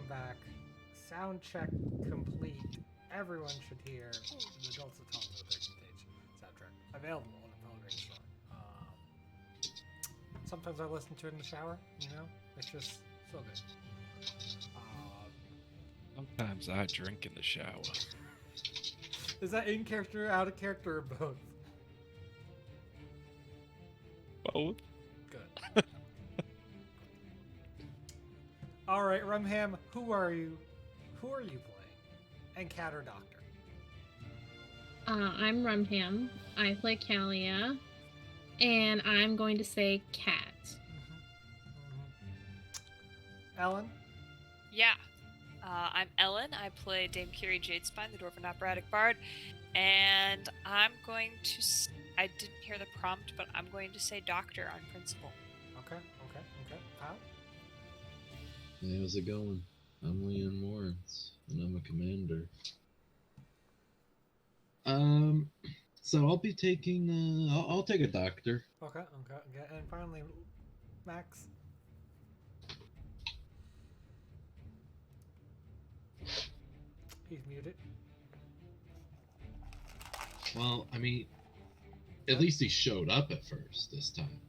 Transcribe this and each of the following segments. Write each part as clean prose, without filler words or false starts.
back. Sound check complete. Everyone should hear the Adults of Tom the 13th Age soundtrack available on the Pelgrane store. Sometimes I listen to it in the shower. It's just so good. Sometimes I drink in the shower. Is that in character, out of character, or both? Both. Good. All right, Rumham, who are you? Who are you playing? And cat or doctor? I'm Rumham. I play Kalia, and I'm going to say cat. Ellen? Yeah. I'm Ellen. I play Dame Curie Jadespine, the Dwarven Operatic Bard, and I'm going to... I didn't hear the prompt, but I'm going to say doctor on principle. Okay. How? Hey, how's it going? I'm Leon Lawrence, and I'm a commander. So I'll be taking, I'll take a doctor. Okay. And finally, Max? He's muted. Well, I mean, at least he showed up at first this time.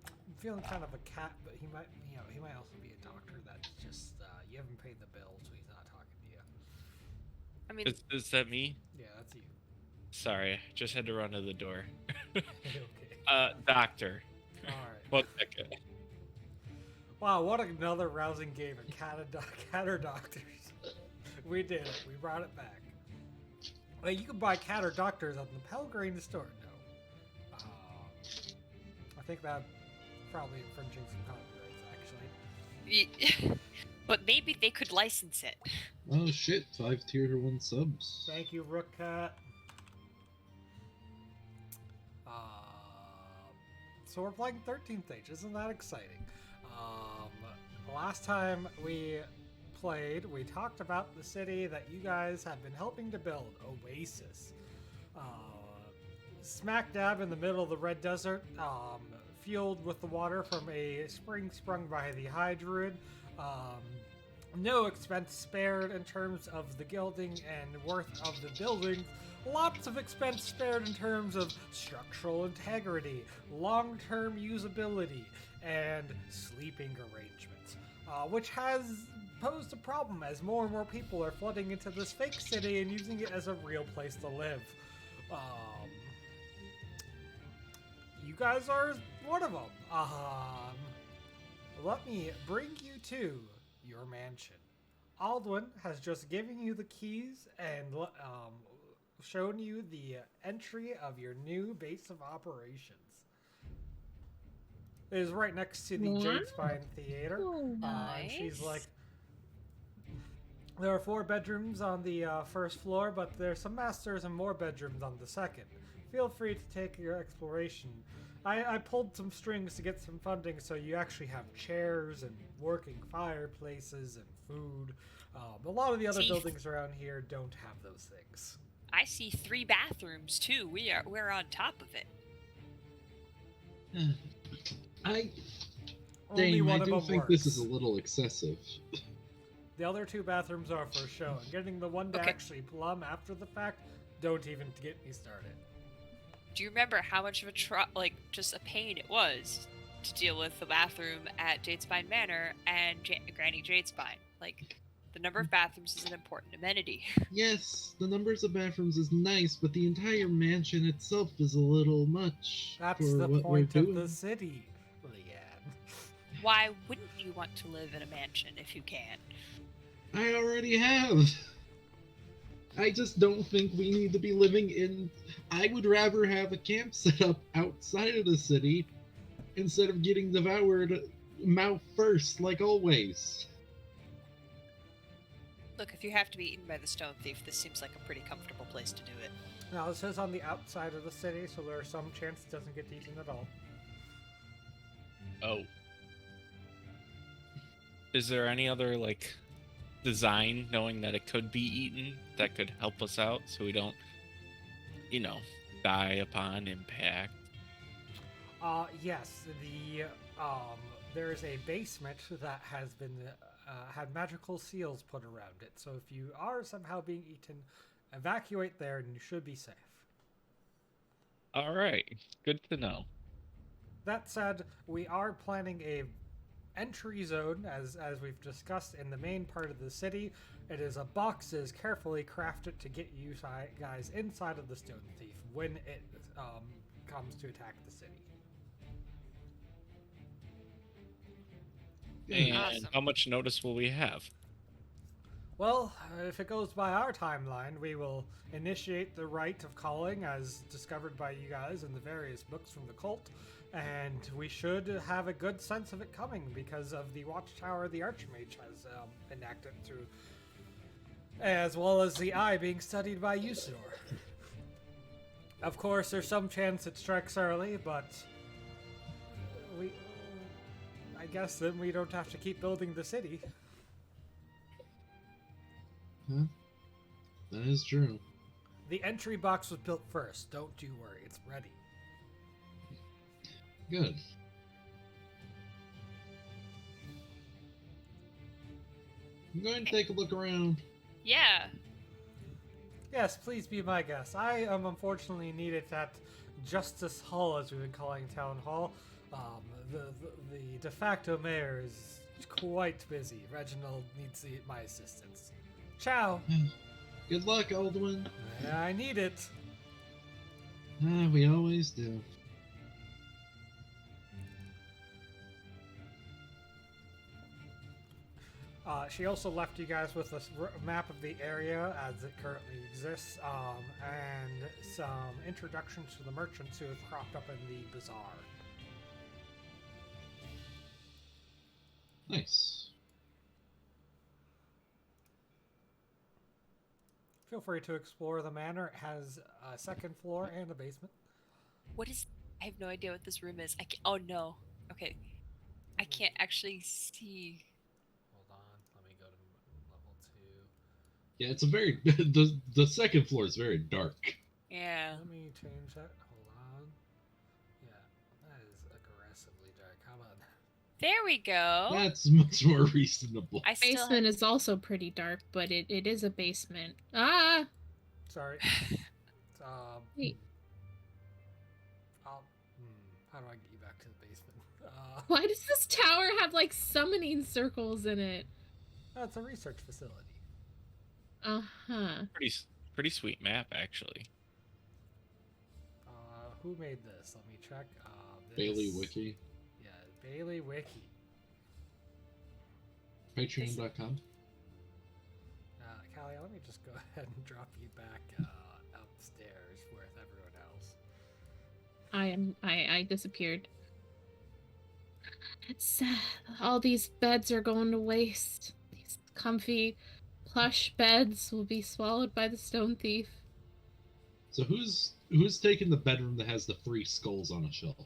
I'm feeling kind of a cat, but he might also be a doctor. That's just, you haven't paid the bill, so he's not talking to you. I mean... Is that me? Yeah, that's you. Sorry, just had to run to the door. Okay. Doctor. All right. 1 second. Wow, what another rousing game of cat or doctors. We did it. We brought it back. Well, you can buy cat or doctors on the Pelgrane store. No. I think that probably infringing some copyrights, actually. But maybe they could license it. Oh shit, 5 tier 1 subs. Thank you, Rook Cat. So we're playing 13th Age. Isn't that exciting? Last time we played, we talked about the city that you guys have been helping to build, Oasis. Smack dab in the middle of the Red Desert, fueled with the water from a spring sprung by the High Druid. No expense spared in terms of the gilding and worth of the building. Lots of expense spared in terms of structural integrity, long-term usability, and sleeping arrangements, which has posed a problem as more and more people are flooding into this fake city and using it as a real place to live. You guys are one of them. Let me bring you to your mansion. Aldwin has just given you the keys and shown you the entry of your new base of operations. It is right next to the Jadespine Theater. Nice. She's like, there are 4 bedrooms on the first floor, but there's some masters and more bedrooms on the second. Feel free to take your exploration. I pulled some strings to get some funding, so you actually have chairs and working fireplaces and food. A lot of the other buildings around here don't have those things. I see 3 bathrooms too. We're on top of it. I Only one do of them think works. this is a little excessive. The other 2 bathrooms are for show, and getting the one to actually plumb after the fact, don't even get me started. Do you remember how much of a just a pain it was to deal with the bathroom at Jadespine Manor and Granny Jadespine? Like, the number of bathrooms is an important amenity. Yes, the numbers of bathrooms is nice, but the entire mansion itself is a little much. That's for the what point we're of doing. the city, Leanne. Why wouldn't you want to live in a mansion if you can? I already have. I just don't think we need to be living in... I would rather have a camp set up outside of the city instead of getting devoured mouth first, like always. Look, if you have to be eaten by the stone thief, this seems like a pretty comfortable place to do it. Now, this is on the outside of the city, so there's some chance it doesn't get eaten at all. Oh. Is there any other, design, knowing that it could be eaten, that could help us out so we don't, die upon impact? Yes, there's a basement that has been had magical seals put around it. So if you are somehow being eaten, evacuate there and you should be safe. All right, good to know. That said, we are planning a entry zone, as we've discussed, in the main part of the city. It is a boxes carefully crafted to get you guys inside of the Stone Thief when it comes to attack the city. And Awesome. how much notice will we have? Well, if it goes by our timeline, we will initiate the rite of calling as discovered by you guys in the various books from the cult, and we should have a good sense of it coming because of the Watchtower the Archmage has enacted through, as well as the Eye being studied by Usador. Of course, there's some chance it strikes early, but I guess then we don't have to keep building the city. Huh? That is true. The entry box was built first. Don't you worry, it's ready. Good. I'm going to take a look around. Yeah. Yes, please be my guest. I am unfortunately needed at Justice Hall, as we've been calling Town Hall. The de facto mayor is quite busy. Reginald needs my assistance. Ciao. Good luck, Aldwin. I need it. We always do. She also left you guys with a map of the area as it currently exists, and some introductions to the merchants who have cropped up in the bazaar. Nice. Feel free to explore the manor. It has a second floor and a basement. What is? I have no idea what this room is. I can't. Oh no. Okay. I can't actually see. Hold on, let me go to level 2. Yeah, it's a very the second floor is very dark. Yeah. Let me change that. Hold on. Yeah, that is aggressively dark. How about that? There we go. That's much more reasonable. I still Basement is also pretty dark, but it is a basement. Ah! Sorry. Wait. How do I get you back to the basement? Why does this tower have, like, summoning circles in it? That's a research facility. Uh-huh. Pretty sweet map, actually. Who made this? Let me check. Bailey Wiki. Yeah, Bailey Wiki. Patreon.com. Callie, let me just go ahead and drop you back upstairs with everyone else. I disappeared. It's all these beds are going to waste. These comfy, plush beds will be swallowed by the Stone Thief. So who's taking the bedroom that has the 3 skulls on a shelf?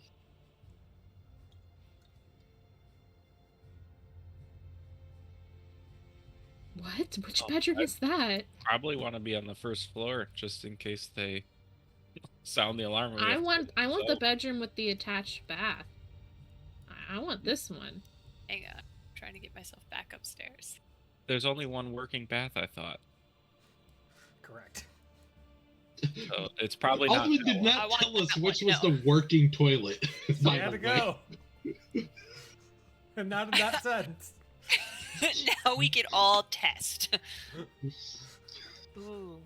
What? Which bedroom is that? Probably want to be on the first floor just in case they sound the alarm. I want the bedroom with the attached bath. I want this one. Hang on. I'm trying to get myself back upstairs. There's only one working bath, I thought. Correct. So it's probably not. Aldwin did I not want tell us that which one, was no. the working toilet. So by you had the to way. go. And not in that sense. Now we can all test. Ooh.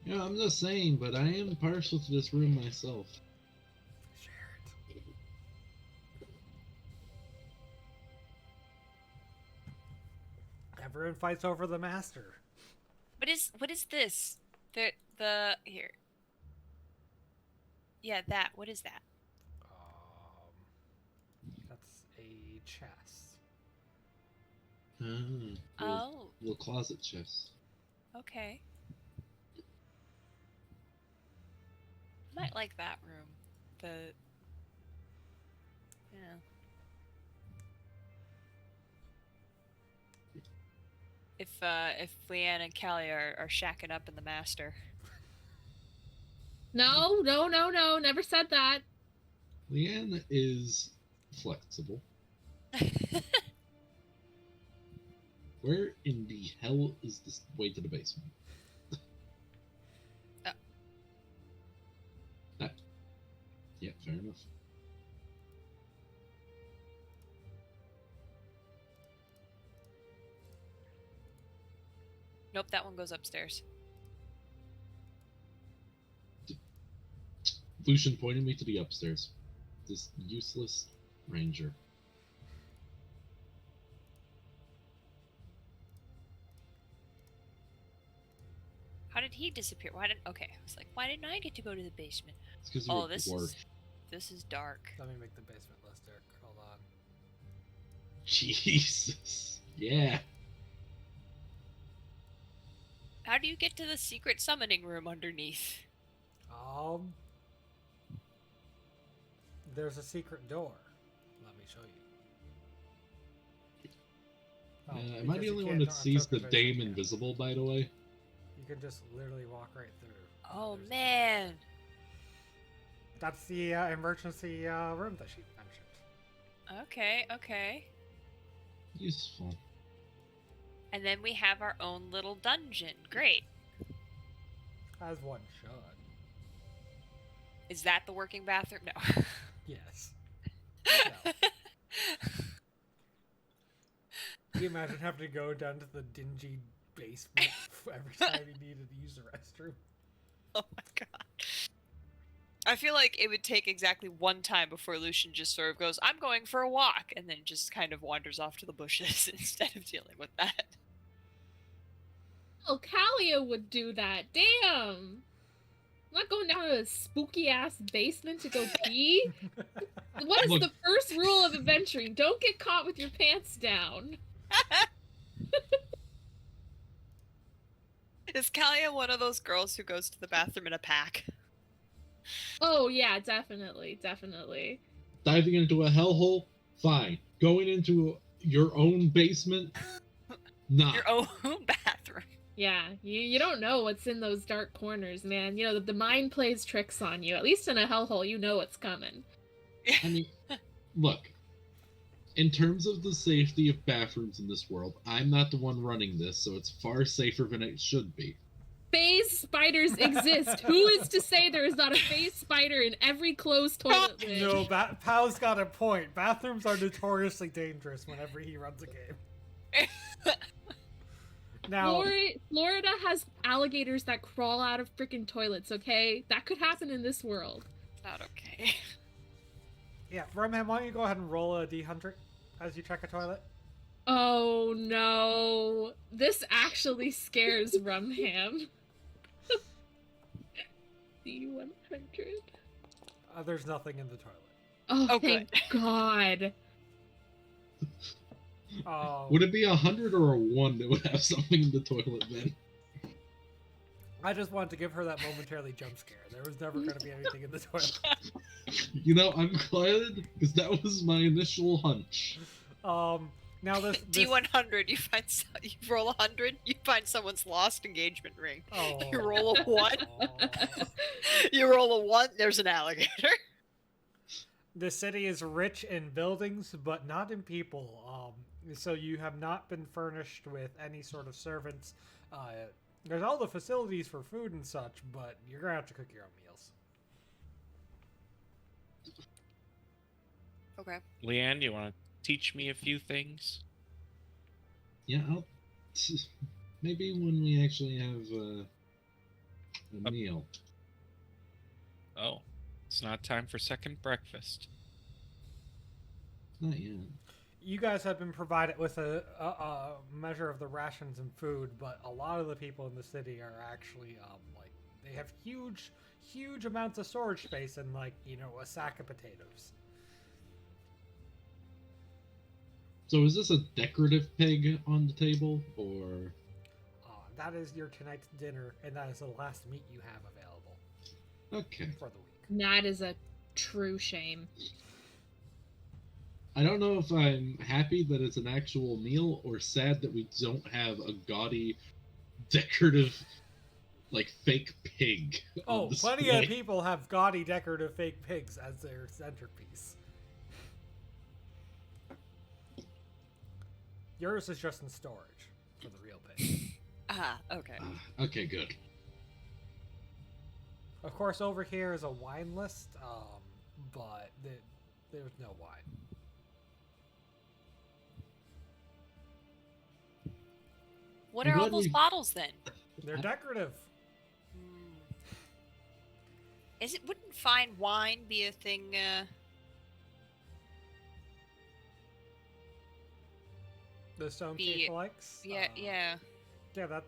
Yeah, I'm just saying, but I am partial to this room myself. Share it. Everyone fights over the master. What is this? The here. Yeah, that. What is that? That's a chest. Oh, Little closet chest. okay. Might like that room. Yeah. If Leanne and Callie are shacking up in the master. No, never said that. Leanne is flexible. Where in the hell is this way to the basement? Yeah, fair enough. Nope, that one goes upstairs. Lucian pointed me to the upstairs. This useless ranger. How did he disappear? Okay, I was like, why didn't I get to go to the basement? It's because you're Oh, a this dwarf. is dark. Let me make the basement list, Eric. Hold on. Jesus. Yeah. How do you get to the secret summoning room underneath? There's a secret door. Let me show you. Am I the because you only can't one that on sees the token vision, dame yeah. invisible, by the way? You can just literally walk right through. Oh There's- man. That's the emergency room that she mentioned. Okay. Useful. And then we have our own little dungeon. Great. As one should. Is that the working bathroom? No. Yes. No. Can you imagine having to go down to the dingy basement every time you needed to use the restroom? Oh my god. I feel like it would take exactly one time before Lucian just sort of goes, I'm going for a walk, and then just kind of wanders off to the bushes instead of dealing with that. Oh, Kalia would do that. Damn! I'm not going down to a spooky ass basement to go pee. What is Look. the first rule of adventuring? Don't get caught with your pants down. Is Kalia one of those girls who goes to the bathroom in a pack? Oh yeah, definitely. Diving into a hellhole? Fine. Going into your own basement? Nah. Your own bathroom. Yeah, you don't know what's in those dark corners, man. You know, the mind plays tricks on you. At least in a hellhole, you know what's coming. I mean, look. In terms of the safety of bathrooms in this world, I'm not the one running this, so it's far safer than it should be. Phase spiders exist. Who is to say there is not a phase spider in every closed toilet lid? No, Pow's got a point. Bathrooms are notoriously dangerous whenever he runs a game. Now, Florida has alligators that crawl out of freaking toilets, okay? That could happen in this world. Not okay. yeah, Rumham, why don't you go ahead and roll a d100 as you check a toilet? Oh no. This actually scares Rumham. D100. There's nothing in the toilet. Oh, good. thank God. Would it be 100 or a 1 that would have something in the toilet then? I just wanted to give her that momentarily jump scare. There was never going to be anything in the toilet. You know, I'm glad, because that was my initial hunch. Now this D100, you roll 100, you find someone's lost engagement ring. Oh. You roll a 1, Oh. you roll a 1, there's an alligator. The city is rich in buildings, but not in people. So you have not been furnished with any sort of servants. There's all the facilities for food and such, but you're gonna have to cook your own meals. Okay. Leanne, you want to teach me a few things? Yeah, maybe when we actually have a meal. Oh, it's not time for second breakfast. Not yet. You guys have been provided with a measure of the rations and food, but a lot of the people in the city are actually like they have huge amounts of storage space and a sack of potatoes. So is this a decorative pig on the table, or? That is your tonight's dinner, and that is the last meat you have available Okay. for the week. That is a true shame. I don't know if I'm happy that it's an actual meal or sad that we don't have a gaudy decorative like fake pig. Oh, on plenty display. of people have gaudy decorative fake pigs as their centerpiece. Yours is just in storage for the real pig. Okay. Okay, good. Of course, over here is a wine list, but there's no wine. What I'm are all glad those we- bottles then? They're decorative. Wouldn't fine wine be a thing? The stone The- chief likes. Yeah, yeah. Yeah,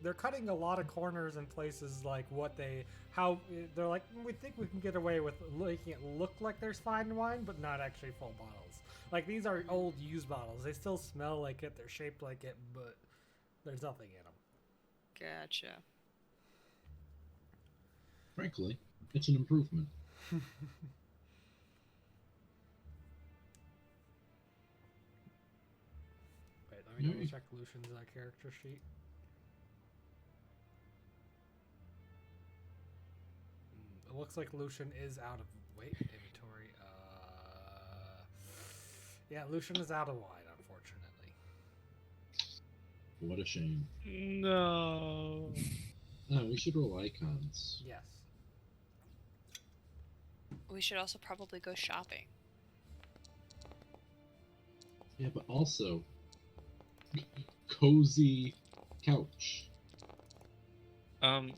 they're cutting a lot of corners in places like they're like, we think we can get away with making it look like there's fine wine, but not actually full bottles. Like, these are old used bottles. They still smell like it. They're shaped like it, but there's nothing in them. Gotcha. Frankly, it's an improvement. Wait, let me double check Lucian's character sheet. It looks like Lucian is out of inventory. Yeah, Lucian is out of wine, unfortunately. What a shame. No. We should roll icons. Yes. We should also probably go shopping. Yeah, but also cozy couch.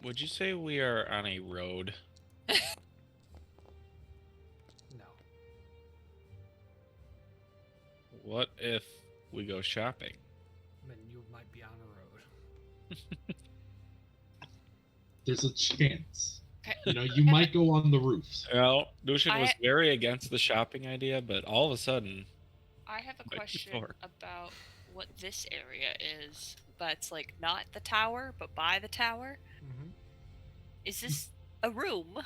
Would you say we are on a road? No. What if we go shopping? Then you might be on a road. There's a chance. You know, you might go on the roofs. Well, Lucian was I- very against the shopping idea, but all of a sudden, I have a Like question before. about what this area is. That's like not the tower, but by the tower. Mm-hmm. Is this a room?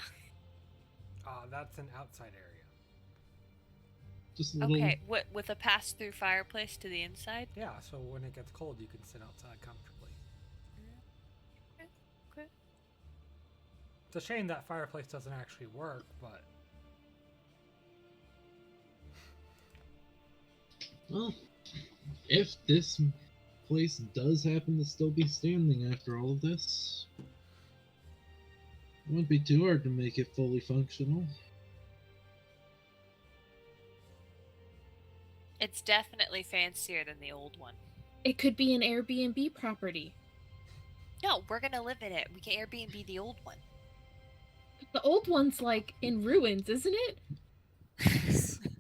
That's an outside area. Just a little. Okay, what with a pass-through fireplace to the inside? Yeah, so when it gets cold, you can sit outside comfortably. Okay. It's a shame that fireplace doesn't actually work, but Well, if this place does happen to still be standing after all of this, it wouldn't be too hard to make it fully functional. It's definitely fancier than the old one. It could be an Airbnb property. No, we're gonna live in it. We can Airbnb the old one. The old one's like in ruins, isn't it?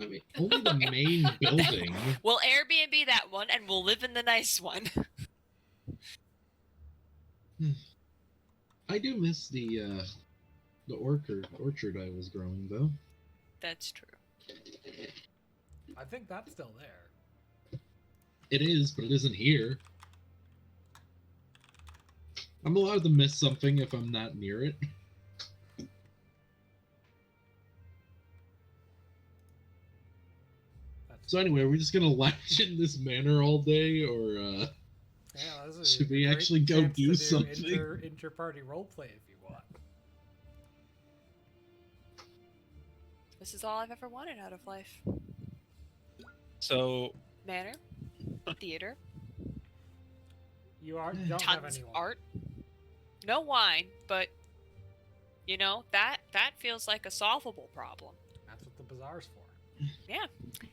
I mean, only the main building. We'll Airbnb that one, and we'll live in the nice one. I do miss the orchard I was growing, though. That's true. I think that's still there. It is, but it isn't here. I'm allowed to miss something if I'm not near it. That's So anyway, we're just gonna lounge in this manor all day, or yeah, this is should a we great actually go chance do to something? Inter-party roleplay if you want. This is all I've ever wanted out of life. so Manor, theater, You don't have tons of anyone. art. No wine, but you know that feels like a solvable problem. That's what the bazaar's for.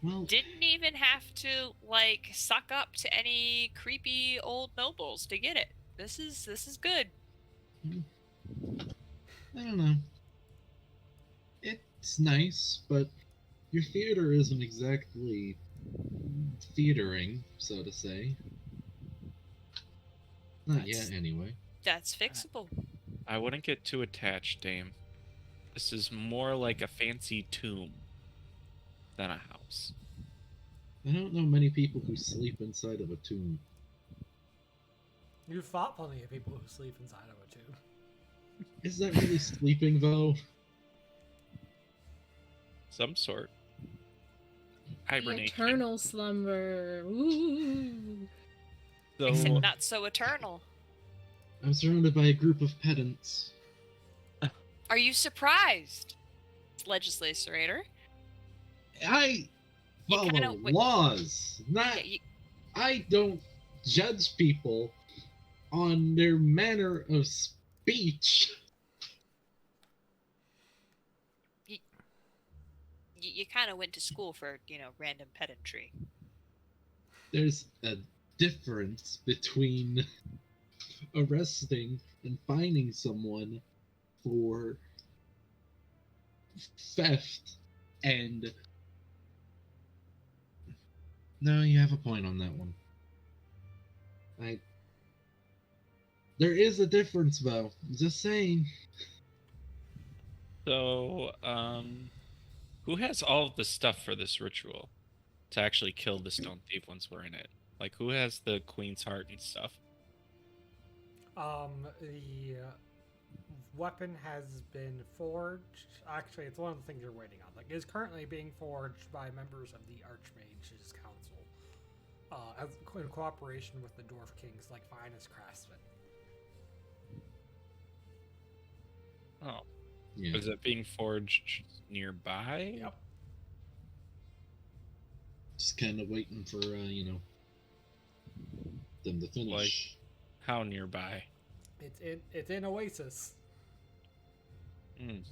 well, Didn't even have to like suck up to any creepy old nobles to get it. This is good. I don't know. It's nice, but your theater isn't exactly theatering, so to say. Not That's- yet, anyway. That's fixable. I wouldn't get too attached, Dame. This is more like a fancy tomb than a house. I don't know many people who sleep inside of a tomb. You've fought plenty of people who sleep inside of a tomb. Is that really sleeping, though? Some sort. The Hibernation. eternal slumber. Ooh. So, Except not so eternal. I'm surrounded by a group of pedants. Are you surprised, legislator? I You follow kinda laws, not. Yeah, I don't judge people on their manner of speech. you kind of went to school for, random pedantry. There's a difference between arresting and fining someone for theft and. No, you have a point on that one. There is a difference, though. Just saying. So, who has all of the stuff for this ritual to actually kill the stone thief once we're in it? Like, who has the queen's heart and stuff? The weapon has been forged. Actually, it's one of the things you're waiting on. Like, it is currently being forged by members of the Archmage's Council, in cooperation with the Dwarf King's finest craftsmen. Oh, Yeah. is it being forged nearby? Yep. Just kind of waiting for, them to finish. How nearby? It's in Oasis. Mm.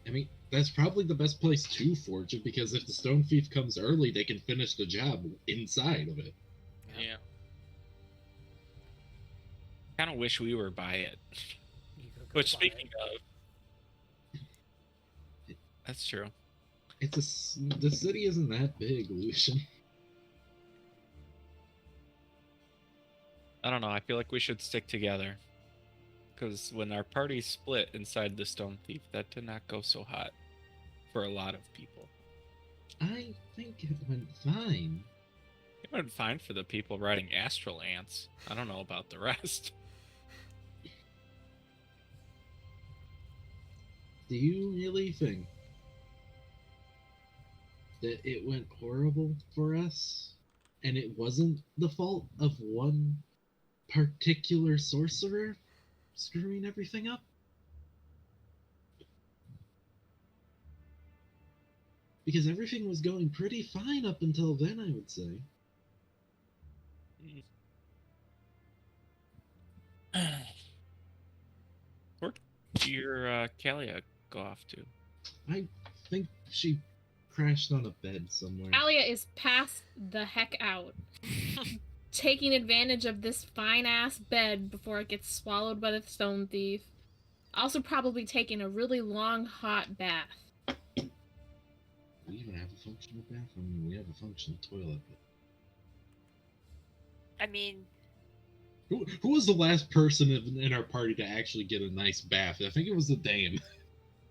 I mean, that's probably the best place to forge it, because if the stone thief comes early, they can finish the job inside of it. Yeah. Kind of wish we were by it. You could go But buy speaking it. of, that's true. The city isn't that big, Lucian. I don't know. I feel like we should stick together. Because when our party split inside the Stone Thief, that did not go so hot for a lot of people. I think it went fine. It went fine for the people riding astral ants. I don't know about the rest. Do you really think that it went horrible for us, and it wasn't the fault of one particular sorcerer screwing everything up? Because everything was going pretty fine up until then, I would say. Where did your Kalia go off to? I think she crashed on a bed somewhere. Alia is passed the heck out, taking advantage of this fine-ass bed before it gets swallowed by the stone thief. Also probably taking a really long, hot bath. We even have a functional bathroom. We have a functional toilet. I mean, Who was the last person in our party to actually get a nice bath? I think it was the dame.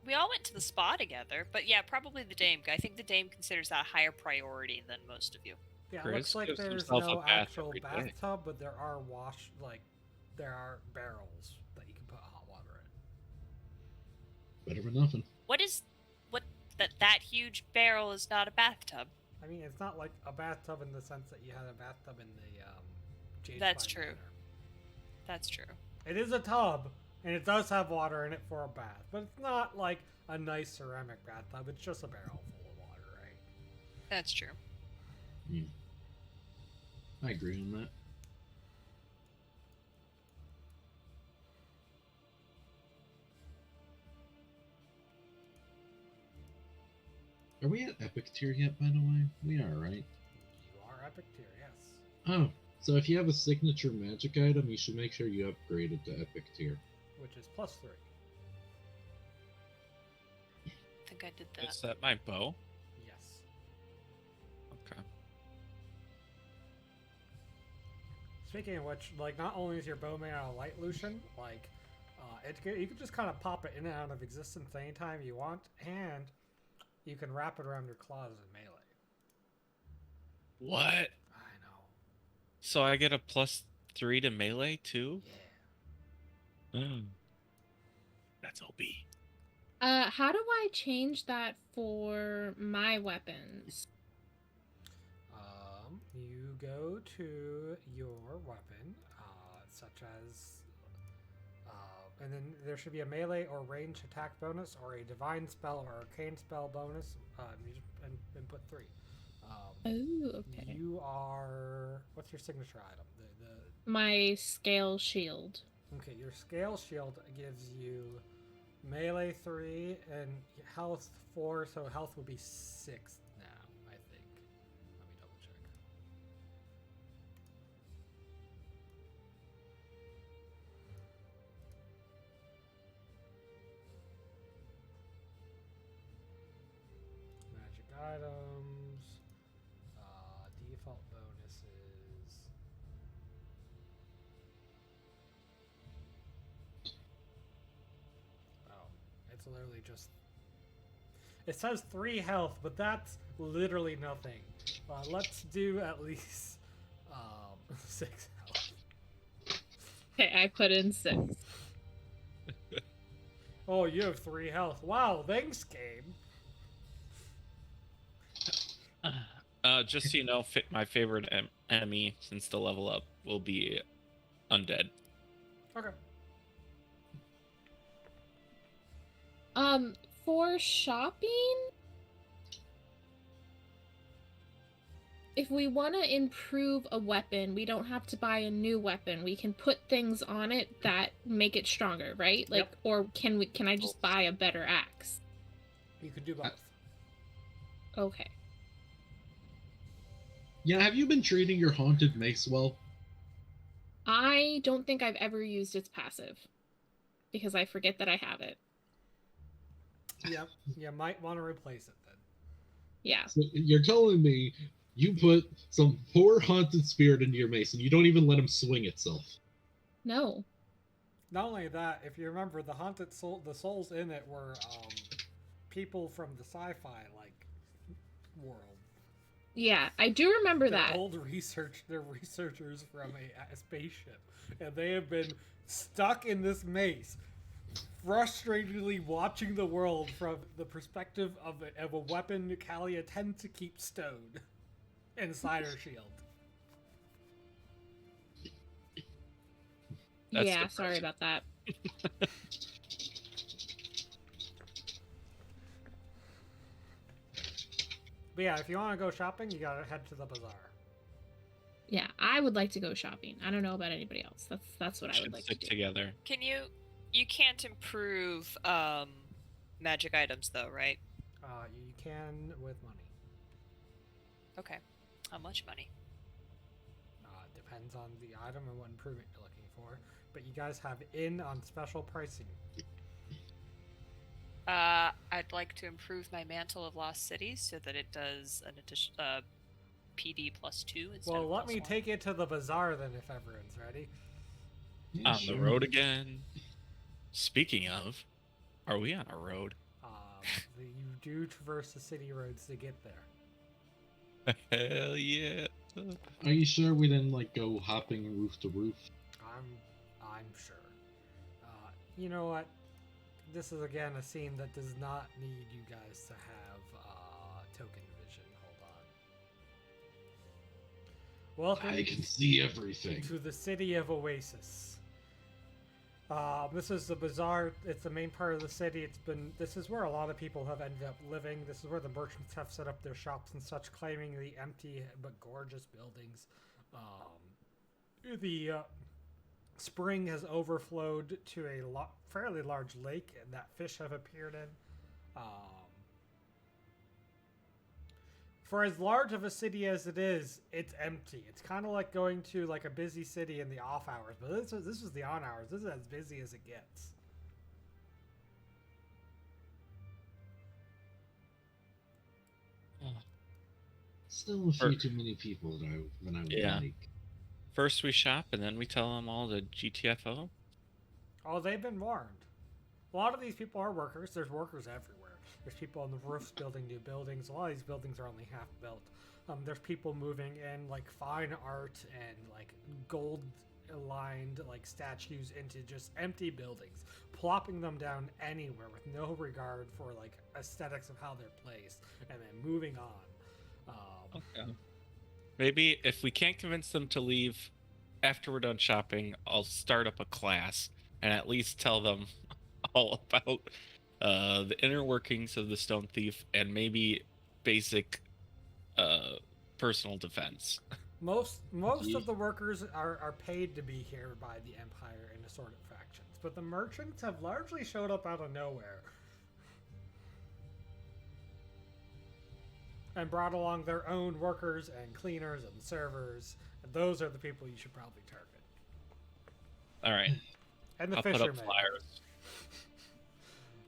we all went to the spa together, but yeah, probably the dame. I think the dame considers that a higher priority than most of you. Yeah, it Chris looks like gives there's himself a no bath actual every day. bathtub, but there are there are barrels that you can put hot water in. Better than nothing. That huge barrel is not a bathtub. I mean, it's not like a bathtub in the sense that you had a bathtub in the Jade That's Spine true. Manor. That's true. It is a tub, and it does have water in it for a bath, but it's not like a nice ceramic bathtub. It's just a barrel full of water, right? That's true. I agree on that. Are we at epic tier yet, by the way? We are, right? You are epic tier, yes. Oh, so if you have a signature magic item, you should make sure you upgrade it to epic tier. Which is +3. I think I did that. Is that my bow? Yes. Okay. Speaking of which, not only is your bow made out of light, Lucian, you can just kind of pop it in and out of existence anytime you want, and you can wrap it around your claws in melee. What? I know. So I get a +3 to melee too? Yeah. That's OB. How do I change that for my weapons? You go to your weapon, such as, and then there should be a melee or range attack bonus, or a divine spell or arcane spell bonus. You just input 3. Oh, okay. You are. What's your signature item? My scale shield. Okay, your scale shield gives you melee 3 and health 4, so health will be 6 now, I think. Let me double check. Magic items, default bonuses. Oh, it's literally just. It says 3 health, but that's literally nothing. Let's do at least 6 health. Okay, I put in 6. Oh, you have 3 health. Wow, thanks, game. Just so you know, my favorite enemy since the level up will be undead. Okay. For shopping, if we want to improve a weapon, we don't have to buy a new weapon. We can put things on it that make it stronger, right? Like, Yep. or can I just buy a better axe? You could do both. Okay. Yeah, have you been treating your haunted mace well? I don't think I've ever used its passive because I forget that I have it. Yep. You might want to replace it then. Yeah. So you're telling me you put some poor haunted spirit into your mace and you don't even let him swing itself? No. Not only that, if you remember, the haunted soul, the souls in it were people from the sci-fi world. Yeah, I do remember They're that. They're researchers from a spaceship, and they have been stuck in this maze, frustratingly watching the world from the perspective of a weapon Kalia tends to keep stowed inside her shield. That's Yeah, depressing. sorry about that. But yeah, if you want to go shopping, you gotta head to the bazaar. Yeah, I would like to go shopping. I don't know about anybody else. That's what I would Should like to stick do. together. Can you can't improve magic items though, right? You can with money. Okay. How much money? Depends on the item and what improvement you're looking for. But you guys have in on special pricing. I'd like to improve my Mantle of Lost Cities so that it does an addition PD +2 instead Well, of let me +1. take it to the bazaar then if everyone's ready. Yeah, On the road again. Speaking of, are we on a road? You do traverse the city roads to get there. Hell yeah. Are you sure we didn't go hopping roof to roof? I'm sure. You know what? This is again a scene that does not need you guys to have token vision. Hold on. Welcome I can see everything. to the city of Oasis. This is the bazaar. It's the main part of the city. This is where a lot of people have ended up living. This is where the merchants have set up their shops and such, claiming the empty but gorgeous buildings. The spring has overflowed to a fairly large lake that fish have appeared in. For as large of a city as it is, it's empty. It's kind of like going to a busy city in the off hours, but this is the on hours. This is as busy as it gets. Still a few too many people that I would Yeah. like. First we shop, and then we tell them all to GTFO. Oh, they've been warned. A lot of these people are workers. There's workers everywhere. There's people on the roofs building new buildings. A lot of these buildings are only half built. There's people moving in fine art and gold lined statues into just empty buildings, plopping them down anywhere with no regard for aesthetics of how they're placed, and then moving on. Okay. Maybe if we can't convince them to leave, after we're done shopping, I'll start up a class and at least tell them all about the inner workings of the Stone Thief and maybe basic personal defense. Most Ye- of the workers are paid to be here by the Empire in assorted factions, but the merchants have largely showed up out of nowhere and brought along their own workers and cleaners and servers, and those are the people you should probably target. All right, And the I'll put fishermen. up flyers.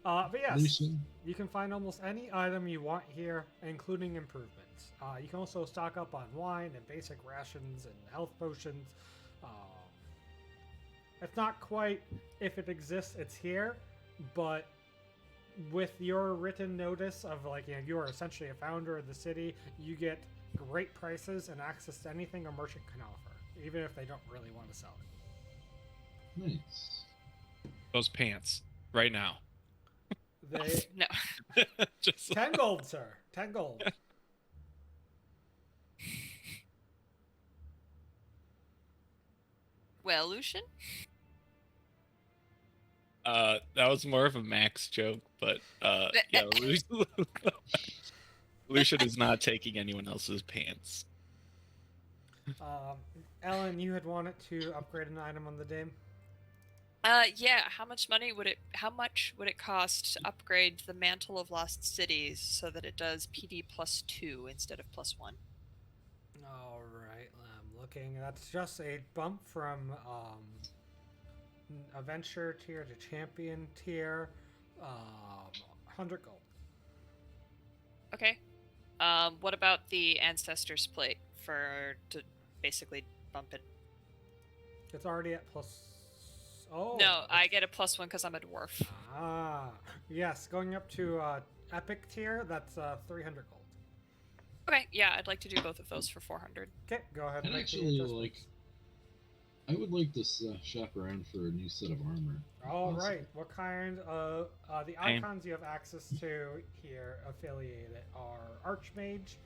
But yes, Lucian, you can find almost any item you want here, including improvements. You can also stock up on wine and basic rations and health potions. It's not quite, if it exists, it's here, but with your written notice of, like, you know, you are essentially a founder of the city, you get great prices and access to anything a merchant can offer, even if they don't really want to sell it. nice. Those pants right now. They No. Just 10 gold, sir. 10 gold. Well, Lucian? that was more of a Max joke, but yeah, Lucian is not taking anyone else's pants. Ellen, you had wanted to upgrade an item on the day. Yeah, how much would it cost to upgrade the Mantle of Lost Cities so that it does PD +2 instead of +1? All right, I'm looking. That's just a bump from adventure tier to champion tier. 100 gold. Okay. What about the Ancestors plate to basically bump it? It's already at plus. Oh. No, I get a +1 because I'm a dwarf. Ah, yes, going up to epic tier. That's 300 gold. Okay, yeah, I'd like to do both of those for 400. Okay, go ahead. I'd And make actually the like. I would like to shop around for a new set of armor. if All possible. right. What kind of the icons you have access to here affiliated are Archmage,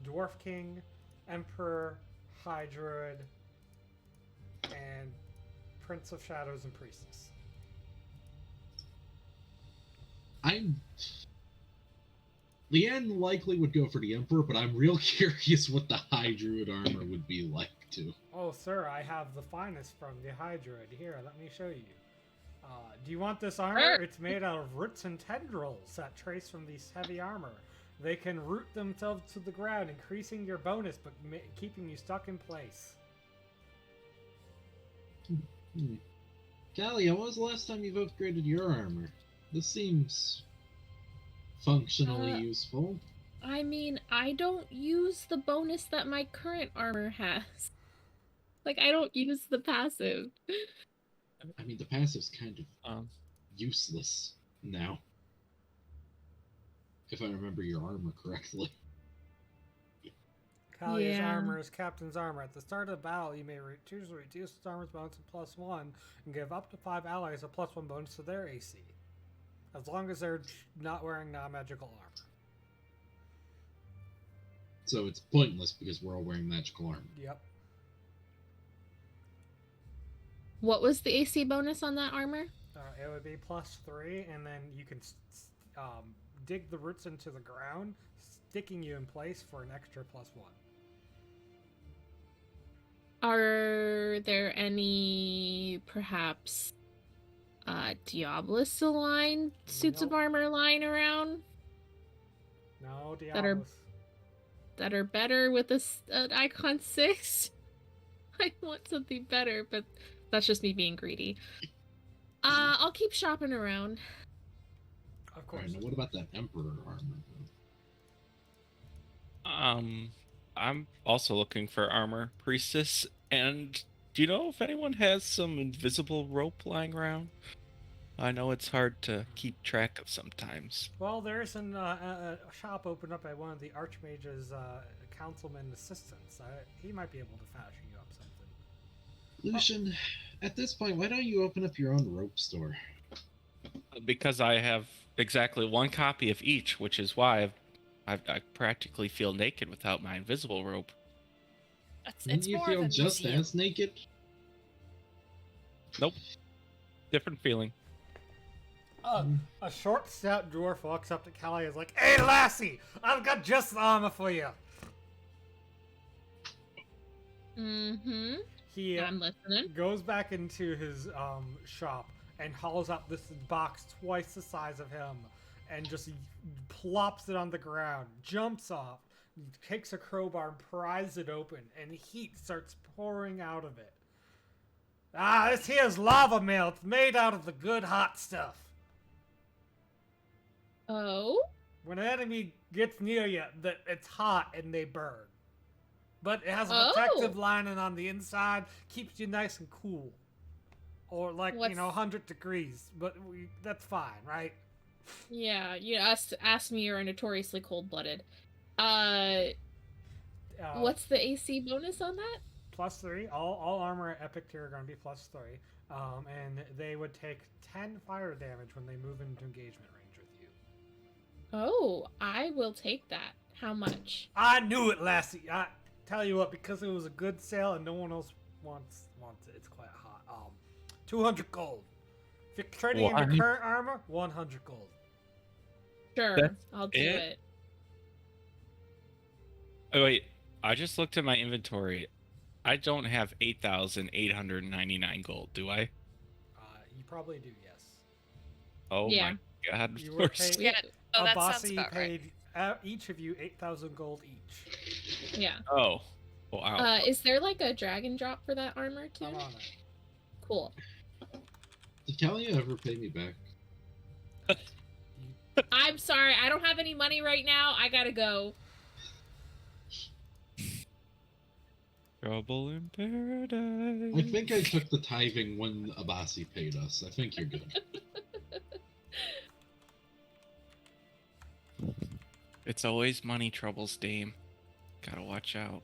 Dwarf King, Emperor, High Druid, and Prince of Shadows and Priestess. Leanne likely would go for the Emperor, but I'm real curious what the High Druid armor would be like, too. Oh, sir, I have the finest from the High Druid. Here, let me show you. Do you want this armor? It's made out of roots and tendrils that trace from these heavy armor. They can root themselves to the ground, increasing your bonus, but keeping you stuck in place. Callie, when was the last time you've upgraded your armor? This seems functionally useful. I mean, I don't use the bonus that my current armor has. Like, I don't use the passive. I mean, the passive's kind of Um, useless now. If I remember your armor correctly. Kalia's Yeah. armor is Captain's armor. At the start of the battle, you may choose to reduce its armor's bonus to +1 and give up to 5 allies a +1 bonus to their AC. As long as they're not wearing non-magical armor. So it's pointless because we're all wearing magical armor. Yep. What was the AC bonus on that armor? It would be +3, and then you can dig the roots into the ground, sticking you in place for an extra +1. Are there any, perhaps, Diablos aligned suits of Nope. armor lying around No, That are- Diablos. that are better with an Icon 6? I want something better, but that's just me being greedy. I'll keep shopping around. Of Alright, course. now what about that Emperor armor? I'm also looking for armor, priestess. And do you know if anyone has some invisible rope lying around? I know it's hard to keep track of sometimes. Well, there's a shop opened up by one of the Archmage's councilman assistants. He might be able to fashion you up something. Lucian, at this point, why don't you open up your own rope store? Because I have exactly one copy of each, which is why I practically feel naked without my invisible rope. It's Wouldn't you more feel of a just museum. as naked? Nope. Different feeling. A short, stout dwarf walks up to Callie and is like, "Hey, lassie, I've got just the armor for you." Mm-hmm. He I'm listening. goes back into his shop and hauls out this box twice the size of him and just plops it on the ground, jumps off, takes a crowbar and pries it open, and heat starts pouring out of it. Ah, this here's lava mill. It's made out of the good hot stuff. Oh? When an enemy gets near you, it's hot and they burn. But it has a protective lining on the inside, keeps you nice and cool. Or like, What's- 100 degrees. But that's fine, right? Yeah, you ask me you're notoriously cold-blooded. What's the AC bonus on that? +3. All armor at epic tier are going to be +3. And they would take 10 fire damage when they move into engagement range with you. Oh, I will take that. How much? I knew it, lassie. I tell you what, because it was a good sale and no one else wants it. It's quite hot. 200 gold. If you're trading in Why? your current armor, 100 gold. Sure, That's I'll do it? it. Oh wait, I just looked at my inventory. I don't have 8,899 gold, do I? You probably do, yes. Oh Yeah. my god. You of were course. paid- Yeah. Oh, that sounds Abasi about right. paid each of you 8,000 gold each. Yeah. Oh. Wow. Is there like a drag and drop for that armor too? I'm on it. Cool. Did Callie ever pay me back? I'm sorry, I don't have any money right now. I gotta go. Trouble in paradise. I think I took the tithing when Abasi paid us. I think you're good. It's always money troubles, Dame. Gotta watch out.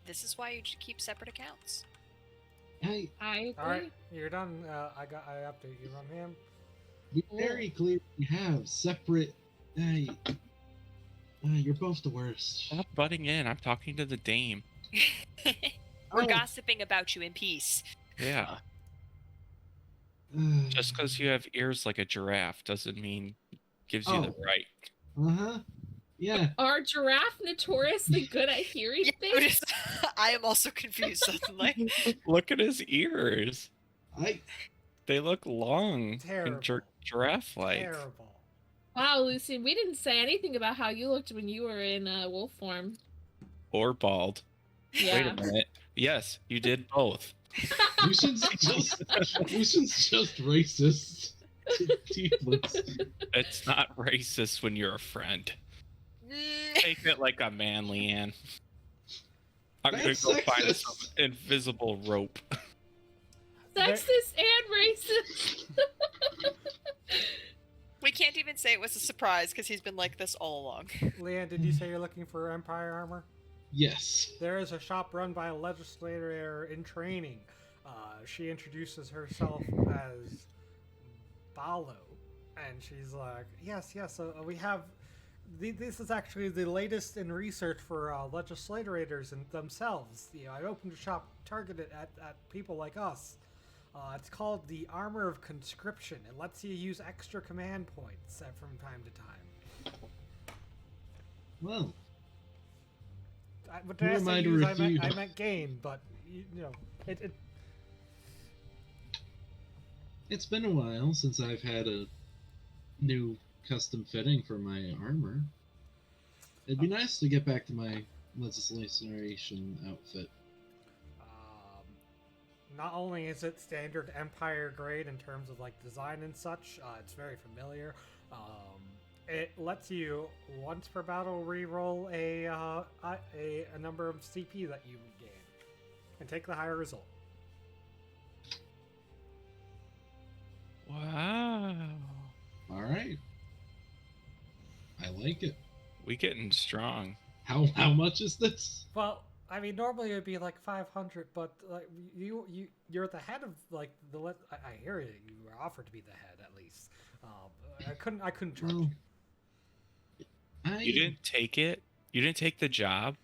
This is why you should keep separate accounts. I I agree. All right, you're done. I update you on him. we very clearly have separate. You're both the worst. Stop butting in. I'm talking to the Dame. We're Oh. gossiping about you in peace. Yeah. Just because you have ears like a giraffe doesn't mean gives you the Oh. right. Uh-huh. Yeah. Are giraffe notoriously good at hearing Yeah, things? I am also confused suddenly. Look at his ears. I They look long Terrible. and giraffe-like. Terrible. Wow, Lucy, we didn't say anything about how you looked when you were in wolf form. Or bald. Yeah. Wait a minute. Yes, you did both. Lucian's just racist. Tieflings. It's not racist when you're a friend. Take it like a man, Leanne. I'm gonna That's go find sexist. some invisible rope. Sexist and racist. We can't even say it was a surprise because he's been like this all along. Leanne, did you say you're looking for Empire armor? Yes. There is a shop run by a legislator in training. She introduces herself as Balo, and she's like, yes, we have... This is actually the latest in research for legislators and themselves. I opened a shop targeted at people like us. It's called the Armor of Conscription. It lets you use extra command points from time to time. Well, But Who did am I I say to use? refute? I meant gain, but it it's been a while since I've had a new custom fitting for my armor. It'd be nice to get back to my legislation outfit. Not only is it standard Empire grade in terms of like design and such, it's very familiar. It lets you once per battle reroll a number of CP that you gain, and take the higher result. Wow. All right. I like it. We getting strong. How much is this? Well, I mean, normally it'd be like 500, but like you're the head of like the. I hear you. You were offered to be the head at least. I couldn't charge Well, you. You didn't take it? You didn't take the job?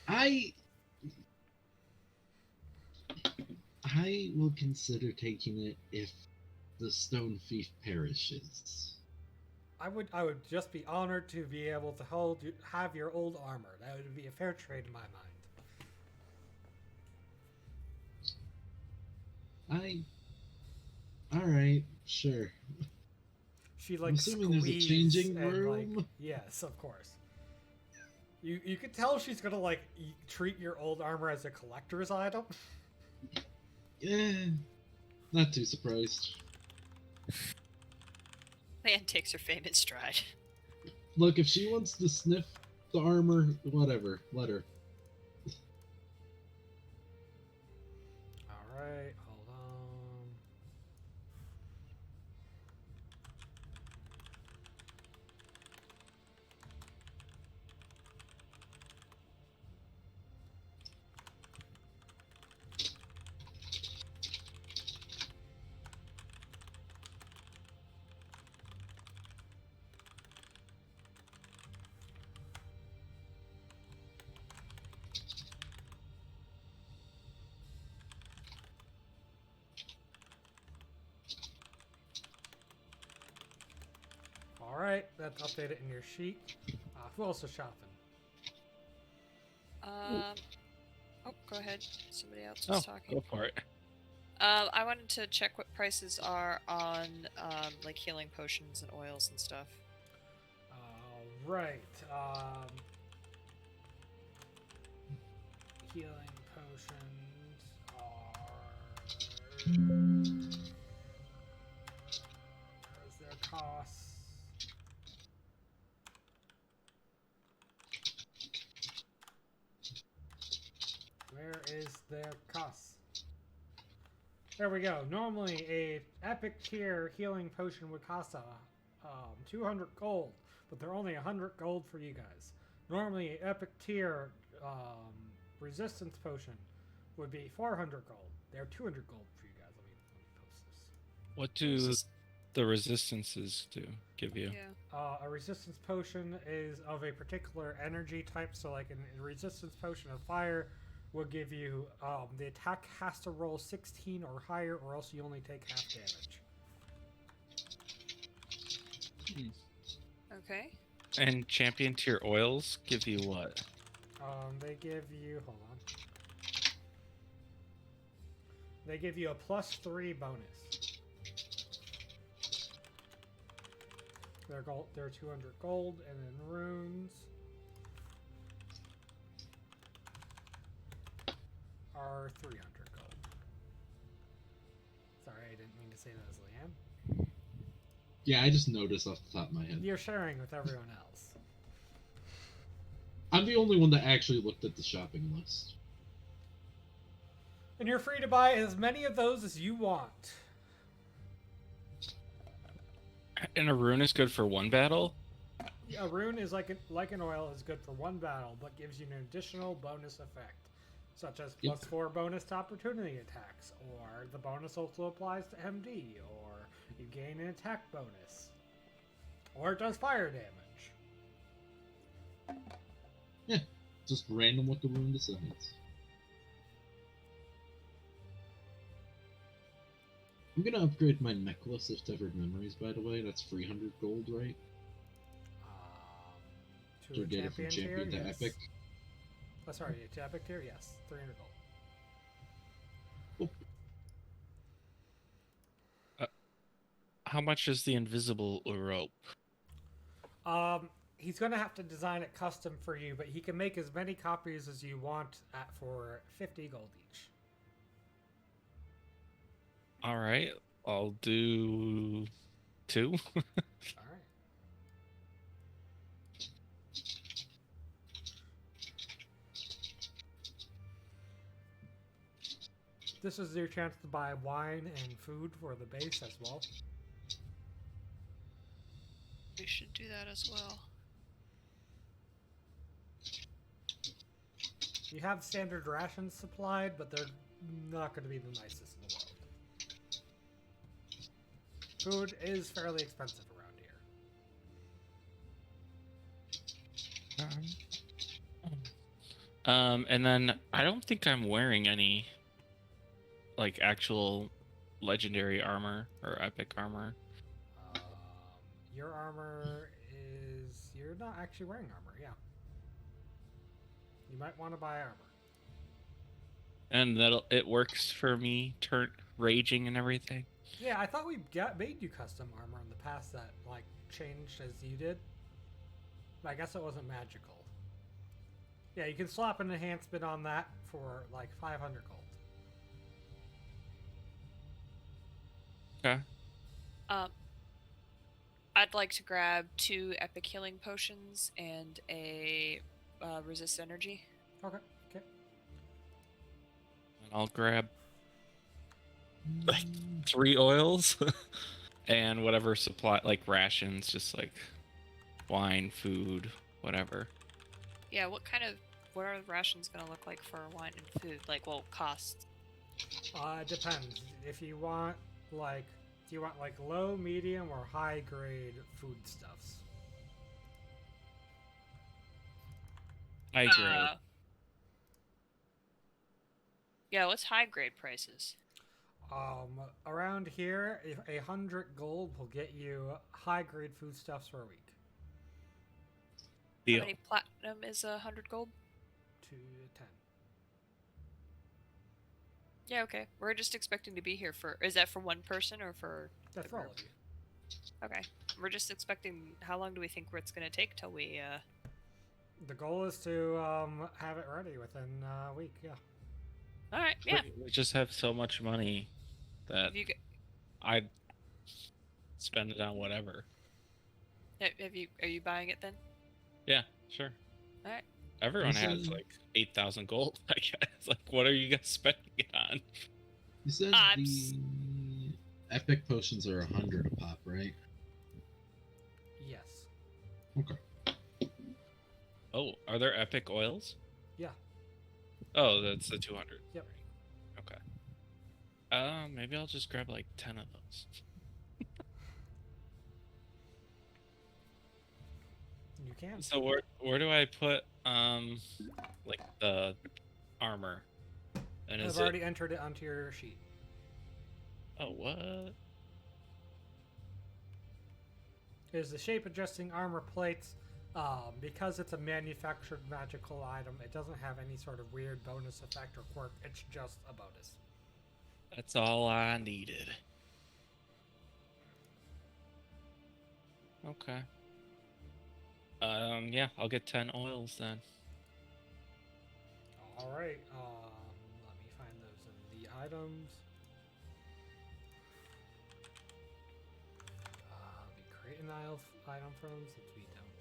I I will consider taking it if the stone thief perishes. I would just be honored to be able to have your old armor. That would be a fair trade in my mind. Alright, sure. She I'm assuming there's a changing room. Yes, of course. You could tell she's gonna treat your old armor as a collector's item. Yeah, not too surprised. Lan takes her fame in stride. Look, if she wants to sniff the armor, whatever, let her. Alright, hold on. Alright, that's updated in your sheet. Who else is shopping? Oh, go ahead. Somebody else was talking. Go for it. I wanted to check what prices are on like healing potions and oils and stuff. Right. Healing potions are... Where's their costs? Where is their cost? There we go. Normally, a epic tier healing potion would cost 200 gold, but they're only 100 gold for you guys. Normally, an epic tier resistance potion would be 400 gold. They're 200 gold for you guys. Let me post this. What do the resistances give you? Yeah. A resistance potion is of a particular energy type. So, like a resistance potion of fire will give you the attack has to roll 16 or higher, or else you only take half damage. Okay. And champion tier oils give you what? They give you They give you a +3 bonus. They're 200 gold, and then runes are 300 gold. Sorry, I didn't mean to say that as Leanne. Yeah, I just noticed off the top of my head. You're sharing with everyone else. I'm the only one that actually looked at the shopping list. And you're free to buy as many of those as you want. And a rune is good for one battle? A rune is like an oil is good for one battle, but gives you an additional bonus effect, such as +4 bonus to opportunity attacks, or the bonus also applies to MD, or you gain an attack bonus, or it does fire damage. Yeah, just random what the rune decides. I'm gonna upgrade my necklace of severed memories, by the way. That's 300 gold, right? To To get it from champion to yes. epic. Oh, sorry, to epic tier, yes, 300 gold. How much is the invisible rope? He's gonna have to design it custom for you, but he can make as many copies as you want for 50 gold each. All right, I'll do 2. All right. This is your chance to buy wine and food for the base as well. We should do that as well. You have standard rations supplied, but they're not going to be the nicest in the world. Food is fairly expensive around here. And then I don't think I'm wearing any like actual legendary armor or epic armor? Um, your armor is... You're not actually wearing armor, yeah. You might want to buy armor. And it works for me, raging and everything. Yeah, I thought we made you custom armor in the past that, like, changed as you did. But I guess it wasn't magical. Yeah, you can slap an enhancement on that for, like, 500 gold. Okay. I'd like to grab 2 epic healing potions and a resist energy. Okay, okay. And I'll grab like 3 oils and whatever supply, like rations, just like wine, food, whatever. Yeah, what are the rations gonna look like for wine and food? Like, well, cost. It depends. If you want, like... Do you want, like, low, medium, or high-grade foodstuffs? I agree. Yeah, what's high grade prices? Around here, 100 gold will get you high-grade foodstuffs for a week. Deal. How many platinum is 100 gold? 2 to 10. Yeah, okay. We're just expecting to be here for... Is that for one person or for... That's the for all group? of you. Okay. We're just expecting... How long do we think it's gonna take till we, The goal is to have it ready within a week, yeah. Alright, yeah. We just have so much money that Have you, I'd spend it on whatever. are you buying it then? Yeah, sure. Alright. Everyone has Listen. like 8,000 gold, I guess. Like, what are you guys spending it on? You said I'm the epic potions are 100 a pop, right? Yes. Okay. Oh, are there epic oils? Yeah. Oh, that's the 200. Yep. Okay. Maybe I'll just grab like 10 of those. You can. So where do I put like the armor? And I've is already entered it onto your sheet. Oh, what? Is the shape-adjusting armor plates. Because it's a manufactured magical item, it doesn't have any sort of weird bonus effect or quirk. It's just a bonus. That's all I needed. Okay. Yeah, I'll get 10 oils then. All right. Let me find those in the items. We create an item from them since we don't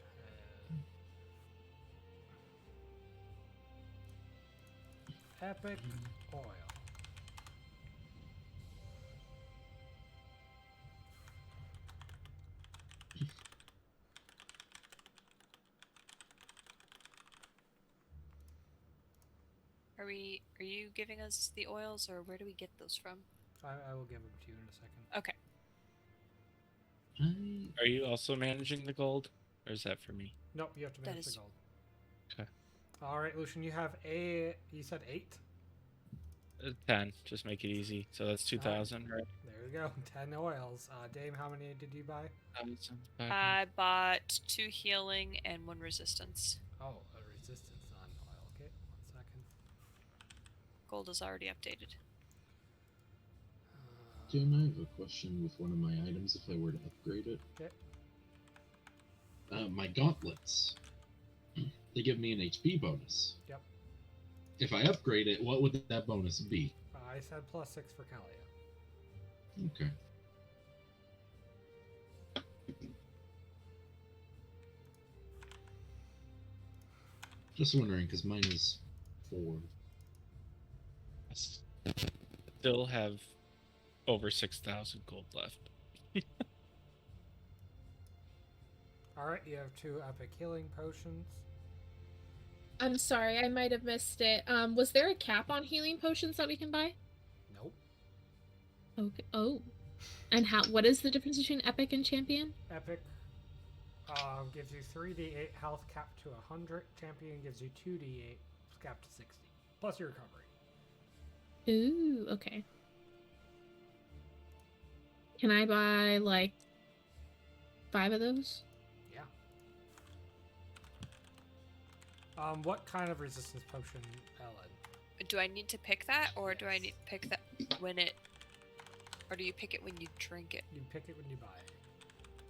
have epic oil. Are you giving us the oils, or where do we get those from? I will give them to you in a second. Okay. Are you also managing the gold? Or is that for me? Nope, you have to That manage the is- gold. Okay. All right, Lucian, you have you said 8? 10, just make it easy. So that's 2,000, right? There you go, 10 oils. Dame, how many did you buy? I bought 2 healing and 1 resistance. Oh, a resistance on oil. Okay, 1 second. Gold is already updated. Can I have a question with one of my items if I were to upgrade it? Okay. My gauntlets. They give me an HP bonus. Yep. If I upgrade it, what would that bonus be? I said +6 for Kalia. Okay. Just wondering, because mine is 4. Still have over 6,000 gold left. All right, you have 2 epic healing potions. I'm sorry, I might have missed it. Was there a cap on healing potions that we can buy? Nope. Okay. Oh. And what is the difference between epic and champion? Epic gives you 3d8 health capped to 100. Champion gives you 2d8 capped to 60. Plus your recovery. Ooh, okay. Can I buy like 5 of those? Yeah. What kind of resistance potion, Ellen? Do I need to pick that, or do I need to pick that when it, or do you pick it when you drink it? You pick it when you buy it.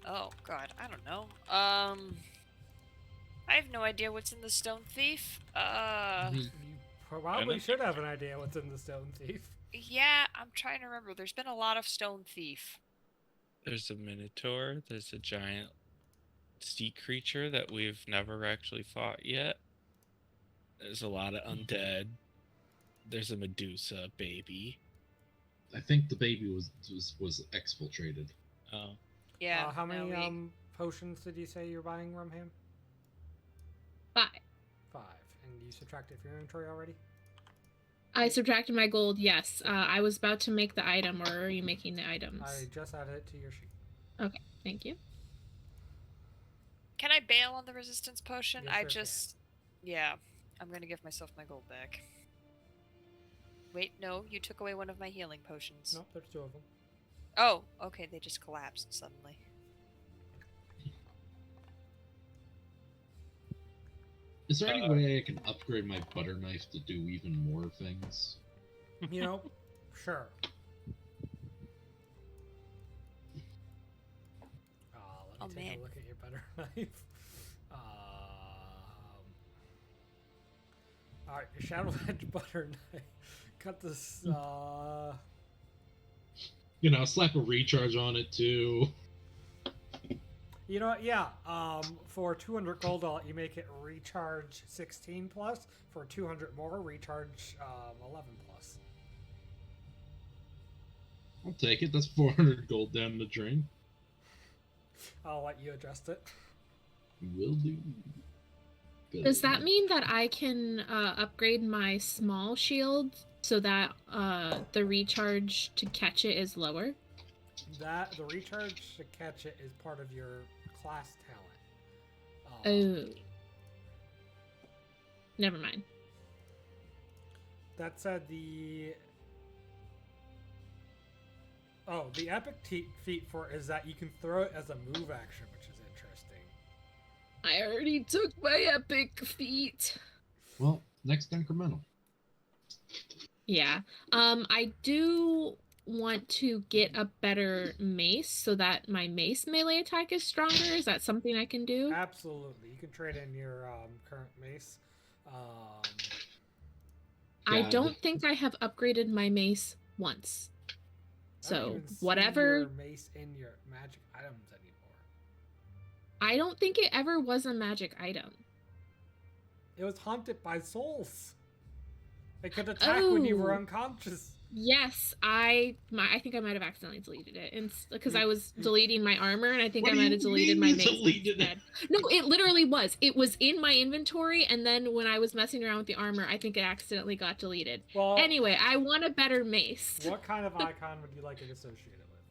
Oh God, I don't know. I have no idea what's in the Stone Thief. You probably should have an idea what's in the Stone Thief. Yeah, I'm trying to remember. There's been a lot of Stone Thief. There's a minotaur. There's a giant sea creature that we've never actually fought yet. There's a lot of undead. There's a Medusa baby. I think the baby was exfiltrated. Oh, Yeah. How many no, potions did you say you're buying, Rumham? 5. 5. And you subtracted from your inventory already? I subtracted my gold, yes. I was about to make the item, or are you making the items? I just added it to your sheet. Okay, thank you. Can I bail on the resistance potion? You I sure just, yeah, I'm gonna give myself my gold back. Wait, no, you took away one of my healing potions. Nope, there's 2 of them. Oh, okay, they just collapsed suddenly. Is there any way I can upgrade my butter knife to do even more things? You know, sure. Let me take a look at your butter knife. Alright, your Shadow Edge butter knife. Cut this, You know, slap a recharge on it too. You know what? Yeah. For 200 gold, I'll let you make it recharge 16 plus. For 200 more, recharge 11 plus. I'll take it. That's 400 gold down the drain. I'll let you adjust it. Will do. Does that mean that I can upgrade my small shield so that the recharge to catch it is lower? The recharge to catch it is part of your class talent. Oh. Never mind. That said, the epic feat for it is that you can throw it as a move action, which is interesting. I already took my epic feat. Well, next incremental. Yeah. I do want to get a better mace so that my mace melee attack is stronger. Is that something I can do? Absolutely, you can trade in your current mace. I God. don't think I have upgraded my mace once. I don't So even see whatever. your mace in your magic items anymore. I don't think it ever was a magic item. It was haunted by souls. It could attack when you were Oh. unconscious. Yes, I think I might have accidentally deleted it, and because I was deleting my armor, and I think What I do might you have deleted mean my you mace deleted it? instead. No, it literally was. It was in my inventory, and then when I was messing around with the armor, I think it accidentally got deleted. Well, Anyway, I want a better mace. what kind of icon would you like it associated with?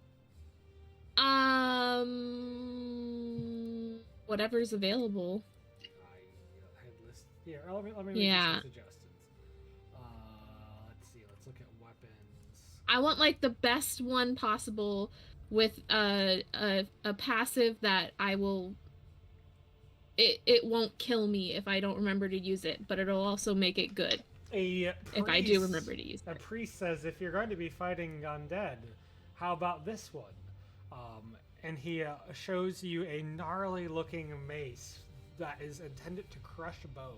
Whatever's available. I had list here. Let me make Yeah. some suggestions. Let's see. Let's look at weapons. I want like the best one possible with a passive that I will. It won't kill me if I don't remember to use it, but it'll also make it good if I do remember to use A it. priest says, if you're going to be fighting undead, how about this one? And he shows you a gnarly-looking mace that is intended to crush bone.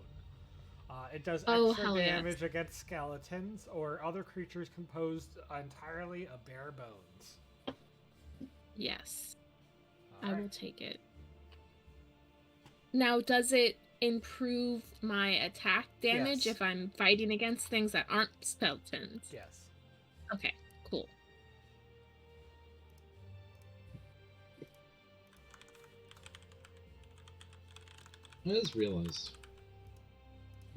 It does Oh, extra hell yes. damage against skeletons or other creatures composed entirely of bare bones. Yes, All I right. will take it. Now, does it improve my attack damage Yes. if I'm fighting against things that aren't skeletons? Yes. Okay, cool. I just realized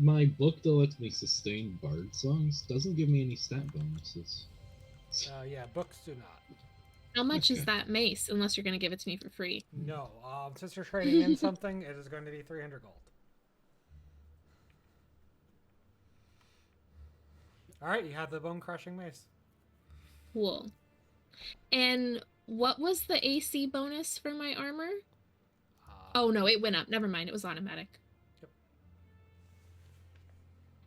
my book that lets me sustain bard songs doesn't give me any stat bonuses. Yeah, books do not. How much is Okay. that mace, unless you're going to give it to me for free? No. Since you're trading in something, it is going to be 300 gold. All right, you have the bone crushing mace. Cool. And What was the AC bonus for my armor? Uh, Oh no, it went up. Never mind, it was automatic. Yep.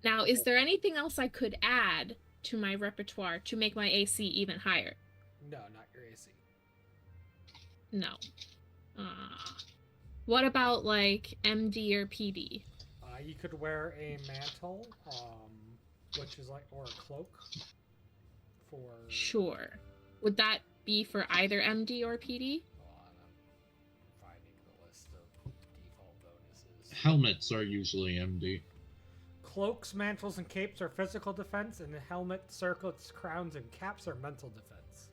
Now, is there anything else I could add to my repertoire to make my AC even higher? No, not your AC. No. What about like MD or PD? You could wear a mantle, which is like, or a cloak. For. Sure. Would that be for either MD or PD? Hold on, I'm finding the list of default bonuses. Helmets are usually MD. Cloaks, mantles, and capes are physical defense, and helmets, circlets, crowns, and caps are mental defense.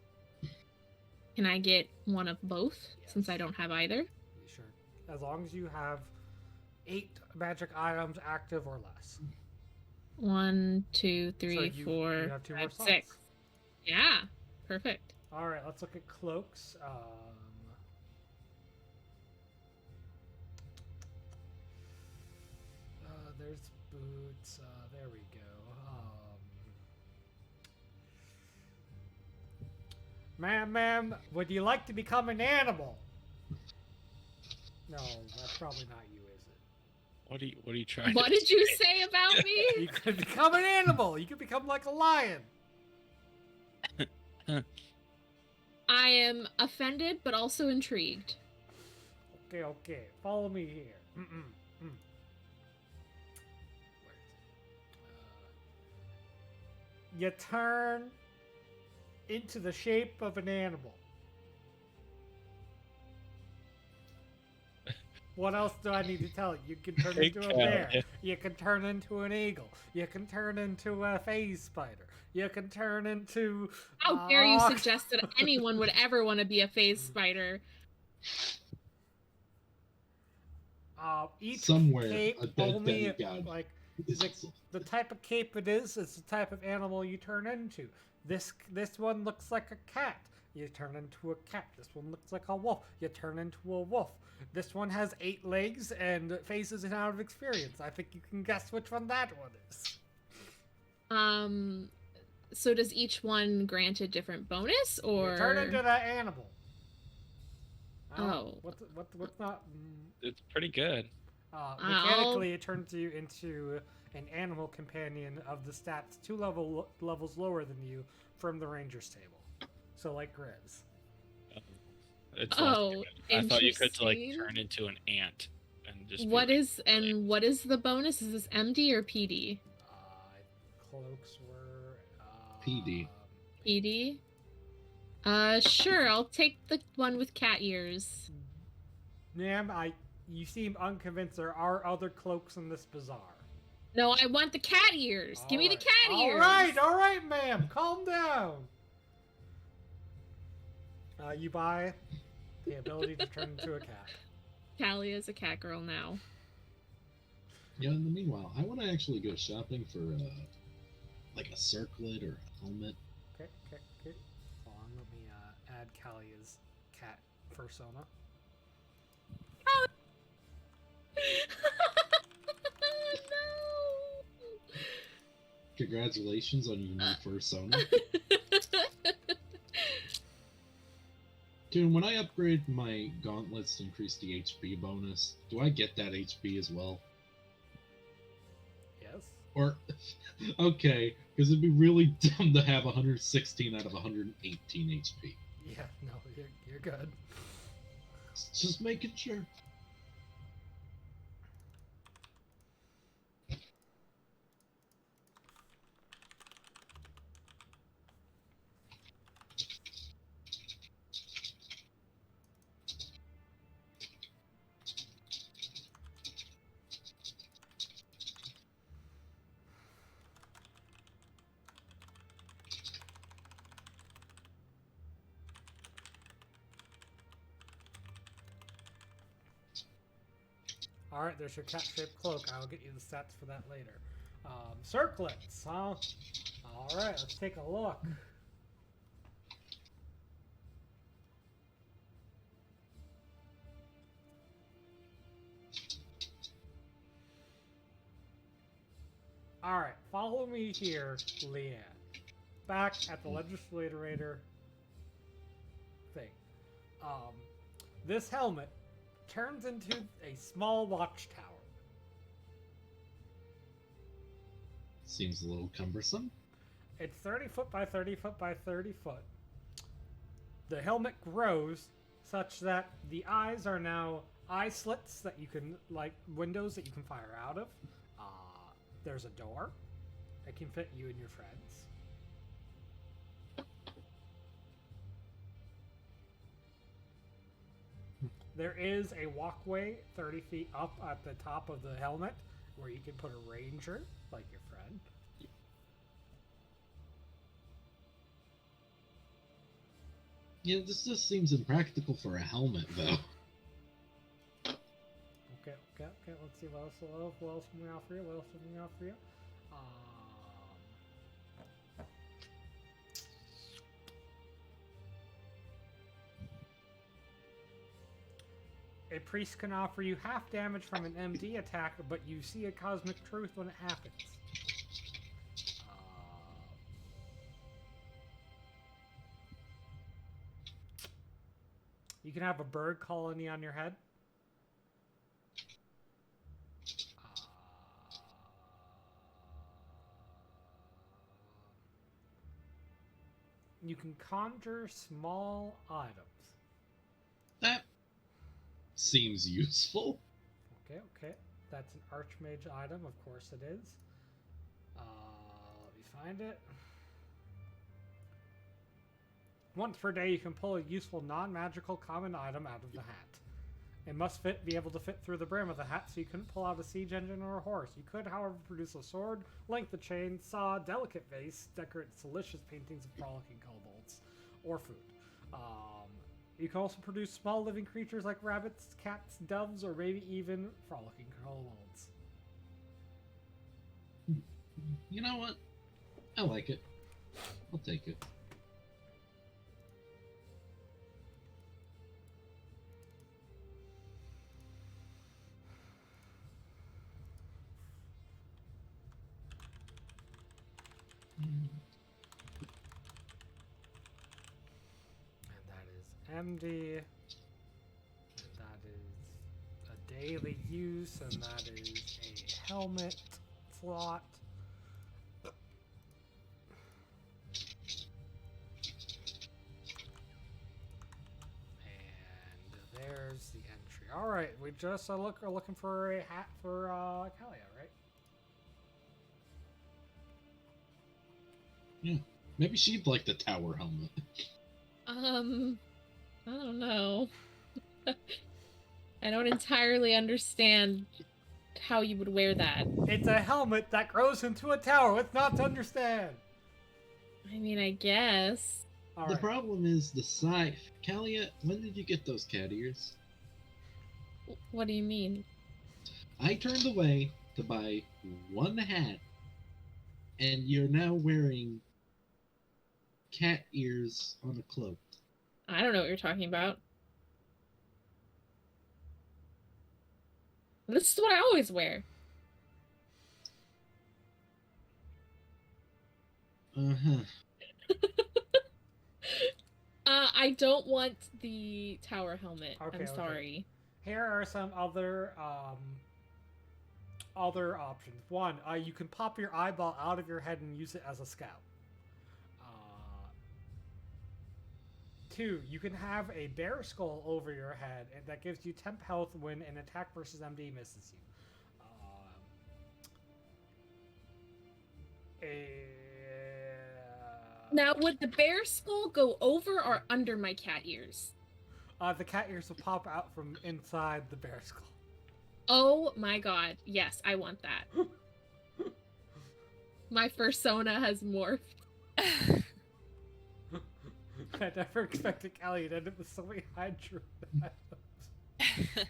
Can I get one of both, Yes. since I don't have either? Sure. As long as you have 8 magic items active or less. 1, 2, 3, So you 4, have 2 more 5, slots. 6. Yeah, perfect. Alright, let's look at cloaks. There's boots. There we go. Ma'am, would you like to become an animal? No, that's probably not you, is it? What are you trying What to did you say about me? You could become an animal. You could become like a lion. I am offended, but also intrigued. Okay. Follow me here. Where is it? You turn into the shape of an animal. What else do I need to tell you? You can turn Big into a cat. bear. You can turn into an eagle. You can turn into a phase spider. You can turn into... How dare you suggest that anyone would ever want to be a phase spider? Each Somewhere, cape a dead only, demigod. like, Is the type of cape it is the type of animal you turn into. This one looks like a cat. You turn into a cat. This one looks like a wolf. You turn into a wolf. This one has 8 legs and faces it out of experience. I think you can guess which one that one is. So does each one grant a different bonus, or You turn into that animal. Oh. What's not? It's pretty good. Mechanically, it turns you into an animal companion of the stats 2 levels lower than you from the ranger's table. So like Grizz. It's Oh, less good. I thought you could like interesting. turn into an ant and just. what is the bonus? Is this MD or PD? Cloaks were PD. PD. Sure. I'll take the one with cat ears. Ma'am, you seem unconvinced. There are other cloaks in this bazaar. No, I want the cat ears. Give me the cat ears. All right, ma'am. Calm down. You buy the ability to turn into a cat. Callie is a cat girl now. Yeah, in the meanwhile, I want to actually go shopping for like a circlet or a helmet. Okay. Hold on, let me add Callie's cat persona. No. Congratulations on your new persona. Dude, when I upgrade my gauntlets to increase the HP bonus, do I get that HP as well? Yes. Or, okay, because it'd be really dumb to have 116 out of 118 HP. Yeah. No, you're good. Just making sure. All right, there's your cat-shaped cloak. I'll get you the stats for that later. Circlets, huh? All right, let's take a look. All right, follow me here, Leanne. Back at the legislator thing. This helmet turns into a small watchtower. Seems a little cumbersome. It's 30 foot by 30 foot by 30 foot. The helmet grows such that the eyes are now eye slits that you can, like windows that you can fire out of. There's a door that can fit you and your friends. There is a walkway 30 feet up at the top of the helmet where you can put a ranger, like your friend. Yeah, this just seems impractical for a helmet, though. Okay, let's see what else can we offer you? What else can we offer you? A priest can offer you half damage from an MD attack, but you see a cosmic truth when it happens. You can have a bird colony on your head. You can conjure small items. That seems useful. Okay. That's an archmage item, of course it is. Let me find it. Once per day, you can pull a useful non-magical common item out of the hat. It must be able to fit through the brim of the hat, so you couldn't pull out a siege engine or a horse. You could, however, produce a sword, length of chain, saw, delicate vase, decorate delicious paintings of frolicking kobolds, or food. You can also produce small living creatures like rabbits, cats, doves, or maybe even frolicking kobolds. You know what? I like it. I'll take it. And that is MD. And that is a daily use, and that is a helmet slot. And there's the entry. All right, we just are looking for a hat for Kalia, right? Yeah. Maybe she'd like the tower helmet. I don't know. I don't entirely understand how you would wear that. It's a helmet that grows into a tower. What's not to understand? I mean, I guess. All The right. problem is the size. Kalia, when did you get those cat ears? What do you mean? I turned away to buy one hat, and you're now wearing cat ears on a cloak. I don't know what you're talking about. This is what I always wear. Uh-huh. I don't want the tower helmet. Okay, I'm sorry. Here are some other options. One, you can pop your eyeball out of your head and use it as a scout. Two, you can have a bear skull over your head, and that gives you temp health when an attack versus MD misses you. Now, would the bear skull go over or under my cat ears? The cat ears will pop out from inside the bear skull. Oh my god. Yes, I want that. My fursona has morphed. I never expected Callie to end up with so many high druid items.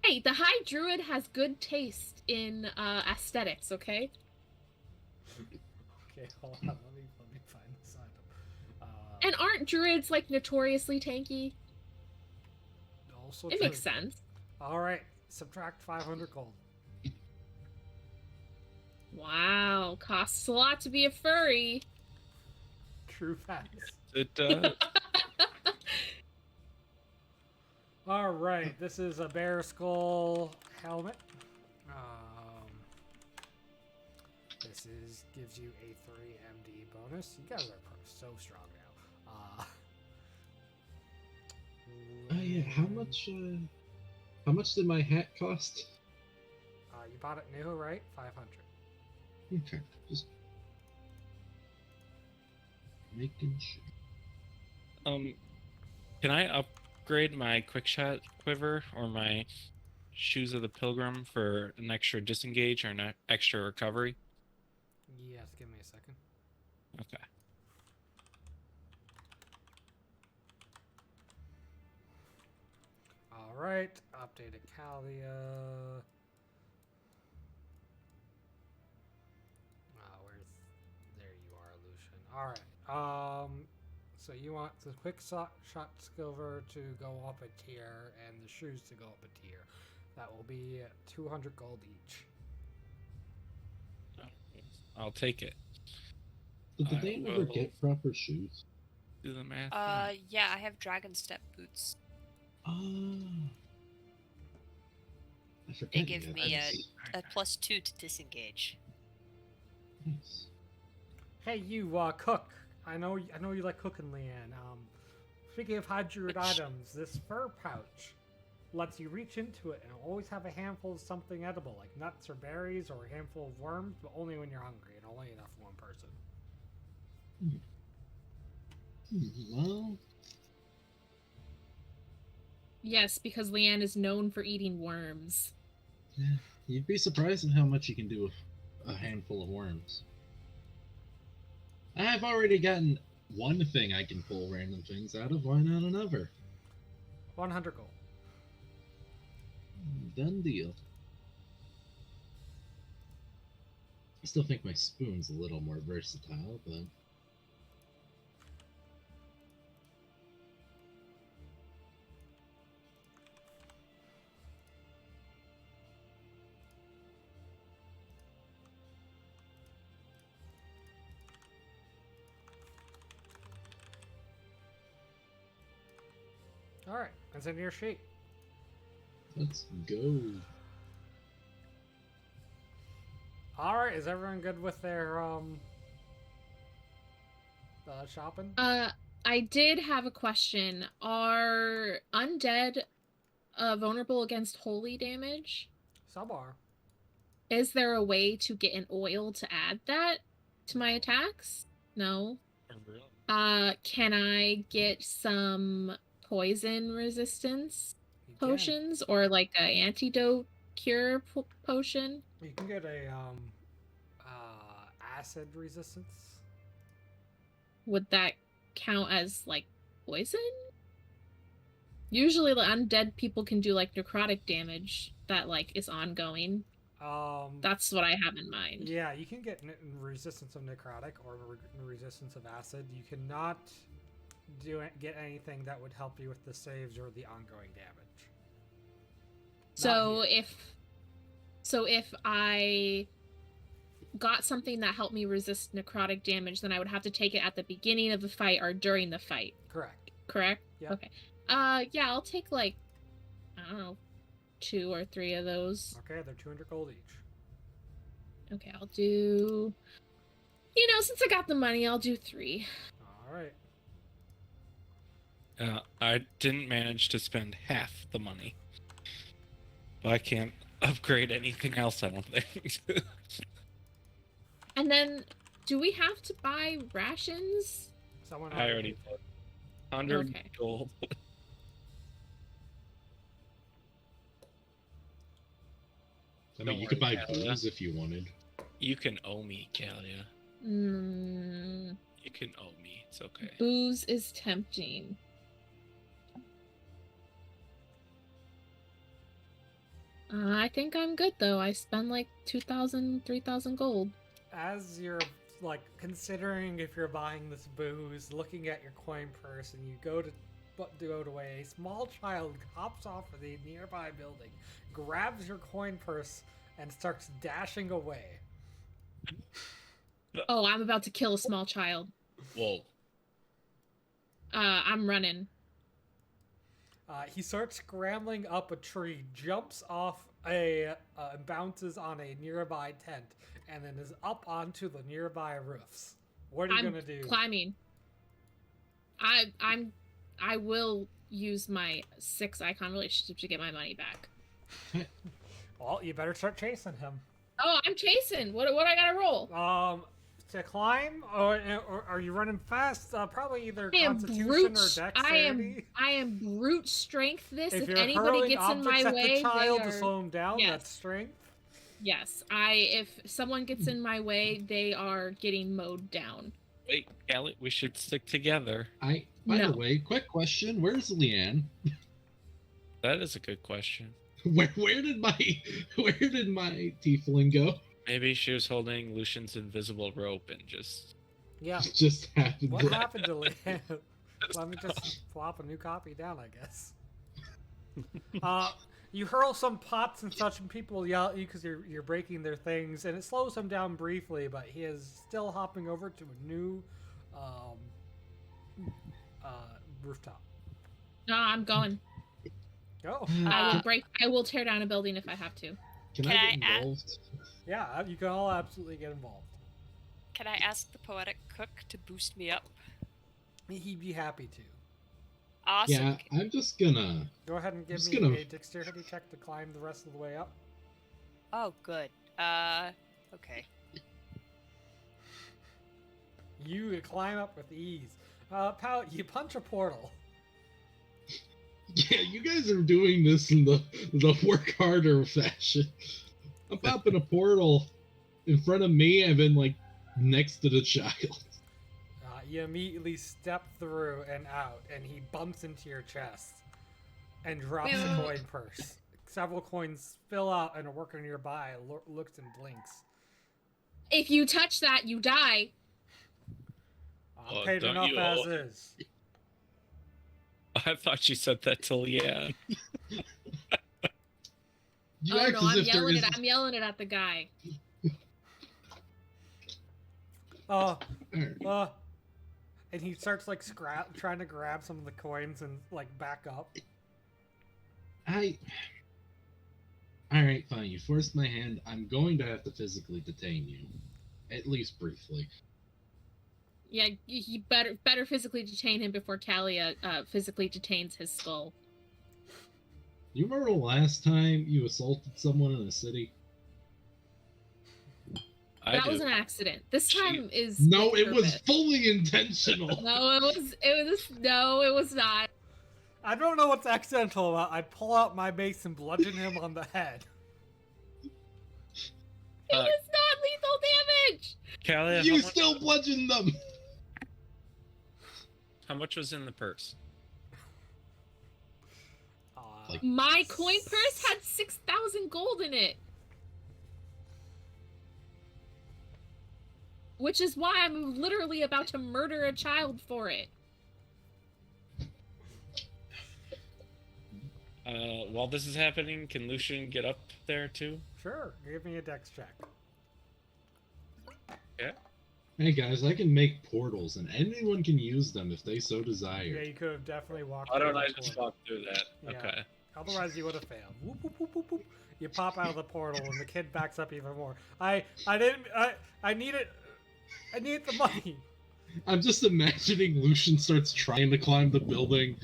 Hey, the high druid has good taste in aesthetics, okay? Okay, hold on. Let me find this item. And aren't druids, like, notoriously tanky? Also It true. makes sense. All right, subtract 500 gold. Wow, costs a lot to be a furry. True facts. It does. All right, this is a bear skull helmet. This gives you a 3 MD bonus. You guys are so strong now. Yeah. How much did my hat cost? You bought it new, right? 500. Okay, just making sure. Can I upgrade my quick shot quiver or my shoes of the pilgrim for an extra disengage or an extra recovery? Yes, give me a second. Okay. All right, updated Calia. There you are, Lucian. All right. So you want the quick shot silver to go up a tier and the shoes to go up a tier. That will be 200 gold each. I'll take it. Did they ever get proper shoes? Do the math. Yeah, I have dragon step boots. I forgot. They give you me had a +2 to disengage. Nice. Hey, you cook. I know you like cooking, Leanne. Speaking of high druid items, this fur pouch lets you reach into it and always have a handful of something edible, like nuts or berries, or a handful of worms, but only when you're hungry and only enough for one person. Well, Yes, because Leanne is known for eating worms. yeah, you'd be surprised at how much you can do with a handful of worms. I've already gotten one thing I can pull random things out of. Why not another? 100 gold. Done deal. I still think my spoon's a little more versatile, but... All right, that's in your sheet. Let's go. All right, is everyone good with their shopping? I did have a question. Are undead vulnerable against holy damage? Some are. Is there a way to get an oil to add that to my attacks? No. Can I get some poison resistance You can. potions or like a antidote cure potion? You can get a acid resistance. Would that count as like poison? Usually the undead people can do like necrotic damage that like is ongoing. That's what I have in mind. Yeah, you can get resistance of necrotic or resistance of acid. You cannot get anything that would help you with the saves or the ongoing damage. So if I got something that helped me resist necrotic damage, then I would have to take it at the beginning of the fight or during the fight. Correct? Yeah. Okay. Yeah, I'll take like, I don't know, 2 or 3 of those. Okay, they're 200 gold each. Okay, I'll do, since I got the money, I'll do 3. All right. I didn't manage to spend half the money. But I can't upgrade anything else, I don't think. And then, do we have to buy rations? Someone I already put 100 Okay. gold. I Don't mean, you could worry, buy Kalia. booze if you wanted. You can owe me, Kalia. You can owe me. It's okay. Booze is tempting. I think I'm good though. I spend like 2,000, 3,000 gold. As you're considering if you're buying this booze, looking at your coin purse, and you go to it away, a small child hops off of the nearby building, grabs your coin purse, and starts dashing away. Oh, I'm about to kill a small child. Whoa. I'm running. He starts scrambling up a tree, jumps off and bounces on a nearby tent, and then is up onto the nearby roofs. What are you gonna do? Climbing. I will use my 6 icon relationship to get my money back. Well, you better start chasing him. Oh, I'm chasing. What I gotta roll? To climb, or are you running fast? Probably either I am Constitution brute. or Dexterity. I am brute strength. This. If If you're anybody hurling gets in objects my at way, the child they to are. slow him down, Yes. that's strength. Yes. If someone gets in my way, they are getting mowed down. Wait, Callie, we should stick together. By No. the way, quick question: where's Leanne? That is a good question. Where did my tiefling go? Maybe she was holding Lucian's invisible rope and just... Yeah. Just happened. What happened to Leanne? Let me just flop a new copy down, I guess. You hurl some pots and such, and people yell at you because you're breaking their things, and it slows him down briefly, but he is still hopping over to a new rooftop. No, I'm going. Go. I will tear down a building if I have to. Can Can I I get add- involved? Yeah, you can all absolutely get involved. Can I ask the poetic cook to boost me up? He'd be happy to. Awesome. Yeah, I'm just gonna. Go ahead and give Just me gonna- a dexterity check to climb the rest of the way up. Oh, good. Okay. You climb up with ease. Pal, you punch a portal. Yeah, you guys are doing this in the work harder fashion. I'm popping a portal in front of me and then like next to the child. You immediately step through and out, and he bumps into your chest and drops a coin purse. Several coins spill out, and a worker nearby looks and blinks. If you touch that, you die. I'm paid don't enough you as all- is. I thought you said that to Leanne. You Oh act no, as I'm if there yelling is. I'm yelling it at the guy. And he starts like trying to grab some of the coins and like back up. Alright, fine. You forced my hand. I'm going to have to physically detain you. At least briefly. Yeah, you better physically detain him before Talia physically detains his skull. You remember the last time you assaulted someone in a city? That was an accident. This time is No, with it was purpose. fully intentional. No, it was not. I don't know what's accidental about. I pull out my mace and bludgeon him on the head. It was not lethal damage. Callie, You still bludgeoned them. how much was in the purse? Like- My coin purse had 6,000 gold in it. Which is why I'm literally about to murder a child for it. While this is happening, can Lucian get up there too? Sure, give me a dex check. Yeah. Hey guys, I can make portals, and anyone can use them if they so Yeah, desire. you could have definitely walked. Why don't through I the just portal. walk through that? Yeah. Okay. Otherwise, you would have failed. Whoop, whoop, whoop, whoop, whoop. You pop out of the portal, and the kid backs up even more. I needed the money. I'm just imagining Lucian starts trying to climb the building.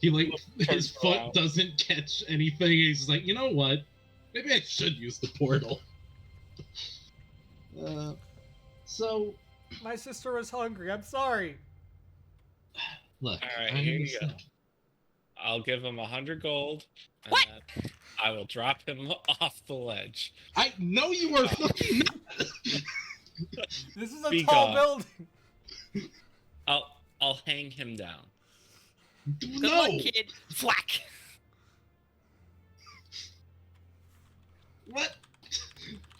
He like his Wow. foot doesn't catch anything. He's like, you know what? Maybe I should use the portal. So My sister was hungry. I'm sorry. look, All right, I here you understand. go. I'll give him 100 gold. And What? then I will drop him off the ledge. I know you are fucking. This is a Be tall gone. building. I'll hang him down. Good No. luck, kid. Thwack. What?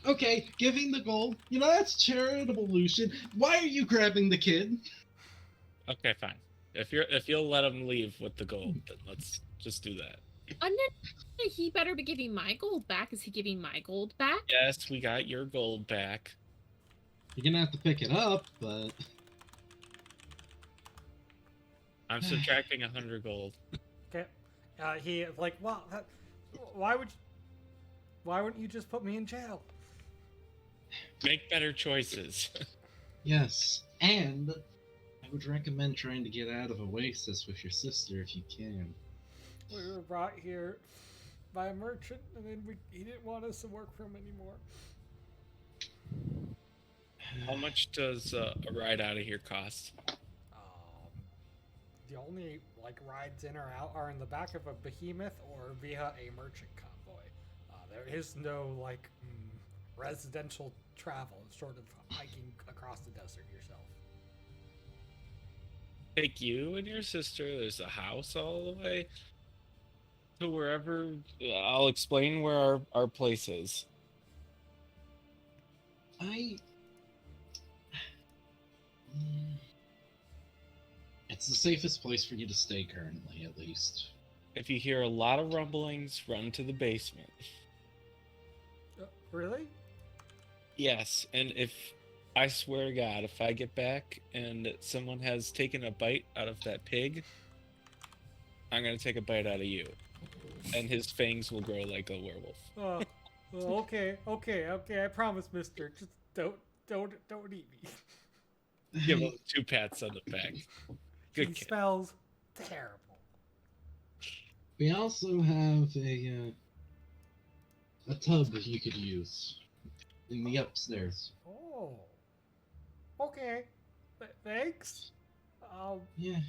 Okay, giving the gold. You know that's charitable, Lucian. Why are you grabbing the kid? Okay, fine. If you'll let him leave with the gold, then let's just do that. And then he better be giving my gold back. Is he giving my gold back? Yes, we got your gold back. You're gonna have to pick it up, but I'm subtracting 100 gold. Okay. He like, well, why wouldn't you just put me in jail? Make better choices. Yes, and I would recommend trying to get out of Oasis with your sister if you can. We were brought here by a merchant, and then he didn't want us to work for him anymore. How much does a ride out of here cost? The only like rides in or out are in the back of a behemoth or via a merchant convoy. There is no like residential travel, short of hiking across the desert yourself. Take you and your sister. There's a house all the way to wherever. I'll explain where our place is. It's the safest place for you to stay currently, at least. If you hear a lot of rumblings, run to the basement. Really? Yes, and I swear to God, if I get back and someone has taken a bite out of that pig, I'm gonna take a bite out of you, and his fangs will grow like a werewolf. Okay. I promise, Mister. Just don't eat me. Give him 2 pats on the back. Good He kid. smells terrible. We also have a tub you could use in the upstairs. Oh. Okay. Thanks. Yeah.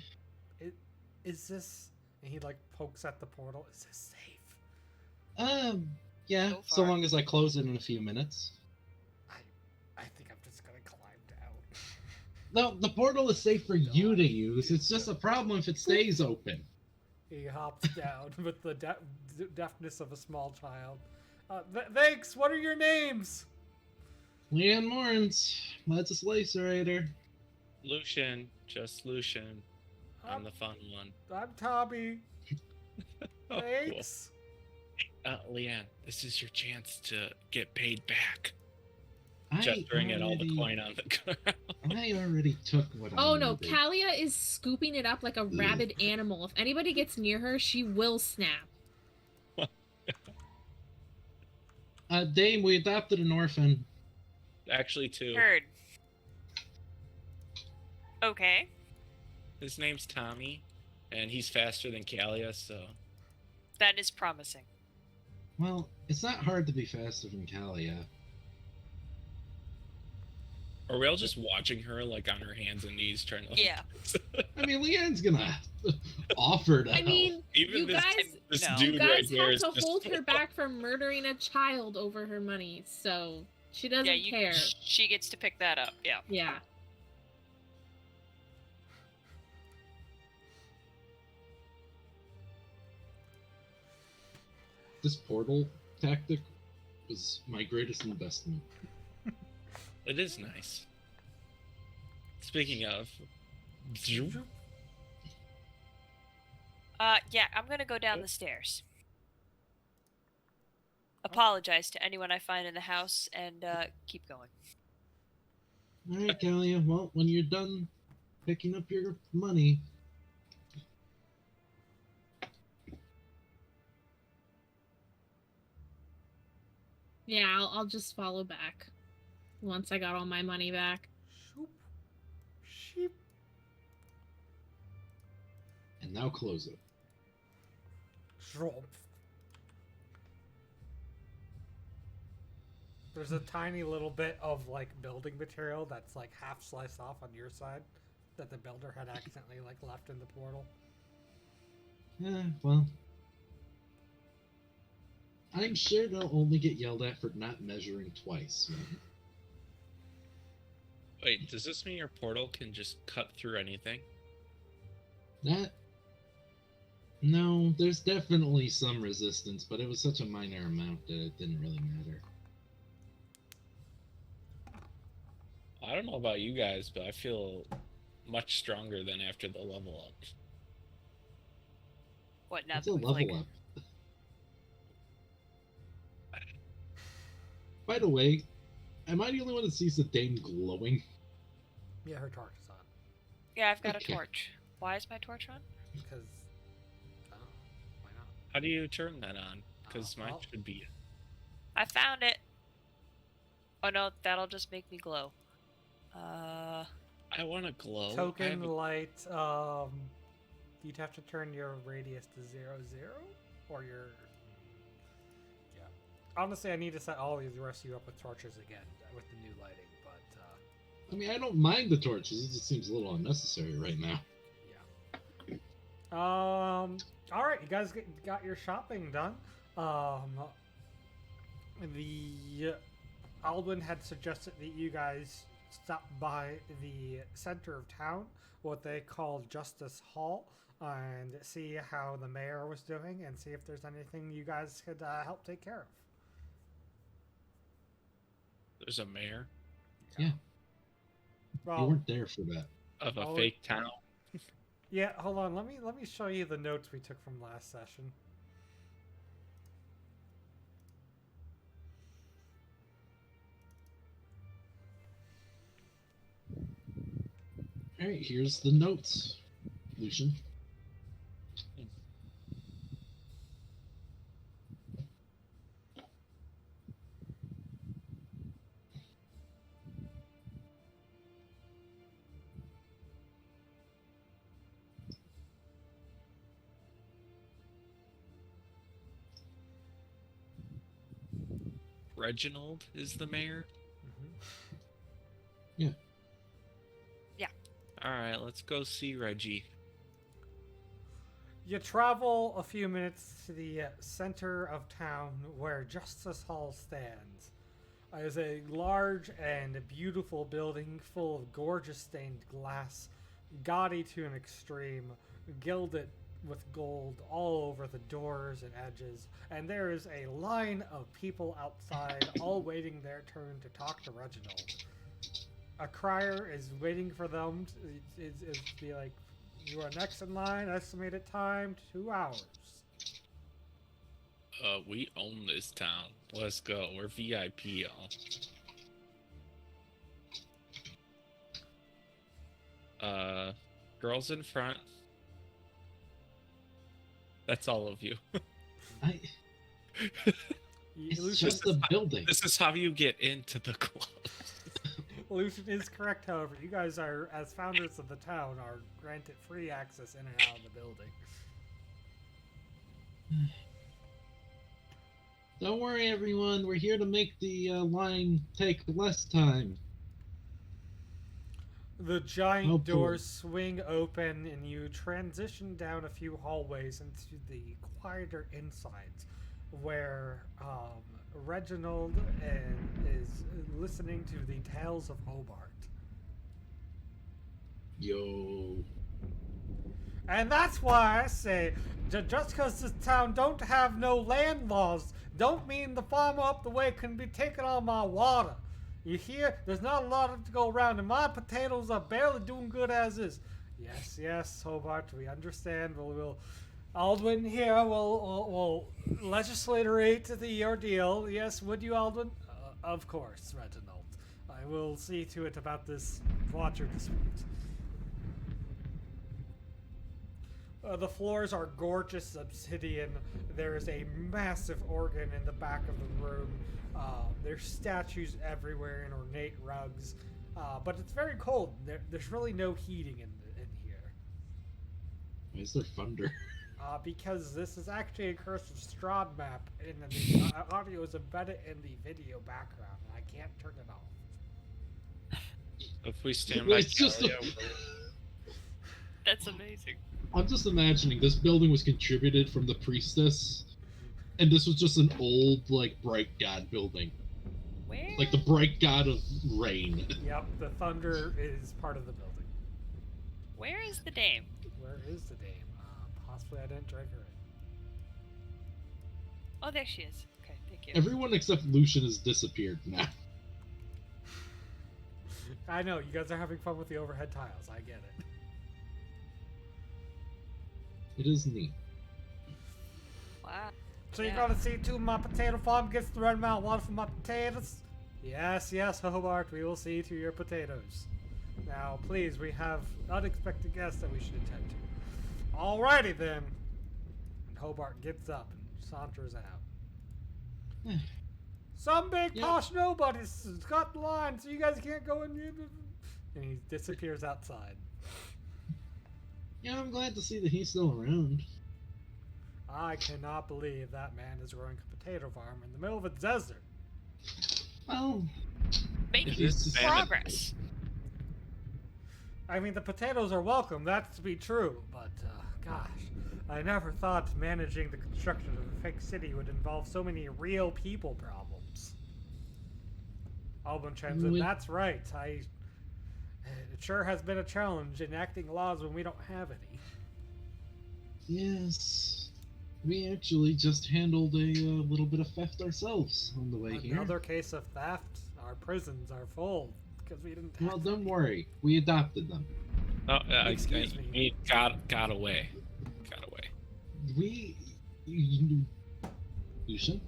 Is this? And he like pokes at the portal. Is this safe? Yeah. So So far. long as I close it in a few minutes. I think I'm just gonna climb down. No, the portal is safe for you to use. It's just a problem if it stays open. He hops down with the deftness of a small child. Thanks. What are your names? Leanne Morans, legislator. Lucian, just Lucian. I'm the fun one. I'm Tommy. Oh, Thanks. cool. Leanne, this is your chance to get paid back. I Gesturing at all the coin on the ground. I already took what I Oh no, needed. Kalia is scooping it up like a rabid animal. If anybody gets near her, she will snap. Dame, we adopted an orphan. Actually, 2. Heard. Okay. His name's Tommy, and he's faster than Kalia, so... That is promising. Well, it's not hard to be faster than Kalia. Are we all just watching her, like, on her hands and knees, trying to... Yeah. I mean, Leanne's gonna offer to I mean, help. Even you this, guys, this No. dude you right guys here have is to just... hold her back from murdering a child over her money, so she doesn't Yeah, you, care. she gets to pick that up. Yeah. Yeah. This portal tactic was my greatest investment. It is nice. Speaking of... Yeah, I'm gonna go down the stairs. Apologize to anyone I find in the house, and keep going. Alright, Kalia, well, when you're done picking up your money, Yeah, I'll just follow back once I got all my money back. Shoop. Sheep. and now close it. Shroom. There's a tiny little bit of like building material that's like half sliced off on your side that the builder had accidentally like left in the portal. Yeah, well, I'm sure they'll only get yelled at for not measuring twice. Wait, does this mean your portal can just cut through anything? That... No, there's definitely some resistance, but it was such a minor amount that it didn't really matter. I don't know about you guys, but I feel much stronger than after the level up. What now? It's a that we've, level like, up. By the way, am I the only one that sees the Dame glowing? Yeah, her torch is on. Yeah, I've got Okay. a torch. Why is my torch on? Because, oh, why not? How do you turn that on? Because mine well. should be. I found it. Oh no, that'll just make me glow. I want to glow. Token light. You'd have to turn your radius to 0, 0, or your. Yeah. Honestly, I need to set all the rest of you up with torches again with the new lighting, but. I mean, I don't mind the torches. It just seems a little unnecessary right now. Yeah. All right, you guys got your shopping done. The Alwyn had suggested that you guys stop by the center of town, what they call Justice Hall, and see how the mayor was doing, and see if there's anything you guys could help take care of. There's a mayor Yeah. You Well, weren't there for that. of a Oh, fake town. yeah. Hold on. Let me show you the notes we took from last session. All right, here's the notes, Lucian. Reginald is the mayor. Mm-hmm. All right, let's go see Reggie. You travel a few minutes to the center of town where Justice Hall stands. It is a large and beautiful building full of gorgeous stained glass, gaudy to an extreme, gilded with gold all over the doors and edges, and there is a line of people outside all waiting their turn to talk to Reginald. A crier is waiting for them to be like, you are next in line, estimated time 2 hours. We own this town. Let's go. We're VIP, y'all. Girls in front. That's all of you. It's just a building. This is how you get into the club. Lucian is correct, however. You guys are, as founders of the town, are granted free access in and out of the building. Don't worry, everyone. We're here to make the line take less time. The giant Hopefully. doors swing open, and you transition down a few hallways into the quieter insides, where Reginald is listening to the tales of Hobart. Yo. And that's why I say, just because this town don't have no land laws, don't mean the farmer up the way can be taking all my water. You hear? There's not a lot to go around, and my potatoes are barely doing good as is. Yes, Hobart, we understand. We'll Aldwin here will legislate the ordeal. Yes, would you, Aldwin? Of course, Reginald. I will see to it about this water dispute. The floors are gorgeous obsidian. There is a massive organ in the back of the room. There's statues everywhere and ornate rugs. But it's very cold. There's really no heating in here. Why is there thunder? Because this is actually a Curse of Strahd map, and the audio is embedded in the video background, and I can't turn it off. If we stand by It's just Talia, That's amazing. I'm just imagining this building was contributed from the priestess, and this was just an old, like, bright god building. Where? Like the bright god of rain. Yep, the thunder is part of the building. Where is the dame? Where is the dame? Possibly I didn't drag her in. Oh, there she is. Okay, thank you. Everyone except Lucian has disappeared now. I know, you guys are having fun with the overhead tiles. I get it. It is neat. Wow. So you're Yeah. gonna see to my potato farm gets the right amount of water for my potatoes? Yes, Hobart, we will see to your potatoes. Now, please, we have unexpected guests that we should attend to. Alrighty then. And Hobart gets up and saunters out. Some big Yep. posh nobody's got the line, so you guys can't go in. And he disappears outside. Yeah, I'm glad to see that he's still around. I cannot believe that man is growing a potato farm in the middle of a desert. Well, Making It's progress. I mean, the potatoes are welcome, that's to be true, but gosh, I never thought managing the construction of a fake city would involve so many real people problems. Alban chimes in, We- that's right. It sure has been a challenge enacting laws when we don't have any. yes. We actually just handled a little bit of theft ourselves on the way here. Another case of theft. Our prisons are full because we didn't. Well, have don't worry. We adopted them. Oh, Excuse me. He got away. Got away. Lucian?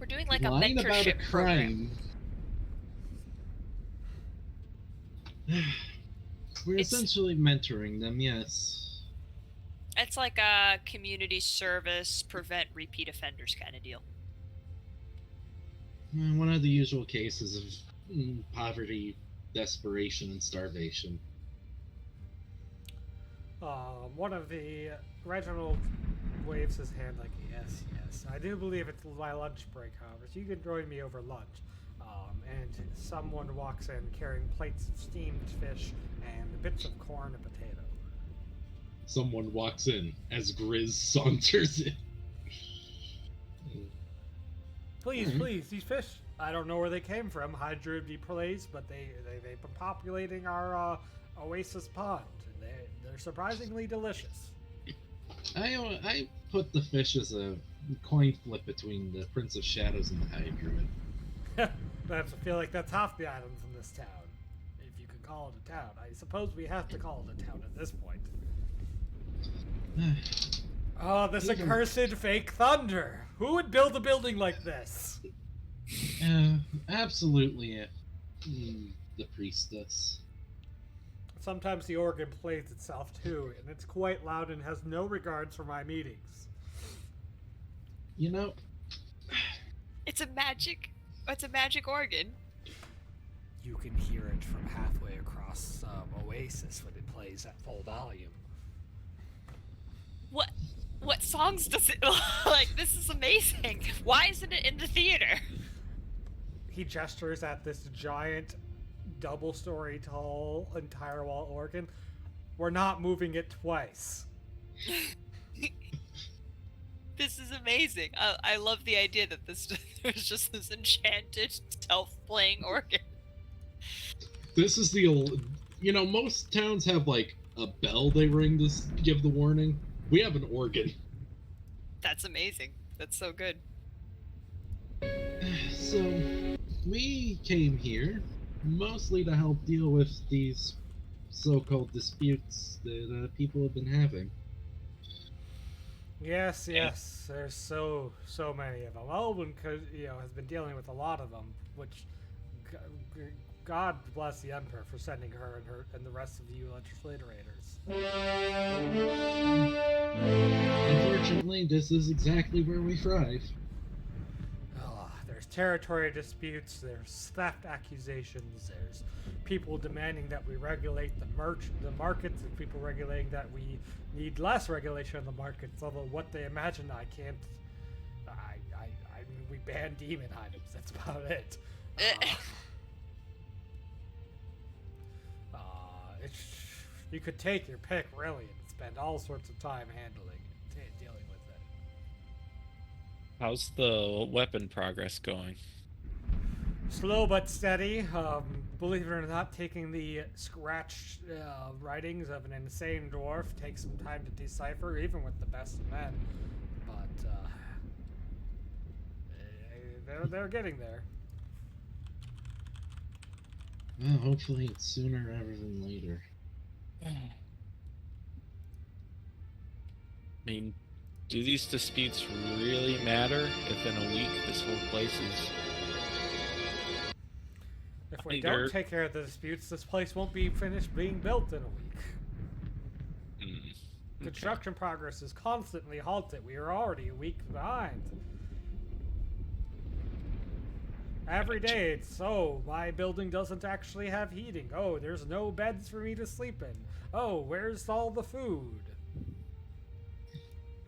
We're doing like a Lying about a mentorship program. crime. We're It's- essentially mentoring them, yes. It's like a community service, prevent repeat offenders kind of deal. One of the usual cases of poverty, desperation, and starvation. One of the Reginald waves his hand like, yes, I do believe it's my lunch break, however, so you can join me over lunch. And someone walks in carrying plates of steamed fish and bits of corn and potato. Someone walks in as Grizz saunters in. Please, Alright. please, these fish. I don't know where they came from, Hydra plays, but they've been populating our Oasis pond. And they're surprisingly delicious. I put the fish as a coin flip between the Prince of Shadows and the High Druid. I feel like that's half the items in this town, if you can call it a town. I suppose we have to call it a town at this point. Oh, this Even- accursed fake thunder! Who would build a building like this? Absolutely, the priestess. Sometimes the organ plays itself too, and it's quite loud and has no regards for my meetings. You know, It's a magic organ. You can hear it from halfway across Oasis when it plays at full volume. What songs does it like? This is amazing. Why isn't it in the theater? He gestures at this giant, double-story tall, entire wall organ. We're not moving it twice. This is amazing. I love the idea that there's just this enchanted self-playing organ. this is the old. You know, most towns have like a bell they ring to give the warning. We have an organ. That's amazing. That's so good. So, we came here mostly to help deal with these so-called disputes that people have been having. Yes, there's so many of them. Alban, has been dealing with a lot of them, which God bless the Emperor for sending her and the rest of you legislators. Unfortunately, this is exactly where we thrive. There's territory disputes, there's theft accusations, there's people demanding that we regulate the markets, and people regulating that we need less regulation on the markets, although what they imagine I can't. I mean, we ban demon items, that's about it. You could take your pick, really, and spend all sorts of time handling it, dealing with it. How's the weapon progress going? Slow but steady. Believe it or not, taking the scratched writings of an insane dwarf takes some time to decipher, even with the best of men. But they're getting there. Well, hopefully it's sooner rather than later. I mean, do these disputes really matter if in a week this whole place is... If we Either- don't take care of the disputes, this place won't be finished being built in a week. Construction progress is constantly halted. We are already a week behind. Every day it's, oh, my building doesn't actually have heating. Oh, there's no beds for me to sleep in. Oh, where's all the food?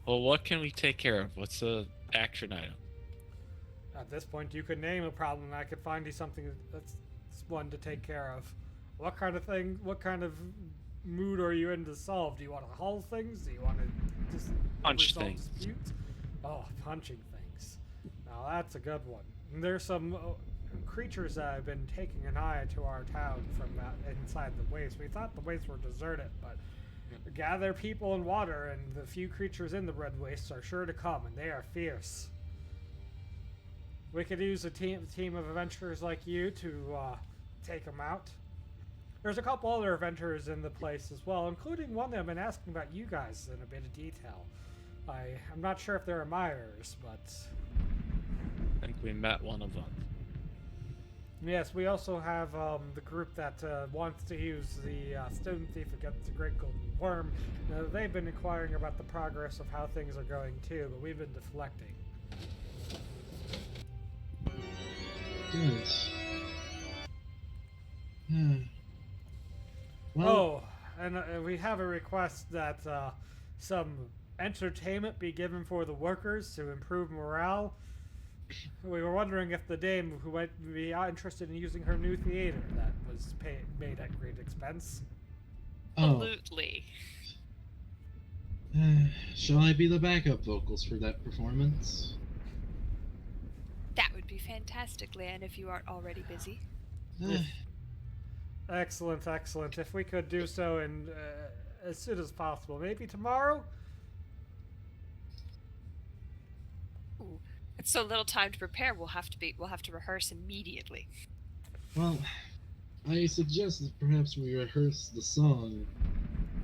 Well, what can we take care of? What's the action item? At this point, you could name a problem and I could find you something that's one to take care of. What kind of thing, what kind of mood are you in to solve? Do you want to haul things? Do you want to just Punch resolve things. disputes? Oh, punching things. Now that's a good one. And there's some creatures that have been taking an eye to our town from inside the waste. We thought the waste were deserted, but gather people and water, and the few creatures in the red waste are sure to come, and they are fierce. We could use a team of adventurers like you to take them out. There's a couple other adventurers in the place as well, including one that I've been asking about you guys in a bit of detail. I'm not sure if they're Myers, but I think we met one of them. yes, we also have the group that wants to use the Stone Thief against the Great Golden Worm. Now, they've been inquiring about the progress of how things are going too, but we've been deflecting. Good. Well, Oh, and we have a request that some entertainment be given for the workers to improve morale. We were wondering if the dame who might be interested in using her new theater that was made at great expense. oh, Absolutely. shall I be the backup vocals for that performance? That would be fantastic, Lan, if you aren't already busy. Excellent, excellent. If we could do so in as soon as possible, maybe tomorrow. Ooh, it's so little time to prepare. We'll have to rehearse immediately. Well, I suggest that perhaps we rehearse the song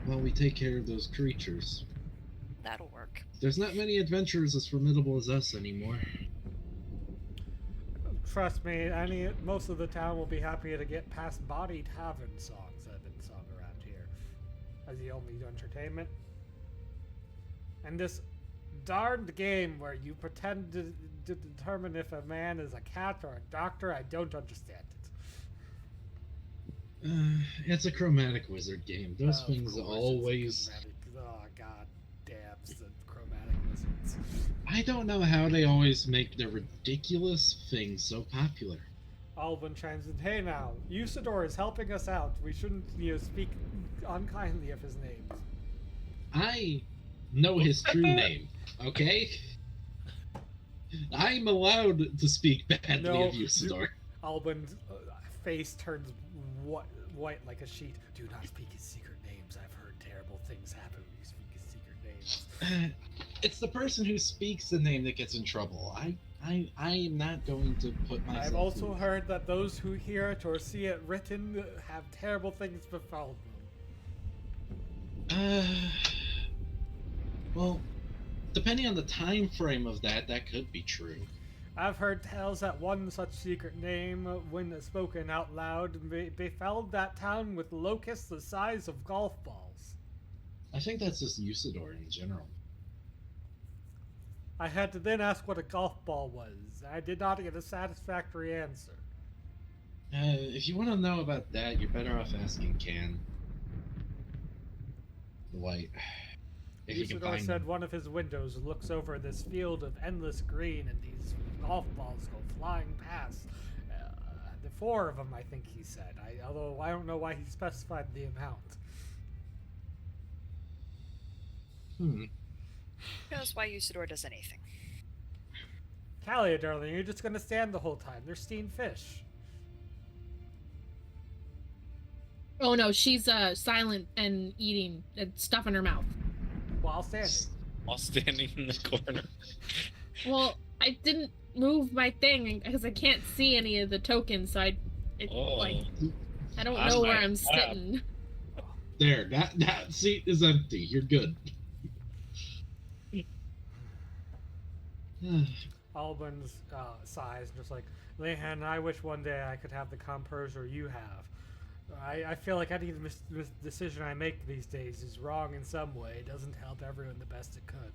while we take care of those creatures. That'll work. There's not many adventurers as formidable as us anymore. Trust me, most of the town will be happy to get past body tavern songs that have been sung around here as the only entertainment. And this darned game where you pretend to determine if a man is a cat or a doctor, I don't understand it. It's a chromatic wizard game. Those Of things course it's always... chromatic. Oh, god damn, the chromatic wizards. I don't know how they always make their ridiculous things so popular. Alvin chimes in, hey now, Usador is helping us out. We shouldn't, speak unkindly of his name. I know his true name, okay? I'm allowed to speak badly No, of Usador. Alban's face turns white like a sheet. Do not speak his secret names. I've heard terrible things happen when you speak his secret names. It's the person who speaks the name that gets in trouble. I am not going to put myself... I've also heard that those who hear it or see it written have terrible things befall them. Well, depending on the time frame of that could be true. I've heard tales that one such secret name, when spoken out loud, befell that town with locusts the size of golf balls. I think that's just Usador in general. I had to then ask what a golf ball was. I did not get a satisfactory answer. If you want to know about that, you're better off asking Can. The white. If you can Usador find said him. one of his windows looks over this field of endless green and these golf balls go flying past. The 4 of them, I think he said. Although I don't know why he specified the amount. Hmm. Who knows why Usador does anything? Kalia, darling, you're just gonna stand the whole time. They're steamed fish. Oh no, she's silent and eating stuff in her mouth. While standing. While standing in the corner. Well, I didn't move my thing because I can't see any of the tokens, so I don't I know where might I'm have. sitting. There, that seat is empty. You're good. Alban's sighs, just like, Lehan, I wish one day I could have the composure you have. I feel like any decision I make these days is wrong in some way. It doesn't help everyone the best it could.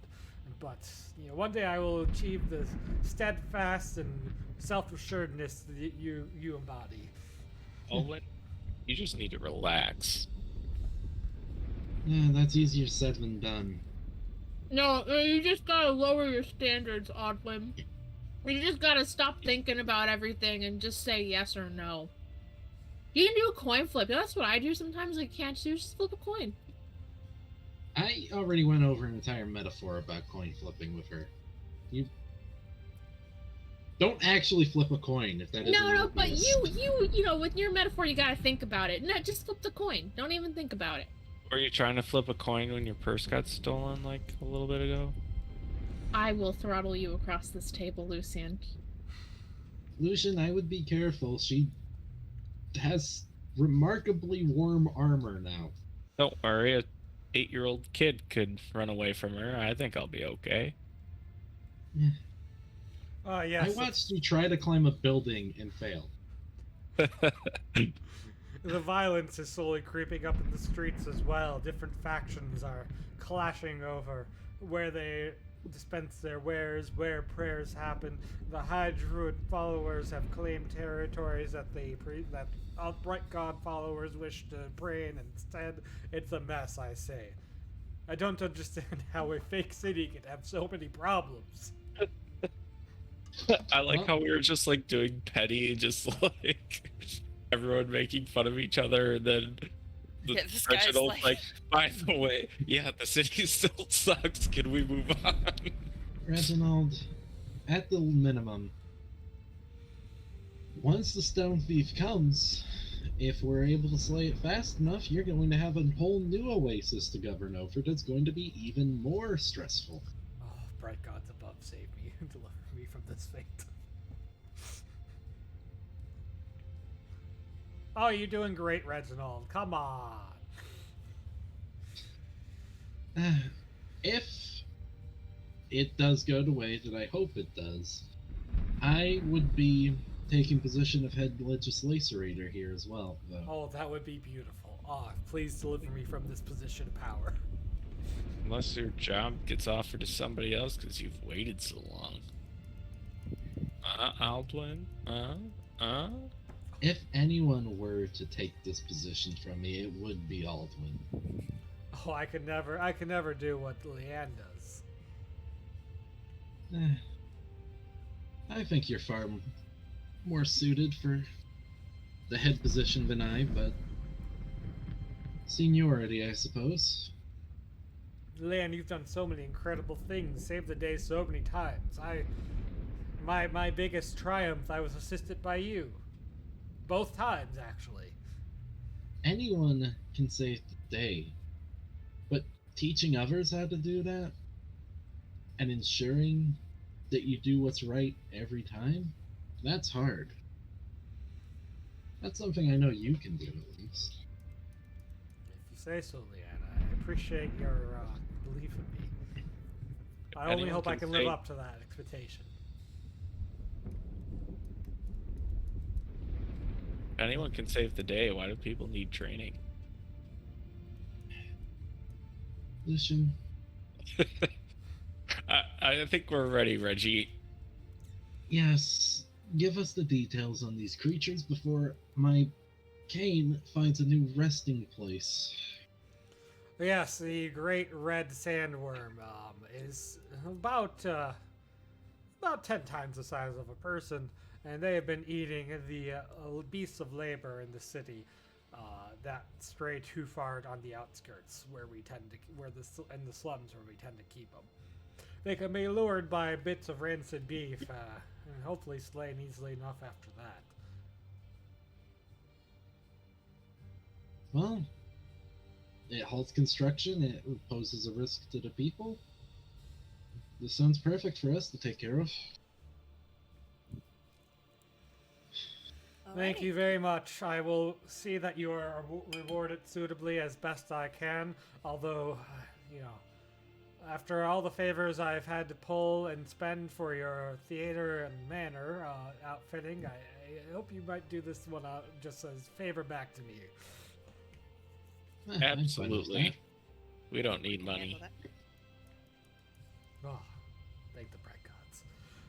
But, one day I will achieve the steadfast and self-assuredness that you embody. Olin, you just need to relax. Yeah, that's easier said than done. No, you just gotta lower your standards, Odwin. You just gotta stop thinking about everything and just say yes or no. You can do a coin flip. That's what I do sometimes. I can't do, just flip a coin. I already went over an entire metaphor about coin flipping with her. You don't actually flip a coin if that isn't No, but obvious. you with your metaphor, you gotta think about it. No, just flip the coin. Don't even think about it. Were you trying to flip a coin when your purse got stolen like a little bit ago? I will throttle you across this table, Lucian. Lucian, I would be careful. She has remarkably warm armor now. Don't worry, a 8-year-old kid could run away from her. I think I'll be okay. Yes. I watched you try to climb a building and fail. The violence is slowly creeping up in the streets as well. Different factions are clashing over where they dispense their wares, where prayers happen. The High Druid followers have claimed territories that that Bright God followers wish to pray in instead. It's a mess, I say. I don't understand how a fake city could have so many problems. I like how we were just like doing petty, just like everyone making fun of each other, and then the this guy's Reginald's like- by the way, yeah, the city still sucks. Can we move on? Reginald, at the minimum, once the Stone Thief comes, if we're able to slay it fast enough, you're going to have a whole new Oasis to govern over that's going to be even more stressful. Oh, bright gods above, save me and deliver me from this fate. Oh, you're doing great, Reginald. Come on. If it does go the way that I hope it does, I would be taking position of head legislator here as well, though. Oh, that would be beautiful. Oh, please deliver me from this position of power. Unless your job gets offered to somebody else because you've waited so long. Aldwin? If anyone were to take this position from me, it would be Aldwin. Oh, I could never do what Leanne does. I think you're far more suited for the head position than I, but seniority, I suppose. Leanne, you've done so many incredible things, saved the day so many times. My biggest triumph, I was assisted by you. Both times, actually. Anyone can save the day, but teaching others how to do that and ensuring that you do what's right every time, that's hard. That's something I know you can do, at least. If you say so, Leanne, I appreciate your belief in me. I only Anyone hope I can can live say- up to that expectation. If anyone can save the day, why do people need training? Lucian, I think we're ready, Reggie. yes, give us the details on these creatures before my cane finds a new resting place. Yes, the great red sandworm is about 10 times the size of a person, and they have been eating the beasts of labor in the city that stray too far on the outskirts, where we tend to in the slums where we tend to keep them. They can be lured by bits of rancid beef, and hopefully slain easily enough after that. Well, it halts construction, it poses a risk to the people. This sounds perfect for us to take care of. Thank you very much. I will see that you are rewarded suitably as best I can. Although, after all the favors I've had to pull and spend for your theater and manor outfitting, I hope you might do this one out just as favor back to me. I'm fine with Absolutely. that. We don't need Handle money. that. Oh, thank the bright gods.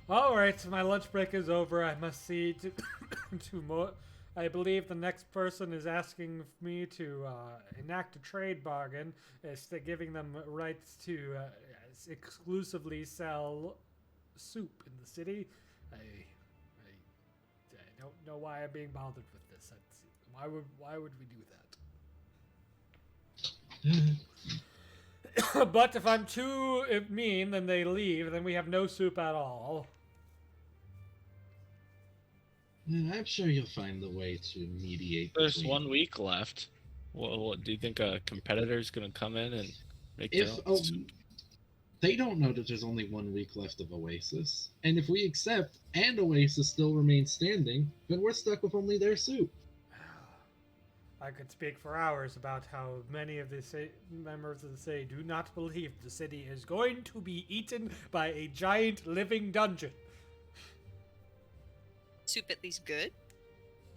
All right, my lunch break is over. I must see to to more. I believe the next person is asking me to enact a trade bargain, giving them rights to exclusively sell soup in the city. I don't know why I'm being bothered with this. Why would we do that? But if I'm too mean, then they leave, then we have no soup at all. I'm sure you'll find the way to mediate. There's between 1 week left. What do you think a competitor's gonna come in and make their If own soup? they don't know that there's only 1 week left of Oasis, and if we accept and Oasis still remains standing, then we're stuck with only their soup. I could speak for hours about how many of the members of the city do not believe the city is going to be eaten by a giant living dungeon. Soup at least good?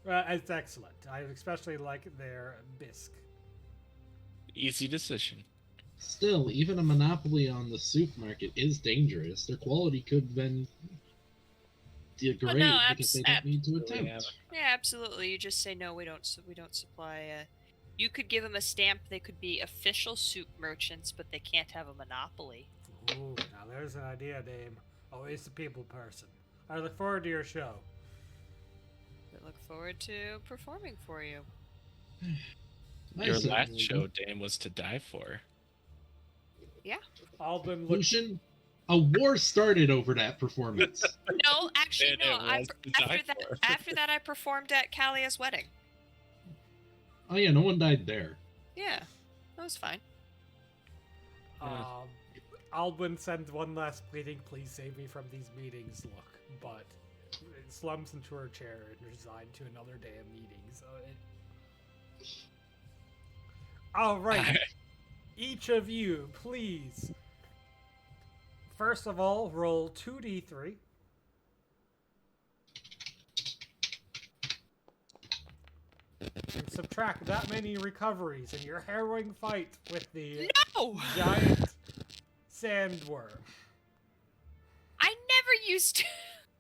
It's excellent. I especially like their bisque. Easy decision. Still, even a monopoly on the soup market is dangerous. Their quality could then degrade no, because they don't need to attempt. Yeah. Yeah, absolutely. You just say no. We don't supply. You could give them a stamp. They could be official soup merchants, but they can't have a monopoly. Ooh, now there's an idea, Dame. Always the people person. I look forward to your show. We look forward to performing for you. Your last certainly show, do. Dame, was to die for. Alden looked. Lucian, a war started over that performance. No, actually, And no. it was to die for. After that, I performed at Kalia's wedding. Oh yeah, no one died there. Yeah, that was fine. Aldwin sends one last pleading, please save me from these meetings look, but slumps into her chair and resigned to another day of meetings. All right. Each of you, please. First of all, roll 2d3. And subtract that many recoveries in your harrowing fight with the No, giant sandworm. I never used.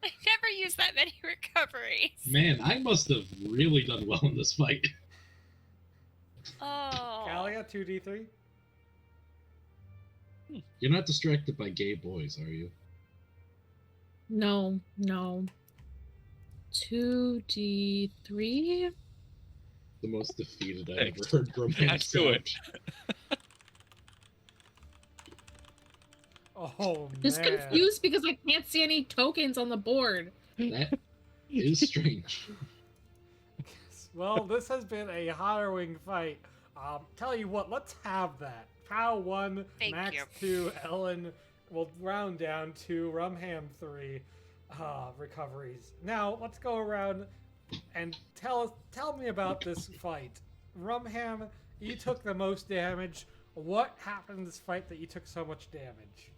I never used that many recoveries. Man, I must have really done well in this fight. Oh. Kalia, 2d3. You're not distracted by gay boys, are you? No. 2d3? The most defeated I've Thanks. ever heard romance. Let's do it. Oh, Just man. confused because I can't see any tokens on the board. That is strange. Well, this has been a harrowing fight. Tell you what, let's have that. Pow 1, Thank Max you. 2, Ellen will round down to Rumham 3 recoveries. Now, let's go around and tell me about this fight. Rumham, you took the most damage. What happened in this fight that you took so much damage?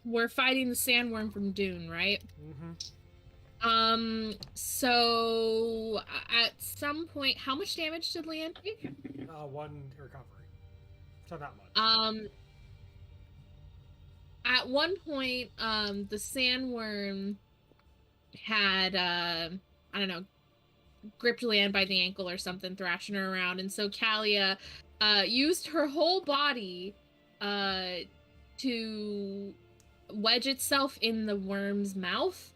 We're fighting the sandworm from Dune, right? Mm-hmm. So at some point, how much damage did Leanne take? 1 recovery. So not much. At one point, the sandworm had, I don't know, gripped Leanne by the ankle or something, thrashing her around, and so Kalia, used her whole body, to wedge itself in the worm's mouth,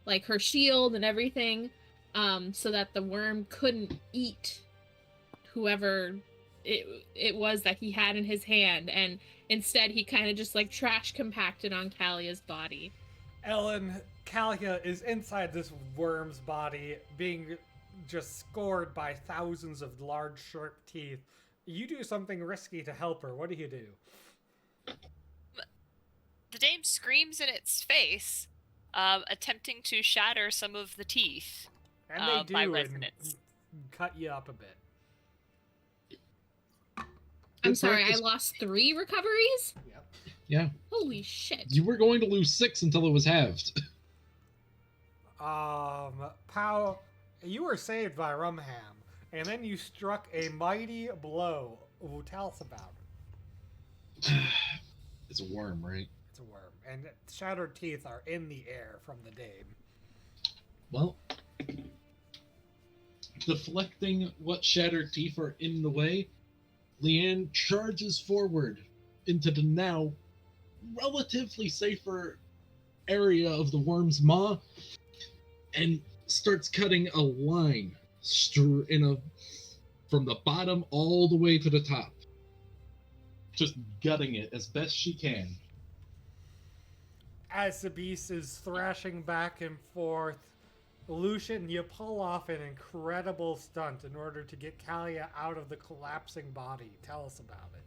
like her shield and everything, so that the worm couldn't eat whoever it was that he had in his hand, and instead he kind of just like trash compacted on Kalia's body. Ellen, Kalia is inside this worm's body, being just scored by thousands of large, sharp teeth. You do something risky to help her. What do you do? The dame screams in its face, attempting to shatter some of the teeth. And they do, by and resonance. cut you up a bit. I'm Good sorry, I practice. lost 3 recoveries? Yep. Yeah, Holy shit. you were going to lose 6 until it was halved. Pow, you were saved by Rumham, and then you struck a mighty blow. Ooh, tell us about it. It's a worm, right? It's a worm, and shattered teeth are in the air from the dame. Well, deflecting what shattered teeth are in the way, Leanne charges forward into the now relatively safer area of the worm's maw and starts cutting a line from the bottom all the way to the top. Just gutting it as best she can. As the beast is thrashing back and forth, Lucian, you pull off an incredible stunt in order to get Kalia out of the collapsing body. Tell us about it.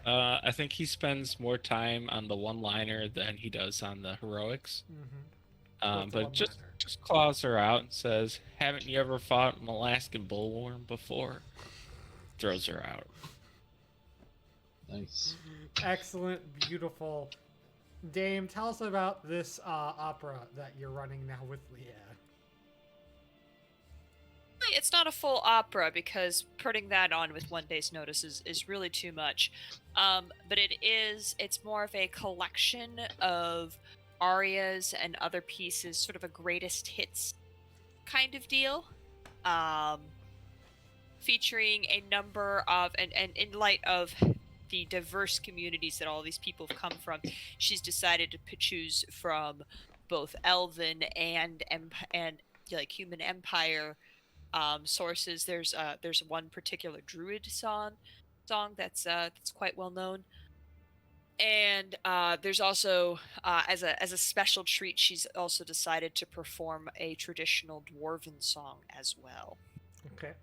I think he spends more time on the one-liner than he does on the heroics. What's the But just one-liner? claws her out and says, "Haven't you ever fought an Alaskan bullworm before?" Throws her out. Nice. Excellent, beautiful. Dame, tell us about this opera that you're running now with Leanne. It's not a full opera because putting that on with 1 day's notice is really too much. But it's more of a collection of arias and other pieces, sort of a greatest hits kind of deal. Featuring a number of, and in light of the diverse communities that all these people have come from, she's decided to choose from both elven and like human empire sources. There's one particular druid song that's quite well known, and there's also as a special treat, she's also decided to perform a traditional dwarven song as well. Okay.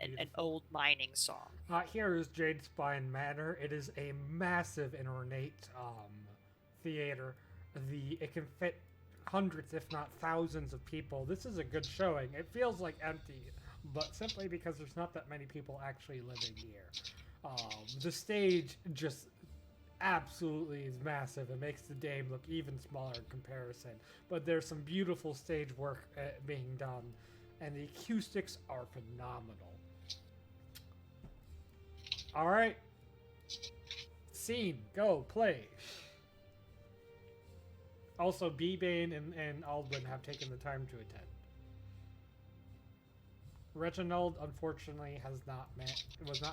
An old mining song. Here is Jade Manor. It is a massive and ornate theater. It can fit hundreds, if not thousands, of people. This is a good showing. It feels like empty, but simply because there's not that many people actually living here. The stage just absolutely is massive. It makes the dame look even smaller in comparison. But there's some beautiful stage work being done, and the acoustics are phenomenal. All right. Scene. Go. Play. Also, B-Bane and Aldwin have taken the time to attend. Reginald, unfortunately, was not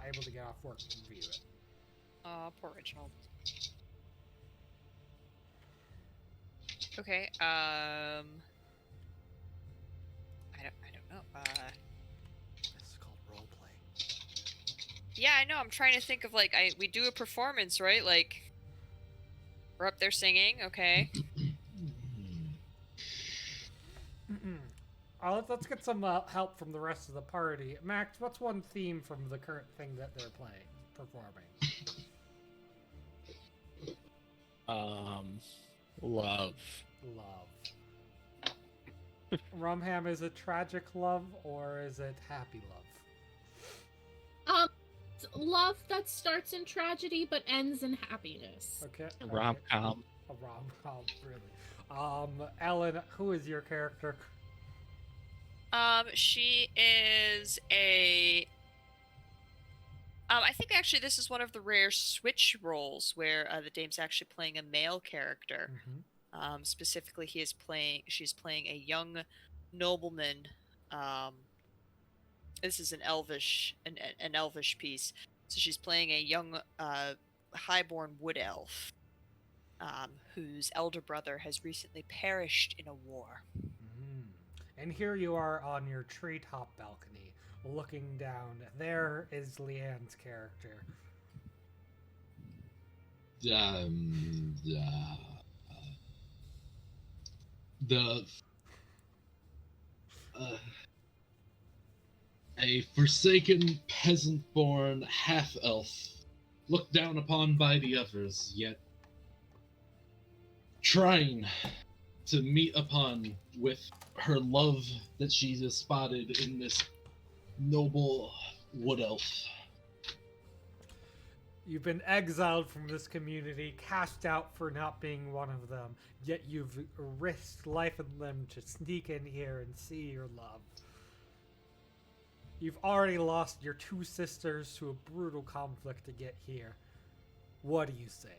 able to get off work to view it. Poor Reginald. Okay, I don't know. This is called roleplay. Yeah, I know. I'm trying to think of we do a performance, right? Like, we're up there singing. Okay. Let's get some help from the rest of the party. Max, what's one theme from the current thing that they're performing? Love. Rumham, is it tragic love or is it happy love? Love that starts in tragedy but ends in happiness. Okay. Rom-com. A rom-com, really. Ellen, who is your character? She is a. I think actually this is one of the rare switch roles where the dame's actually playing a male character. Mm-hmm. Specifically, she's playing a young nobleman. This is an elvish piece. So she's playing a young highborn wood elf, whose elder brother has recently perished in a war. And here you are on your treetop balcony, looking down. There is Leanne's character. A forsaken peasant-born half-elf, looked down upon by the others, yet trying to meet upon with her love that she has spotted in this noble wood elf. You've been exiled from this community, cast out for not being one of them, yet you've risked life and limb to sneak in here and see your love. You've already lost your two sisters to a brutal conflict to get here. What do you say?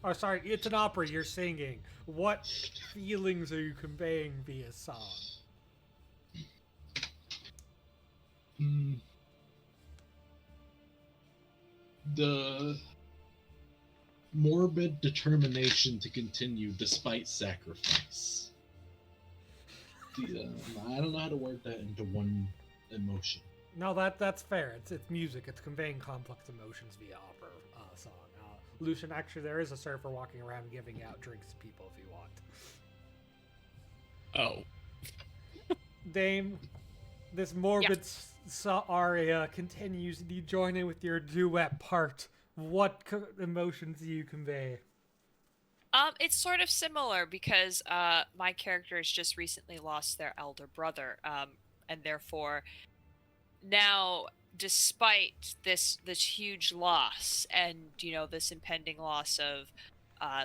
Oh, sorry, it's an opera, you're singing. What feelings are you conveying via song? The morbid determination to continue despite sacrifice. I don't know how to word that into one emotion. No, that's fair. It's music. It's conveying complex emotions via opera song. Lucian, actually, there is a server walking around giving out drinks to people if you want. Oh. Dame, this morbid aria continues. Do you join in with your duet part? What emotions do you convey? It's sort of similar because my character has just recently lost their elder brother, and therefore now, despite this huge loss and this impending loss of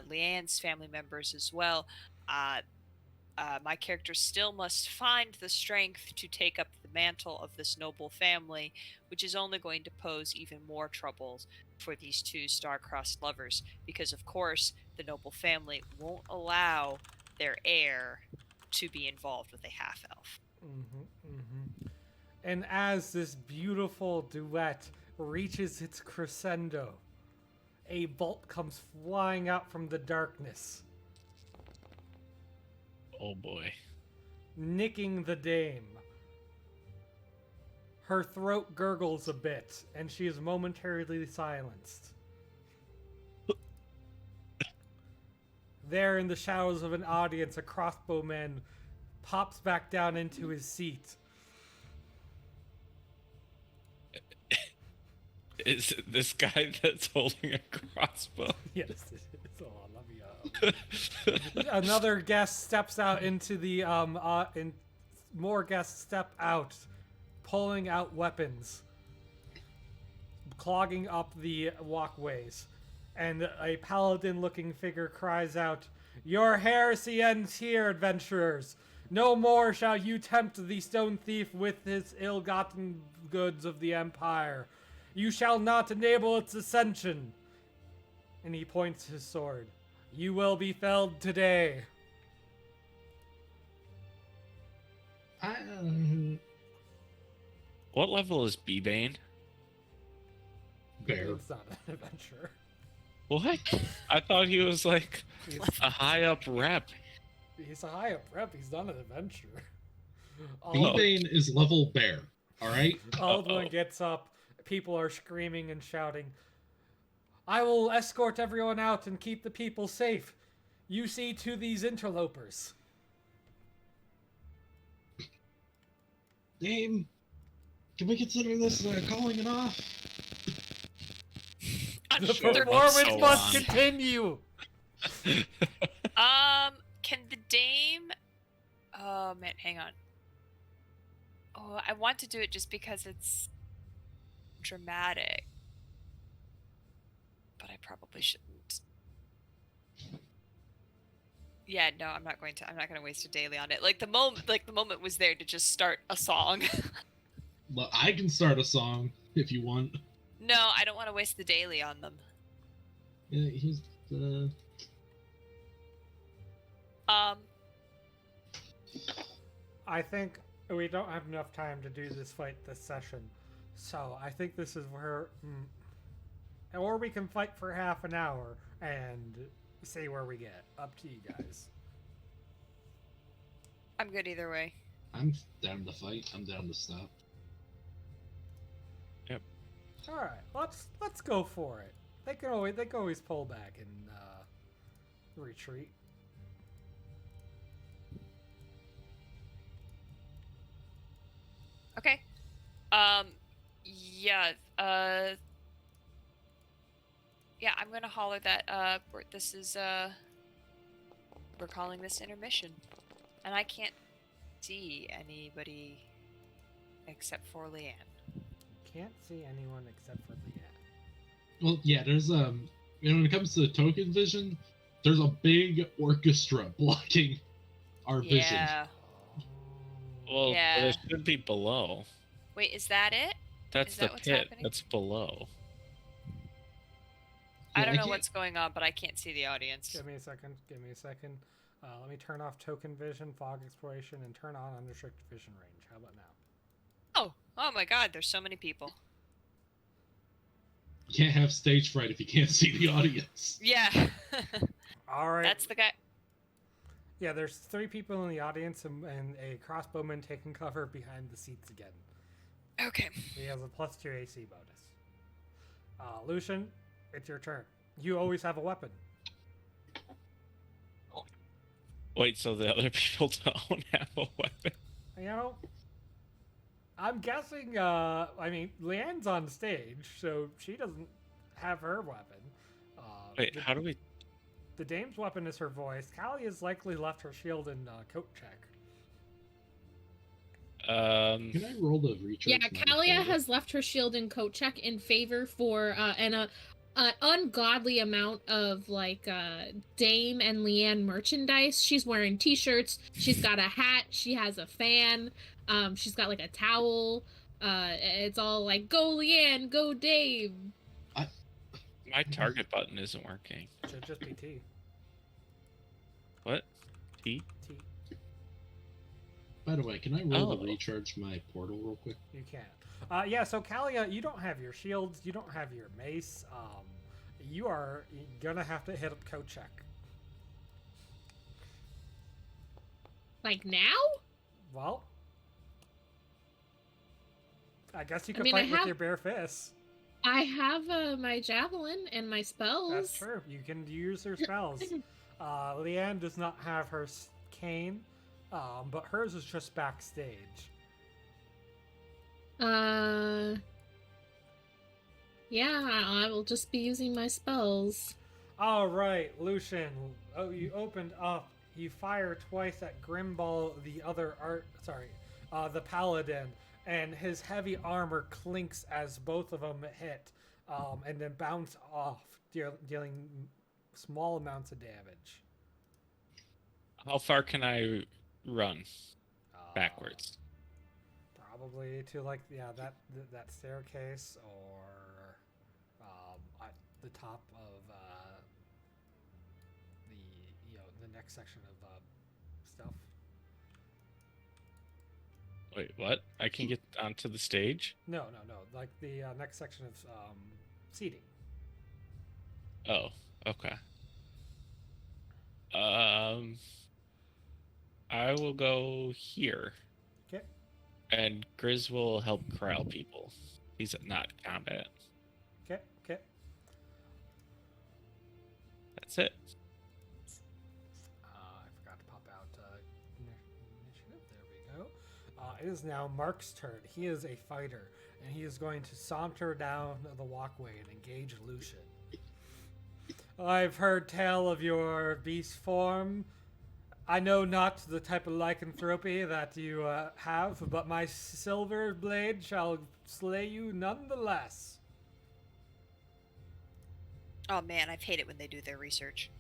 Leanne's family members as well, my character still must find the strength to take up the mantle of this noble family, which is only going to pose even more troubles for these two star-crossed lovers, because of course the noble family won't allow their heir to be involved with a half-elf. And as this beautiful duet reaches its crescendo, a bolt comes flying out from the darkness, Oh boy. nicking the dame. Her throat gurgles a bit, and she is momentarily silenced. There in the shadows of an audience, a crossbowman pops back down into his seat. Is it this guy that's holding a crossbow? Yes, it is. Oh, let me, Another guest steps out into the and more guests step out, pulling out weapons, clogging up the walkways, and a paladin-looking figure cries out, "Your heresy ends here, adventurers! No more shall you tempt the stone thief with his ill-gotten goods of the Empire. You shall not enable its ascension." And he points his sword. "You will be felled today." What level is B-Bane? Bear. It's not an adventurer. What? I thought he was like a high up rep. He's a high up rep. He's not an adventurer. B-Bane is level bear. Alright? Old one gets up. People are screaming and shouting. "I will escort everyone out and keep the people safe. You see to these interlopers." Dame, can we consider this calling it off? The Sure. performance So must on. continue. Can the dame? Oh man, hang on. Oh, I want to do it just because it's dramatic, but I probably shouldn't. Yeah, no, I'm not going to. I'm not going to waste a daily on it. Like the moment was there to just start a song. Well, I can start a song if you want. No, I don't want to waste the daily on them. Yeah, he's I think we don't have enough time to do this fight this session. So I think this is where... or we can fight for half an hour and see where we get. Up to you guys. I'm good either way. I'm down to fight. I'm down to stop. Alright, let's go for it. They can always pull back and retreat. Okay. Yeah. Yeah, I'm gonna holler that. This is we're calling this intermission. And I can't see anybody except for Leanne. Can't see anyone except for Leanne. Well, yeah, there's when it comes to token vision, there's a big orchestra blocking our vision. Yeah. Well, Yeah. it should be below. Wait, is that it? That's Is the that what's pit. happening? That's below. I Yeah, don't I know can't- what's going on, but I can't see the audience. Give me a second. Let me turn off token vision, fog exploration, and turn on unrestricted vision range. How about now? Oh my god, there's so many people. You can't have stage fright if you can't see the audience. Yeah. All right. That's the guy. Yeah, there's 3 people in the audience and a crossbowman taking cover behind the seats again. Okay. He has a +2 AC bonus. Lucian, it's your turn. You always have a weapon. Wait, so the other people don't have a weapon? You know, I'm guessing, Leanne's on stage, so she doesn't have her weapon. Wait, how do we... The dame's weapon is her voice. Callie has likely left her shield in coat check. Can I roll the recharge? Yeah, my Kalia portal? has left her shield and coat check in favor for an ungodly amount of Dame and Leanne merchandise. She's wearing t-shirts. She's got a hat. She has a fan. She's got a towel. It's all like, go Leanne, go Dave. My target button isn't working. Should just be T. What? T? T. By the way, can I roll Oh. the recharge my portal real quick? You can. Yeah, so Kalia, you don't have your shields. You don't have your mace. You are gonna have to hit up coat check. Like now? Well, I guess you I could mean, I fight with have- your bare fists. I have my javelin and my spells. That's true. You can use her spells. Leanne does not have her cane, but hers is just backstage. Yeah, I will just be using my spells. All right, Lucian. Oh, you opened up. You fire twice at Grimball, the paladin, and his heavy armor clinks as both of them hit, and then bounce off, dealing small amounts of damage. How far can I run backwards? Probably to that staircase or at the top of the next section of stuff. Wait, what? I can get onto the stage? No, like the next section of seating. Oh, okay. I will go here. Okay. And Grizz will help corral people. He's not combat. Okay. That's it. I forgot to pop out initiative. There we go. It is now Mark's turn. He is a fighter, and he is going to saunter down the walkway and engage Lucian. I've heard tell of your beast form. I know not the type of lycanthropy that you have, but my silver blade shall slay you nonetheless. Oh man, I've hated when they do their research.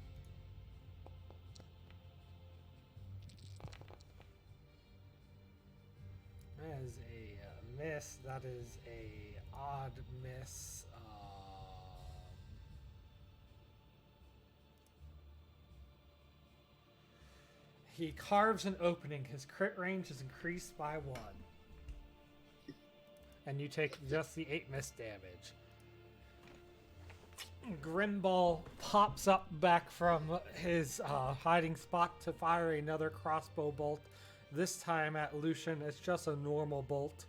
That is a miss. That is a odd miss. He carves an opening. His crit range is increased by 1. And you take just the 8 miss damage. Grimball pops up back from his hiding spot to fire another crossbow bolt. This time at Lucian, it's just a normal bolt.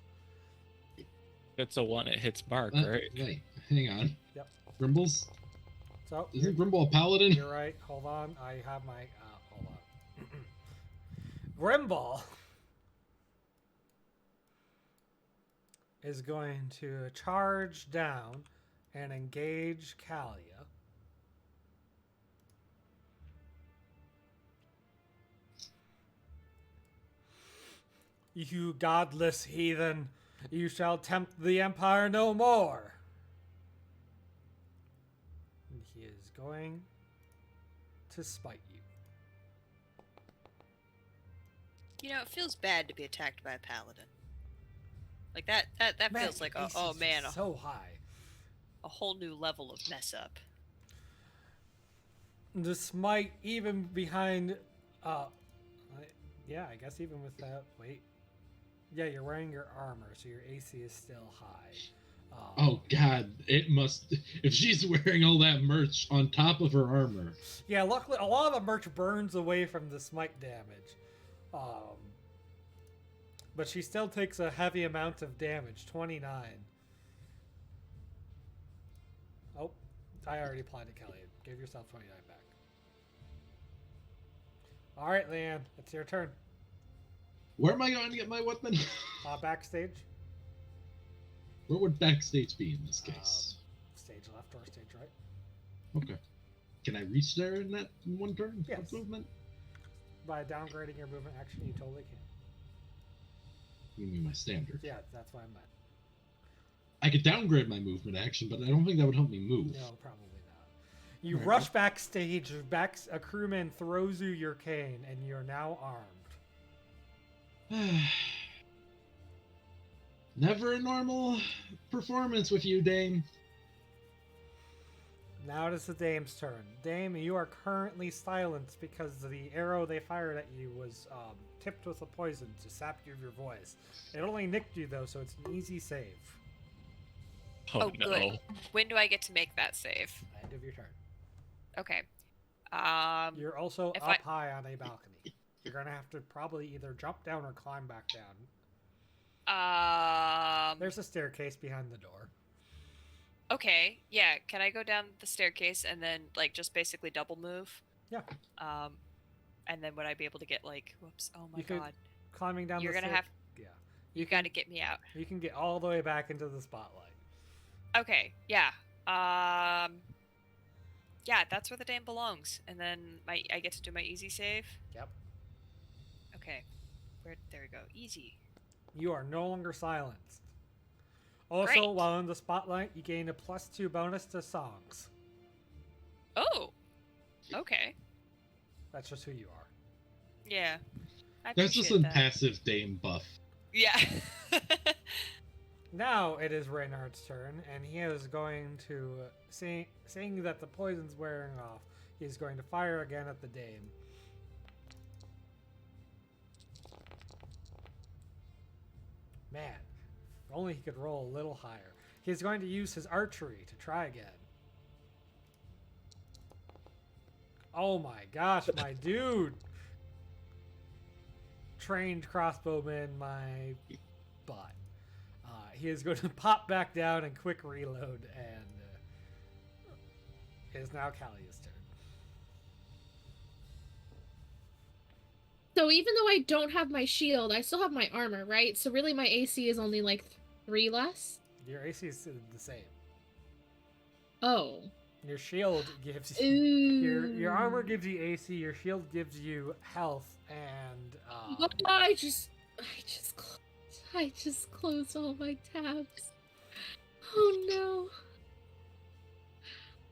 It's a 1, it hits Mark, right? Wait, hang on. Yep. Grimbles? So Isn't Grimble a paladin? you're right. Hold on. I have my... hold on. Grimball is going to charge down and engage Kalia. You godless heathen, you shall tempt the Empire no more. And he is going to smite you. You know, it feels bad to be attacked by a paladin. Like that Man, feels like your a AC oh is man, just so high. a whole new level of mess up. The smite, even behind, yeah, I guess even with that. Wait, yeah, you're wearing your armor, so your AC is still high. Oh god, it must. If she's wearing all that merch on top of her armor. Yeah, luckily a lot of the merch burns away from the smite damage. But she still takes a heavy amount of damage, 29. Oh, I already applied it, Kelly. Give yourself 29 back. All right, Leanne, it's your turn. Where am I going to get my weapon? Backstage. Where would backstage be in this case? Stage left or stage right. Okay. Can I reach there in that one turn? Yes. Of movement? By downgrading your movement action, you totally can. You mean my standard? Yeah, that's what I meant. I could downgrade my movement action, but I don't think that would help me move. No, probably not. You Right. rush backstage, a crewman throws you your cane, and you're now armed. Never a normal performance with you, Dame. Now it is the Dame's turn. Dame, you are currently silenced because the arrow they fired at you was tipped with a poison to sap you of your voice. It only nicked you, though, so it's an easy save. Oh, no. Good. When do I get to make that save? End of your turn. Okay. You're also if up I- high on a balcony. You're going to have to probably either jump down or climb back down. There's a staircase behind the door. Okay, yeah. Can I go down the staircase and then like just basically double move? Yeah. And then would I be able to get like, whoops, oh my You could- god, Climbing down You're the gonna stair- have- Yeah. you got to get me out. You can get all the way back into the spotlight. Okay, yeah. Yeah, that's where the dame belongs. And then I get to do my easy save. Yep. Okay. There we go. Easy. You are no longer silenced. Also, Great. while in the spotlight, you gain a +2 bonus to songs. Oh. Okay. That's just who you are. Yeah. I That's just a appreciate that. passive Dame buff. Yeah. Now it is Reynard's turn, and he is going to, seeing that the poison's wearing off, he's going to fire again at the Dame. Man, if only he could roll a little higher. He's going to use his archery to try again. Oh my gosh, my dude! Trained crossbowman, my butt. He is going to pop back down and quick reload, and it is now Callia's turn. So even though I don't have my shield, I still have my armor, right? So really my AC is only like 3 less? Your AC is the same. Oh. Your shield gives Ooh. your armor gives you AC. Your shield gives you health, and I just closed all my tabs. Oh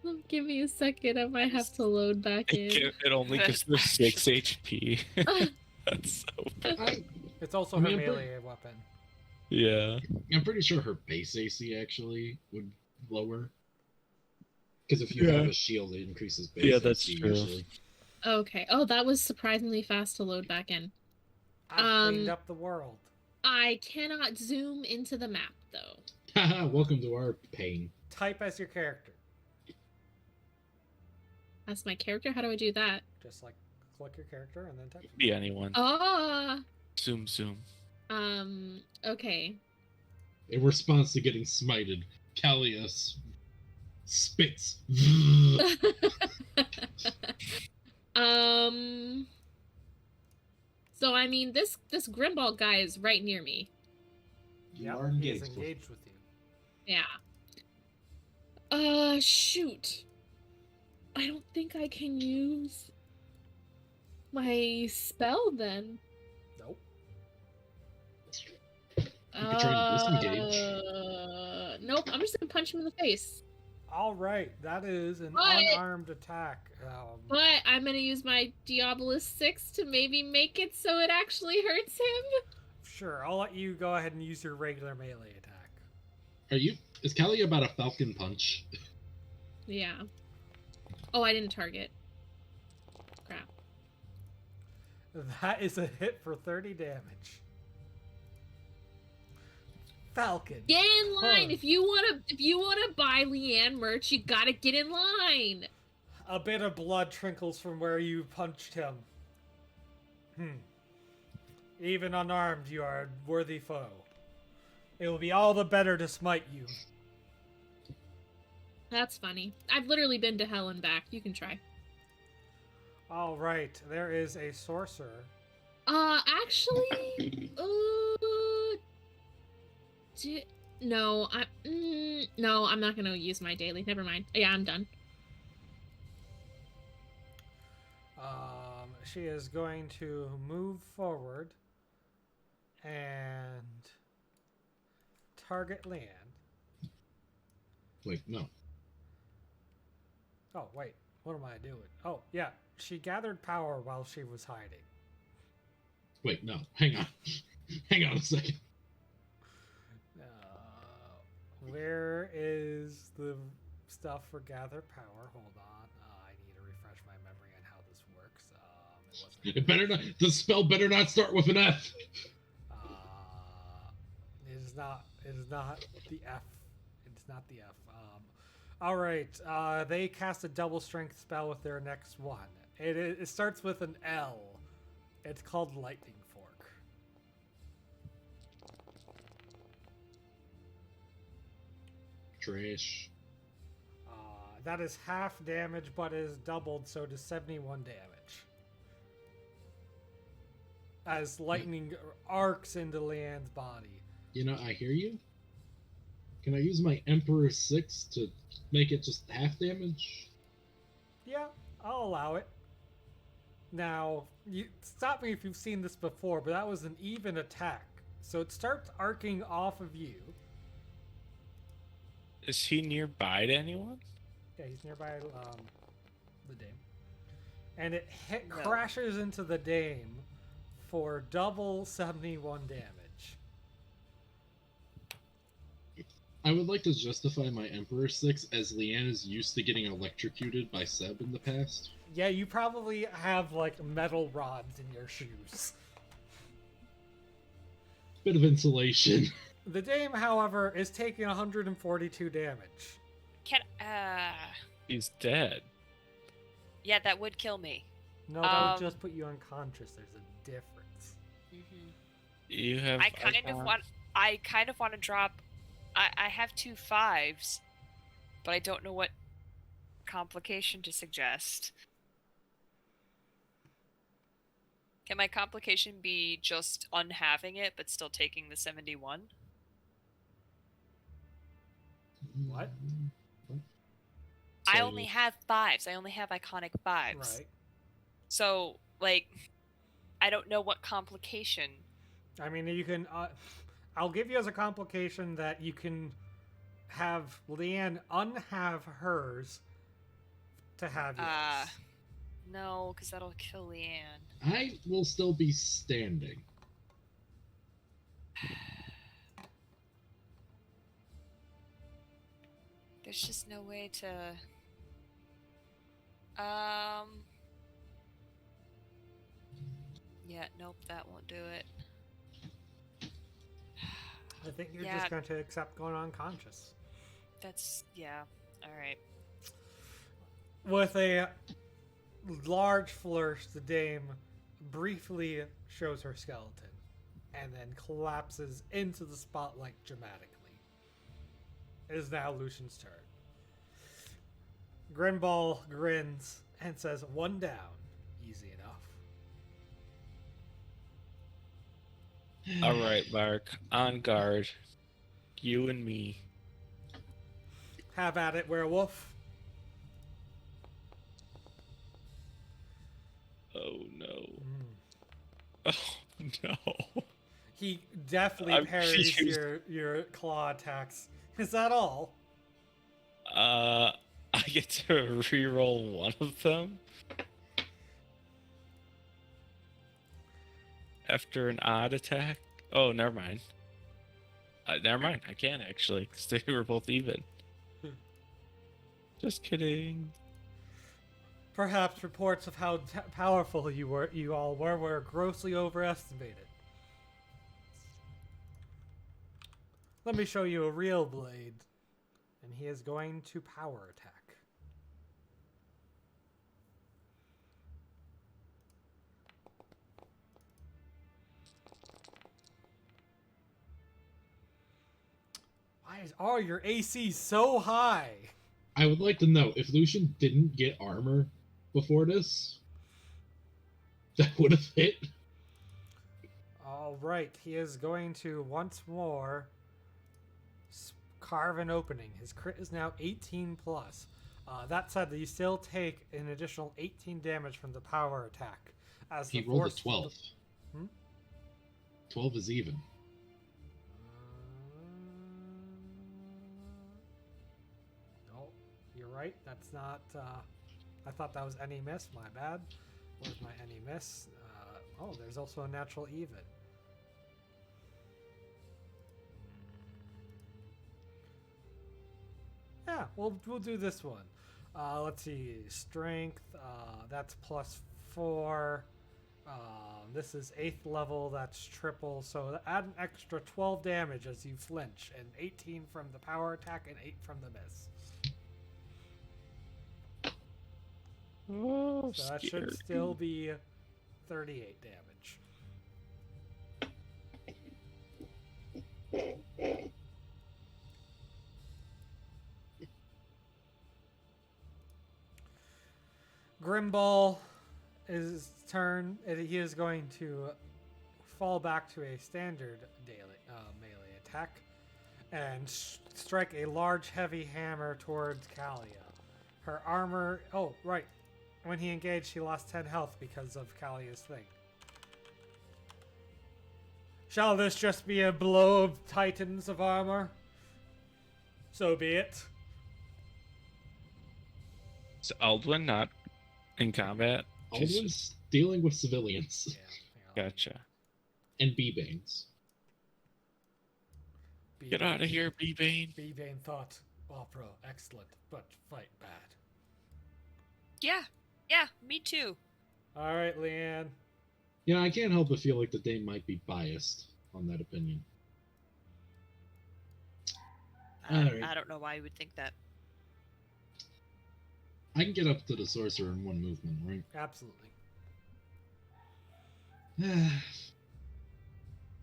no. Give me a second. I might have to load back in. It only gives her 6 HP. That's so bad. it's also I her mean, I'm melee weapon. Yeah. I'm pretty sure her base AC actually would lower. Because if you Yeah. have a shield, it increases base Yeah, that's AC true. usually. Okay. Oh, that was surprisingly fast to load back in. I've cleaned up the world. I cannot zoom into the map though. Haha, welcome to our pain. Type as your character. That's my character. How do I do that? Just like click your character and then type. Be anyone. Ah. Zoom. Okay. In response to getting smited, Callias spits. So I mean, this Grimball guy is right near me. You Yep, are he is engaged. engaged with you. Yeah. Shoot. I don't think I can use my spell then. Nope. You could try and disengage. Nope, I'm just gonna punch him in the face. All right, that is an But- unarmed attack. But I'm gonna use my Diabolus 6 to maybe make it so it actually hurts him. Sure, I'll let you go ahead and use your regular melee attack. Is Callie about a falcon punch? Yeah. Oh, I didn't target. Crap. That is a hit for 30 damage. Falcon. Get in line! Huh. If you wanna buy Leanne merch, you gotta get in line. A bit of blood trickles from where you punched him. Even unarmed, you are a worthy foe. It will be all the better to smite you. That's funny. I've literally been to hell and back. You can try. All right, there is a sorcerer. Actually, no, no, I'm not gonna use my daily. Never mind. Yeah, I'm done. She is going to move forward and target land. Wait, no. Oh, wait. What am I doing? Oh, yeah. She gathered power while she was hiding. Wait, no. Hang on. Hang on a second. Where is the stuff for gather power? Hold on. I need to refresh my memory on how this works. It better not. The spell better not start with an F. It is not. It is not the F. It's not the F. All right. They cast a double strength spell with their next one. It starts with an L. It's called Lightning Fork. Trash. That is half damage, but is doubled, so it is 71 damage. As lightning arcs into Leanne's body. You know, I hear you. Can I use my Emperor 6 to make it just half damage? Yeah, I'll allow it. Now, you stop me if you've seen this before, but that was an even attack. So it starts arcing off of you. Is he nearby to anyone? Yeah, he's nearby the dame. And it No. crashes into the dame for double 71 damage. I would like to justify my Emperor 6 as Leanne is used to getting electrocuted by Seb in the past. Yeah, you probably have like metal rods in your shoes. Bit of insulation. The dame, however, is taking 142 damage. Can He's dead. yeah, that would kill me. No, that would just put you unconscious. There's a difference. You have. I kind of want to drop. I have 2 5s, but I don't know what complication to suggest. Can my complication be just unhaving it, but still taking the 71? What? I only have 5s. I only have iconic 5s. Right. So, like, I don't know what complication. I mean, you can. I'll give you as a complication that you can have Leanne unhave hers to have yours. No, because that'll kill Leanne. I will still be standing. There's just no way to. Yeah, nope, that won't do it. I think you're Yeah. just going to accept going unconscious. That's, yeah, alright. With a large flourish, the dame briefly shows her skeleton and then collapses into the spotlight dramatically. It is now Lucian's turn. Grinball grins and says, "One down. Easy enough." All right, Mark. On guard. You and me. Have at it, werewolf. Oh no. Mm. Oh no. He definitely I'm parries confused. your claw attacks. Is that all? I get to reroll one of them after an odd attack. Oh, never mind. Never mind. I can actually, because they were both even. Just kidding. Perhaps reports of how powerful you all were grossly overestimated. Let me show you a real blade. And he is going to power attack. Why is all your AC so high? I would like to know, if Lucian didn't get armor before this, that would have hit. All right, he is going to once more carve an opening. His crit is now 18 plus. That said, you still take an additional 18 damage from the power attack. As He the rolled a force 12. 12 is even. No, you're right. That's not. I thought that was any miss. My bad. Where's my any miss? Oh, there's also a natural even. Yeah, we'll do this one. Let's see, strength. That's +4. This is 8th level. That's triple. So add an extra 12 damage as you flinch, and 18 from the power attack and 8 from the miss. Oh, So that should scared. still be 38 damage. Grimball is turn. He is going to fall back to a standard melee attack and strike a large heavy hammer towards Kalia. Her armor. Oh, right. When he engaged, he lost 10 health because of Kalia's thing. Shall this just be a blow of titans of armor? So be it. Is Aldwin not in combat? Aldwin's dealing with civilians Yeah. Gotcha. and B-Bangs. Get out of here, B-Bane. B-Bane thought, opera, excellent, but fight bad. Yeah, me too. All right, Leanne. Yeah, I can't help but feel like the Dame might be biased on that opinion. Alright. I don't know why you would think that. I can get up to the sorcerer in one movement, right? Absolutely.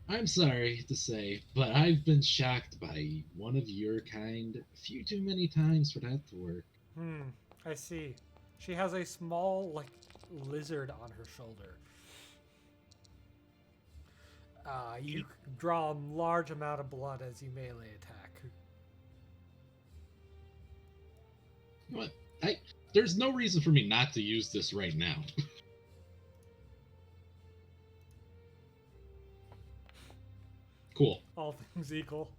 I'm sorry to say, but I've been shocked by one of your kind a few too many times for that to work. I see. She has a small, lizard on her shoulder. You draw a large amount of blood as you melee attack. You know what? There's no reason for me not to use this right now. Cool. All things equal.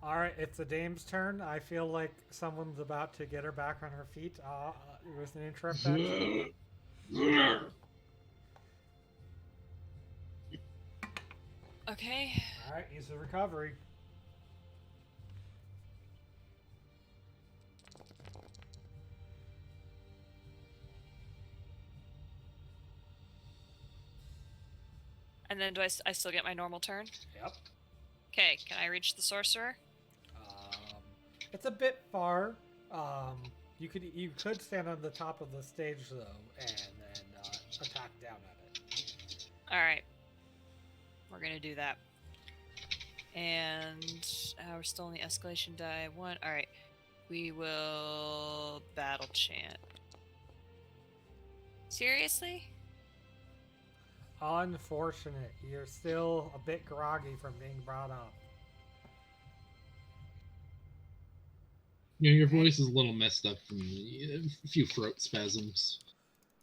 Alright, it's the dame's turn. I feel like someone's about to get her back on her feet. There was an interrupt action. Okay. Alright, use a recovery. And then I still get my normal turn? Yep. Okay, can I reach the sorcerer? It's a bit far. You could stand on the top of the stage though, and then attack down at it. Alright. We're gonna do that. And we're still in the escalation die 1. Alright. We will battle chant. Seriously? Unfortunate. You're still a bit groggy from being brought up. You know, your voice is a little messed up from a few throat spasms.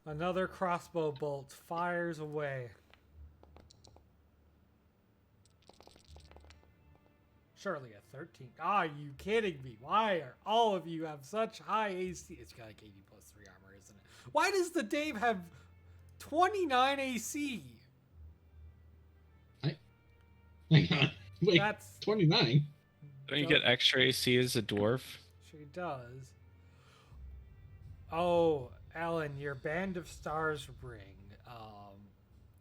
Another crossbow bolt fires away. Surely a 13. Are you kidding me? Why are all of you have such high AC? It's got like 80 plus 3 armor, isn't it? Why does the Dave have 29 AC? Hang on. Wait, That's 29? Don't you get extra AC as a dwarf? She does. Oh, Ellen, your Band of Stars ring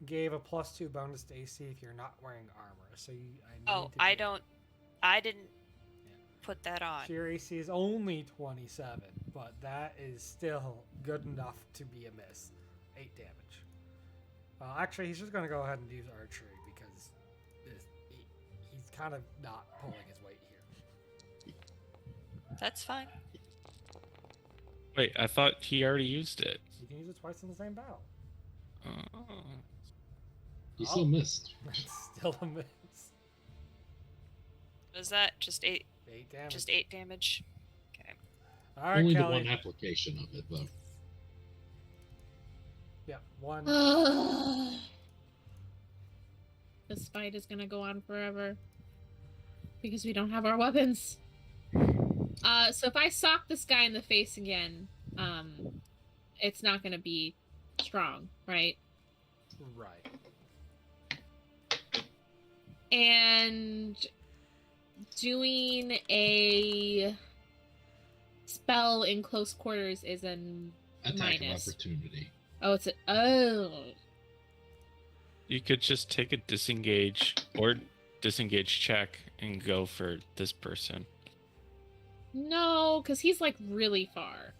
gave a +2 bonus to AC if you're not wearing armor. So I didn't put that on. Your AC is only 27, but that is still good enough to be a miss. 8 damage. Actually, he's just going to go ahead and use archery because he's kind of not pulling his weight here. That's fine. Wait, I thought he already used it. You can use it twice in the same battle. You still missed. That's still a miss. Was that just 8? 8 damage. Just 8 damage. Okay. All right, Only Kelly. the one application of it, though. Yeah, 1. This fight is gonna go on forever because we don't have our weapons. So if I sock this guy in the face again, it's not gonna be strong, right? Right. And doing a spell in close quarters is an Attack minus. of opportunity. Oh, it's a You could just take a disengage check and go for this person. no, because he's like really far.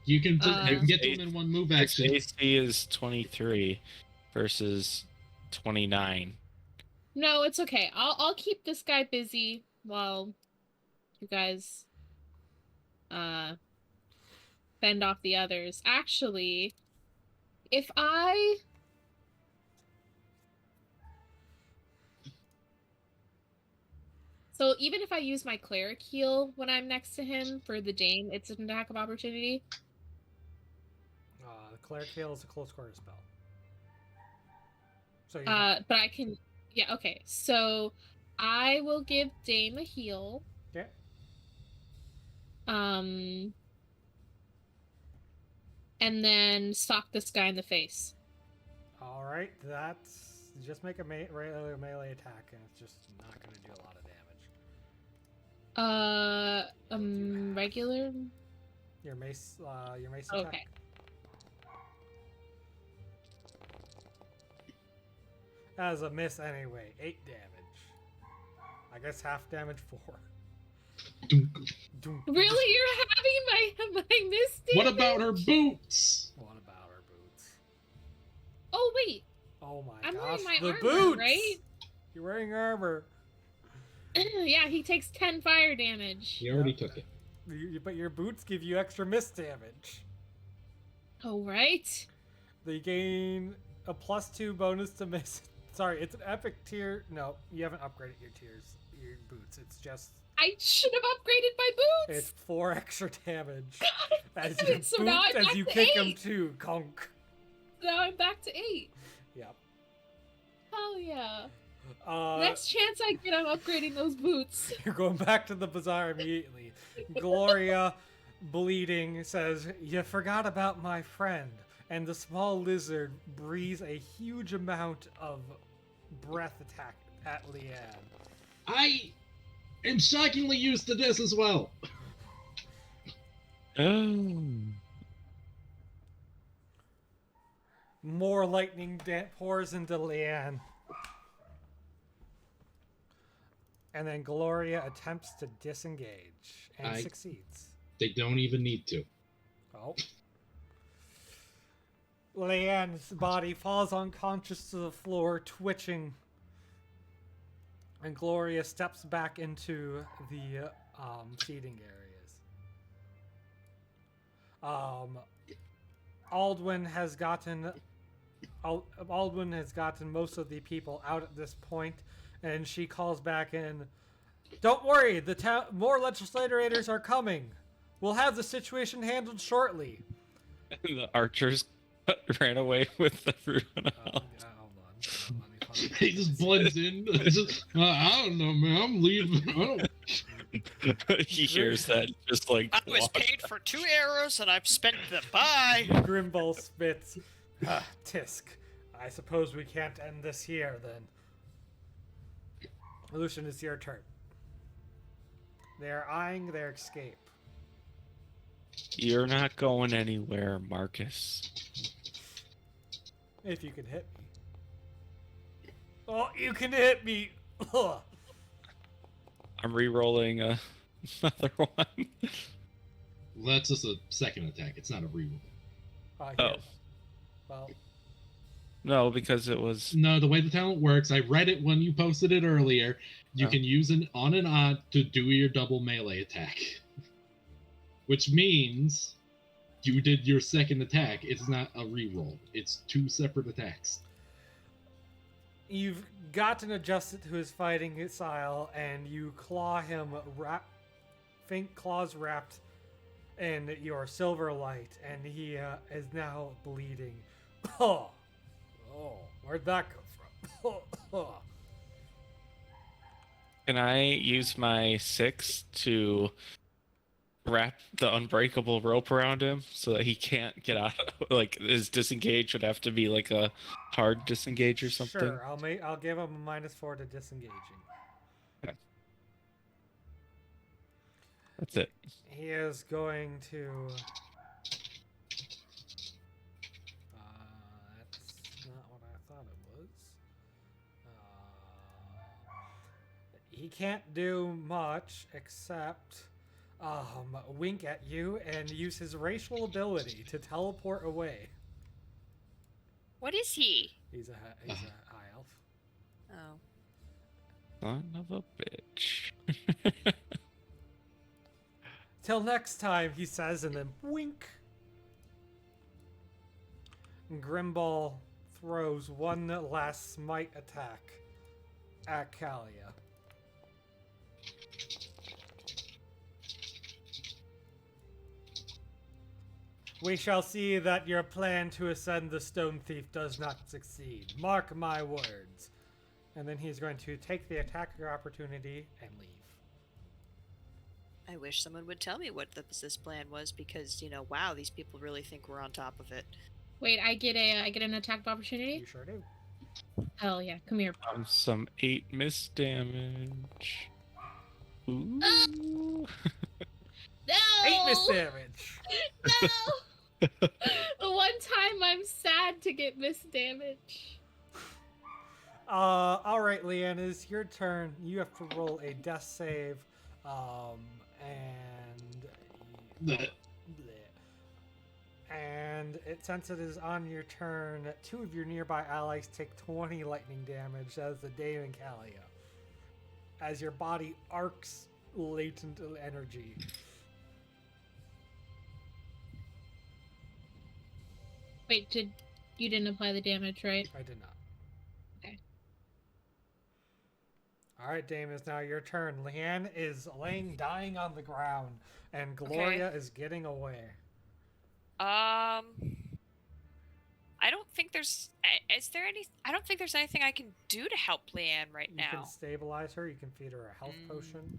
You can, you can get to His him in one move His action. AC is 23 versus 29. No, it's okay. I'll keep this guy busy while you guys fend off the others. Actually, if I So even if I use my cleric heal when I'm next to him for the Dane, it's an attack of opportunity. The cleric heal is a close quarter spell. So But I can, yeah, okay. So I will give Dame a heal. Okay. And then sock this guy in the face. All right, that's just make a regular melee attack, and it's just not going to do a lot of damage. Regular. Your mace attack. Okay. As a miss anyway, 8 damage. I guess half damage 4. Dunk. Really, you're having my miss damage? What about her boots? What about her boots? Oh wait, Oh my I'm gosh, wearing my the armor, boots! right? You're wearing armor. Yeah, he takes 10 fire damage. He already took it. But your boots give you extra miss damage. Oh right. They gain a +2 bonus to miss. Sorry, it's an epic tier. No, you haven't upgraded your tiers, your boots. It's just I should have upgraded my boots. it's 4 extra damage as damn you it, so now I'm as back you to kick 8. him too. Conk. Now I'm back to 8. Yep. Hell yeah. Uh, Next chance I get, I'm upgrading those boots. You're going back to the bazaar immediately. Gloria, bleeding, says, "You forgot about my friend." And the small lizard breathes a huge amount of breath attack at Leanne. I am shockingly used to this as well. Oh. More lightning pours into Leanne. And then Gloria attempts to disengage and succeeds. They don't even need to. Oh. Leanne's body falls unconscious to the floor, twitching. And Gloria steps back into the seating areas. Aldwin has gotten most of the people out at this point, and she calls back in, "Don't worry, more legislators are coming. We'll have the situation handled shortly." The archers ran away with the fruit. Hold on. Let me He just blends in. I don't know, man. I'm leaving. I don't. He hears that, just like I was walk- paid for 2 arrows and I've spent them. Bye. Grimball spits. Tisk. I suppose we can't end this here then. Lucian, it's your turn. They are eyeing their escape. You're not going anywhere, Marcus. If you can hit me. Oh, you can hit me! Ugh. I'm re-rolling another one. Well, that's just a second attack. It's not a reroll. Oh. Here. Well, No, because it was... No, the way the talent works, I read it when you posted it earlier. You Oh. can use an on and on to do your double melee attack. Which means you did your second attack. It's not a reroll. It's 2 separate attacks. you've gotten adjusted to his fighting style, and you claw him, claws wrapped in your silver light, and he is now bleeding. Oh, where'd that come from? Can I use my 6 to wrap the unbreakable rope around him so that he can't get out? Like, his disengage would have to be like a hard disengage or something. Sure, I'll give him a -4 to disengaging. That's it. He is going to. That's not what I thought it was. He can't do much except wink at you and use his racial ability to teleport away. What is he? He's a high elf. Oh. Son of a bitch. Till next time, he says, and then wink. Grimball throws one last smite attack at Kalia. We shall see that your plan to ascend the Stone Thief does not succeed. Mark my words. And then he's going to take the attacker opportunity and leave. I wish someone would tell me what this plan was because, wow, these people really think we're on top of it. Wait, I get an attack of opportunity? You sure do. Hell yeah, come here. Some 8 miss damage. Ooh. No! 8 miss damage. No! The one time I'm sad to get miss damage. Alright, Leanne, it's your turn. You have to roll a death save. Since it is on your turn, 2 of your nearby allies take 20 lightning damage as the Dame and Kalia. As your body arcs latent energy. Wait, you didn't apply the damage, right? I did not. Okay. Alright, Dame, it's now your turn. Leanne is dying on the ground, and Gloria is getting away. I don't think there's. Is there any? I don't think there's anything I can do to help Leanne right You now. can stabilize her, you can feed her a health potion.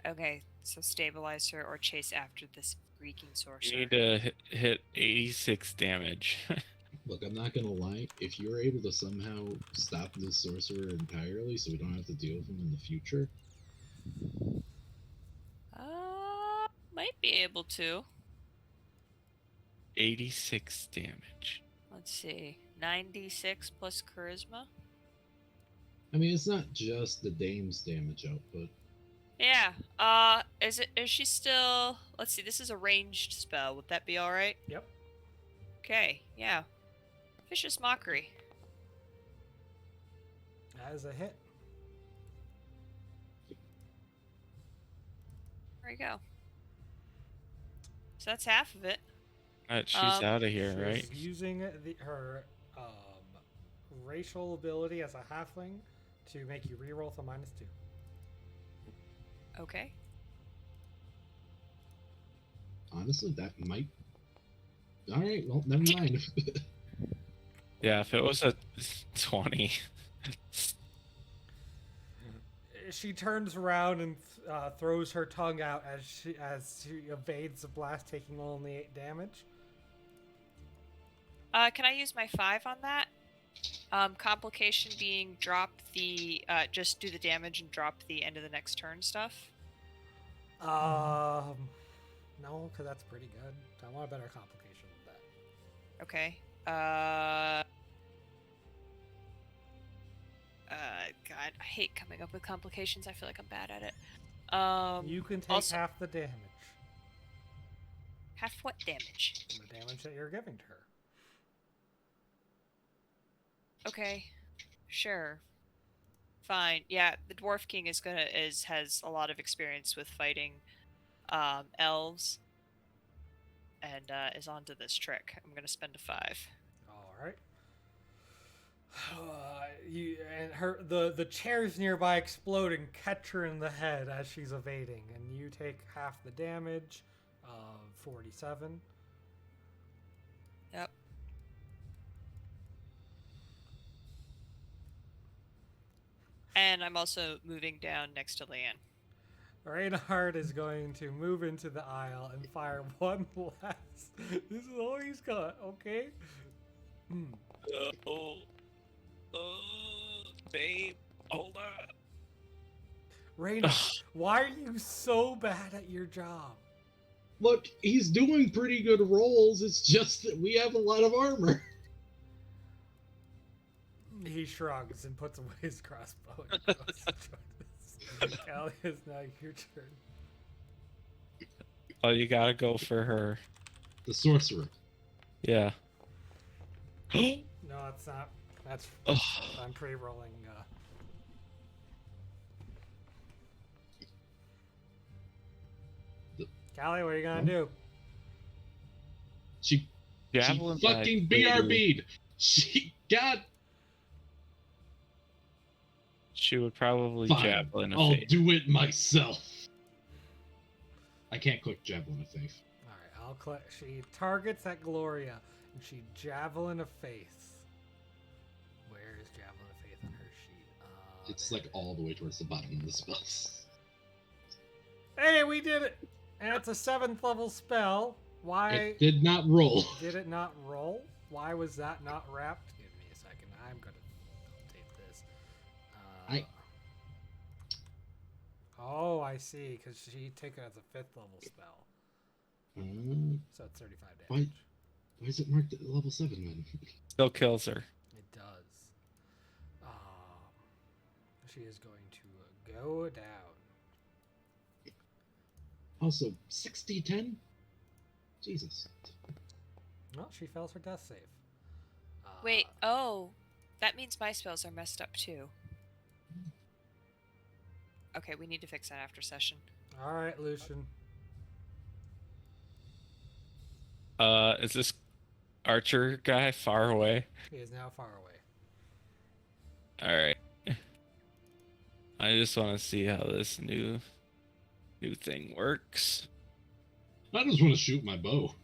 Okay, so stabilize her or chase after this freaking You sorcerer. need to hit 86 damage. Look, I'm not gonna lie. If you're able to somehow stop this sorcerer entirely so we don't have to deal with him in the future, Might be able to. 86 damage. Let's see. 96 plus charisma. I mean, it's not just the Dame's damage output. Yeah. Is she still? Let's see. This is a ranged spell. Would that be all right? Yep. Okay. Yeah. Vicious Mockery. That is a hit. There we go. So that's half of it. She's out of here, right? She's using her racial ability as a halfling to make you reroll with a -2. Okay. Honestly, that might. All right, well, never mind. Yeah, if it was a 20. She turns around and throws her tongue out as she evades the blast, taking only 8 damage. Can I use my 5 on that? Complication being drop the just do the damage and drop the end of the next turn stuff. No, because that's pretty good. I want a better complication than that. Okay. God, I hate coming up with complications. I feel like I'm bad at it. You can take also- half the damage. Half what damage? The damage that you're giving to her. Okay, sure, fine. Yeah, the Dwarf King has a lot of experience with fighting elves, and is onto this trick. I'm gonna spend a 5. All right. The chairs nearby explode and catch her in the head as she's evading, and you take half the damage of 47. Yep. And I'm also moving down next to Leanne. Reinhardt is going to move into the aisle and fire one blast. This is all he's got, okay? Babe, hold on. Reinhardt, why are you so bad at your job? Look, he's doing pretty good rolls. It's just that we have a lot of armor. He shrugs and puts away his crossbow. And goes to join us. Callie, it's now your turn. Oh, you gotta go for her. The sorcerer. Yeah. No, it's not. That's Ugh. I'm pre-rolling. Callie, what are you gonna do? She Javelin fucking back, BRB'd. She got. She would probably Fine, javelin a I'll face. do it myself. I can't click javelin of faith. All right, I'll click. She targets at Gloria, and she javelin of faith. Where is javelin of faith on her sheet? It's there like it all the way towards the bottom of the spells. is. Hey, we did it! And it's a 7th level spell. Why It did not roll. did it not roll? Why was that not wrapped? Give me a second. I'm gonna update this. Oh, I see. Because she took it as a 5th level spell, so it's 35 Why? damage. Why is it marked at level 7 then? Still kills her. It does. She is going to go down. Also, 60-10? Jesus. Well, she fails her death save. Wait, oh, that means my spells are messed up too. Okay, we need to fix that after session. All right, Lucian. Is this archer guy far away? He is now far away. All right. I just want to see how this new thing works. I just want to shoot my bow.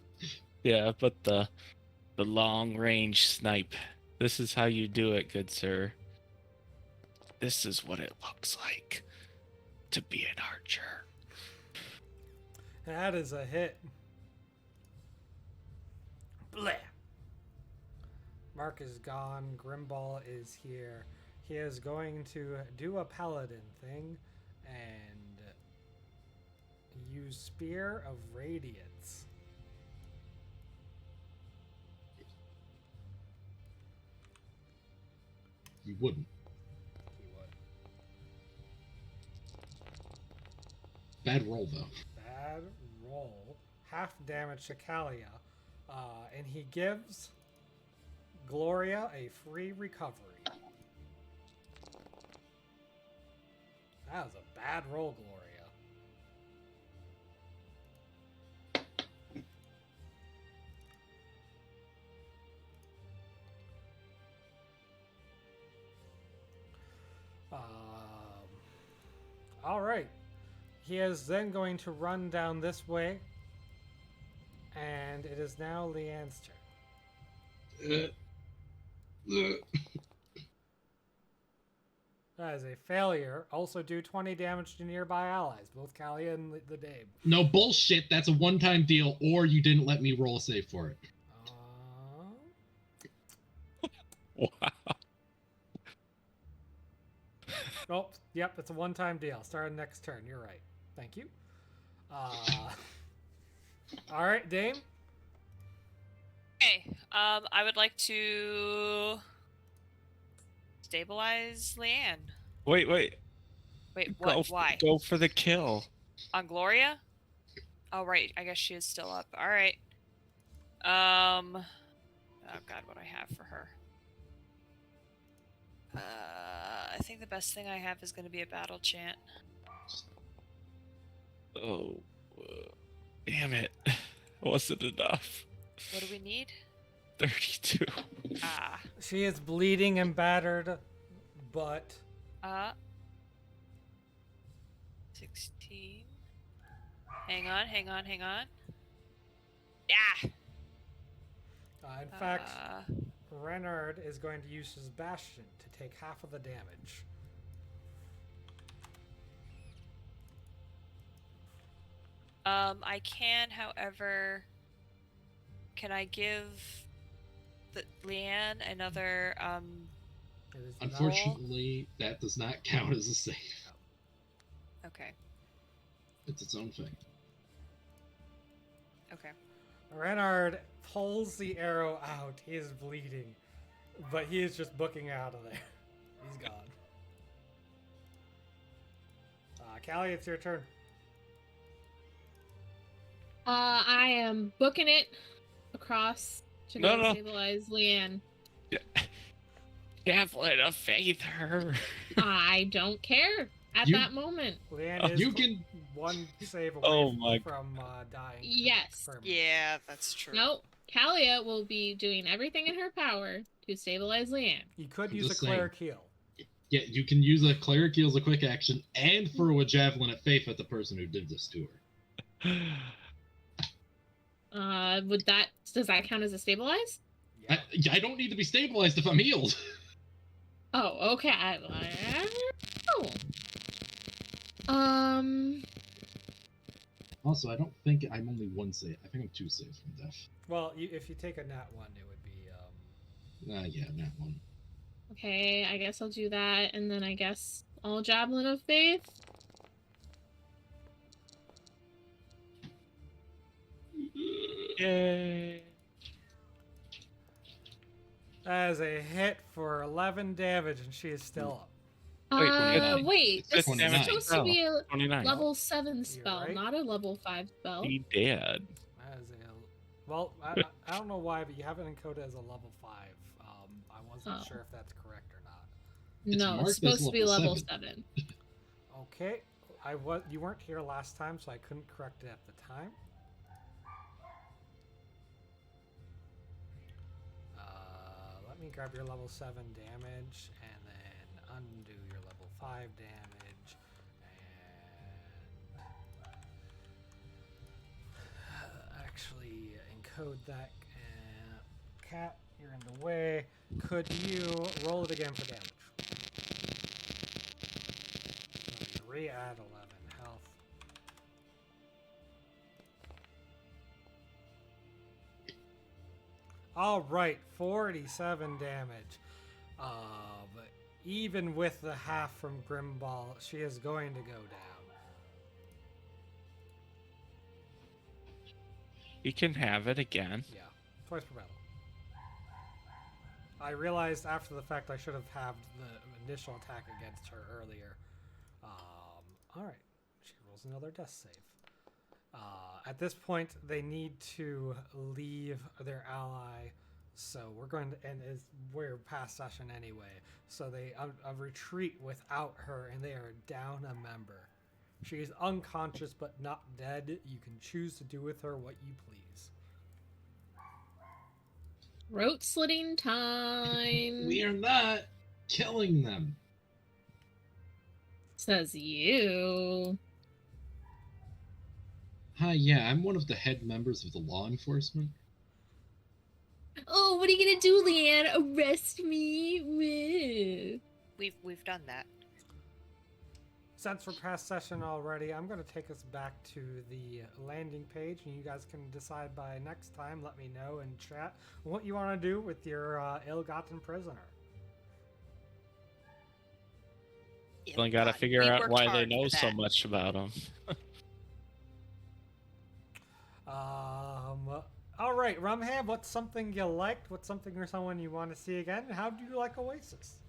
Yeah, but the long range snipe. This is how you do it, good sir. This is what it looks like to be an archer. That is a hit. Bleh. Mark is gone. Grimball is here. He is going to do a paladin thing and use Spear of Radiance. You wouldn't. He would. Bad roll, though. Bad roll. Half damage to Kalia. And he gives Gloria a free recovery. That was a bad roll, Gloria. All right. He is then going to run down this way. And it is now Leanne's turn. That is a failure. Also do 20 damage to nearby allies, both Kalia and the Dame. No bullshit. That's a one-time deal, or you didn't let me roll a save for it. Wow. Oh, yep, it's a one-time deal. Start next turn. You're right. Thank you. All right, Dame. Okay. I would like to stabilize Leanne. Wait. Wait, what? Why? Go for the kill. On Gloria? Oh, right. I guess she is still up. All right. Oh God, what I have for her? I think the best thing I have is going to be a battle chant. Oh, damn it. Wasn't enough. What do we need? 32. Ah. She is bleeding and battered, but 16. Hang on. Yeah. in fact, Renard is going to use his Bastion to take half of the damage. I can, however, can I give Leanne another It is Unfortunately, that does not count as a save. Okay. It's its own thing. Okay. Renard pulls the arrow out. He is bleeding, but he is just booking out of there. He's gone. Callie, it's your turn. I am booking it across to go stabilize Leanne. Javelin of Faith her. I don't care at that moment. Leanne is You can. one save away Oh from dying. Yes. Yeah, that's true. Nope. Kalia will be doing everything in her power to stabilize Leanne. You could I'm use a just saying. cleric heal. Yeah, you can use a cleric heal as a quick action and throw a javelin at Faith at the person who did this to her. Does that count as a stabilize? Yeah. I don't need to be stabilized if I'm healed. Oh, okay. Also, I don't think I'm only one save. I think I'm 2 saves from death. Well, if you take a nat 1, it would be. Yeah, that one. Okay, I guess I'll do that, and then I guess all Javelin of Faith. Yay. That is a hit for 11 damage, and she is still up. Wait, this is 29. supposed to be a 29. level 7 spell, right. not a level 5 spell. He did. That is well, I don't know why, but you have it encoded as a level 5. I wasn't sure if that's correct or not. No, marked it's supposed as to be level level 7. 7. Okay, you weren't here last time, so I couldn't correct it at the time. Let me grab your level 7 damage and then undo your level 5 damage and actually encode that. Cat, you're in the way. Could you roll it again for damage? Re-add 11 health. All right, 47 damage. But even with the half from Grimball, she is going to go down. He can have it again. Yeah, twice per battle. I realized after the fact I should have halved the initial attack against her earlier. All right, she rolls another death save. At this point, they need to leave their ally, so we're going to, and we're past session anyway, so they retreat without her, and they are down a member. She is unconscious but not dead. You can choose to do with her what you please. Throat slitting time. We are not killing them. Says you. Hi, yeah, I'm one of the head members of the law enforcement. Oh, what are you gonna do, Leanne? Arrest me? We've done that. Since we're past session already, I'm going to take us back to the landing page, and you guys can decide by next time. Let me know in chat what you want to do with your ill-gotten prisoner. Only got to figure out why they know so much about him. All right, Rumham, what's something you liked? What's something or someone you want to see again? How do you like Oasis?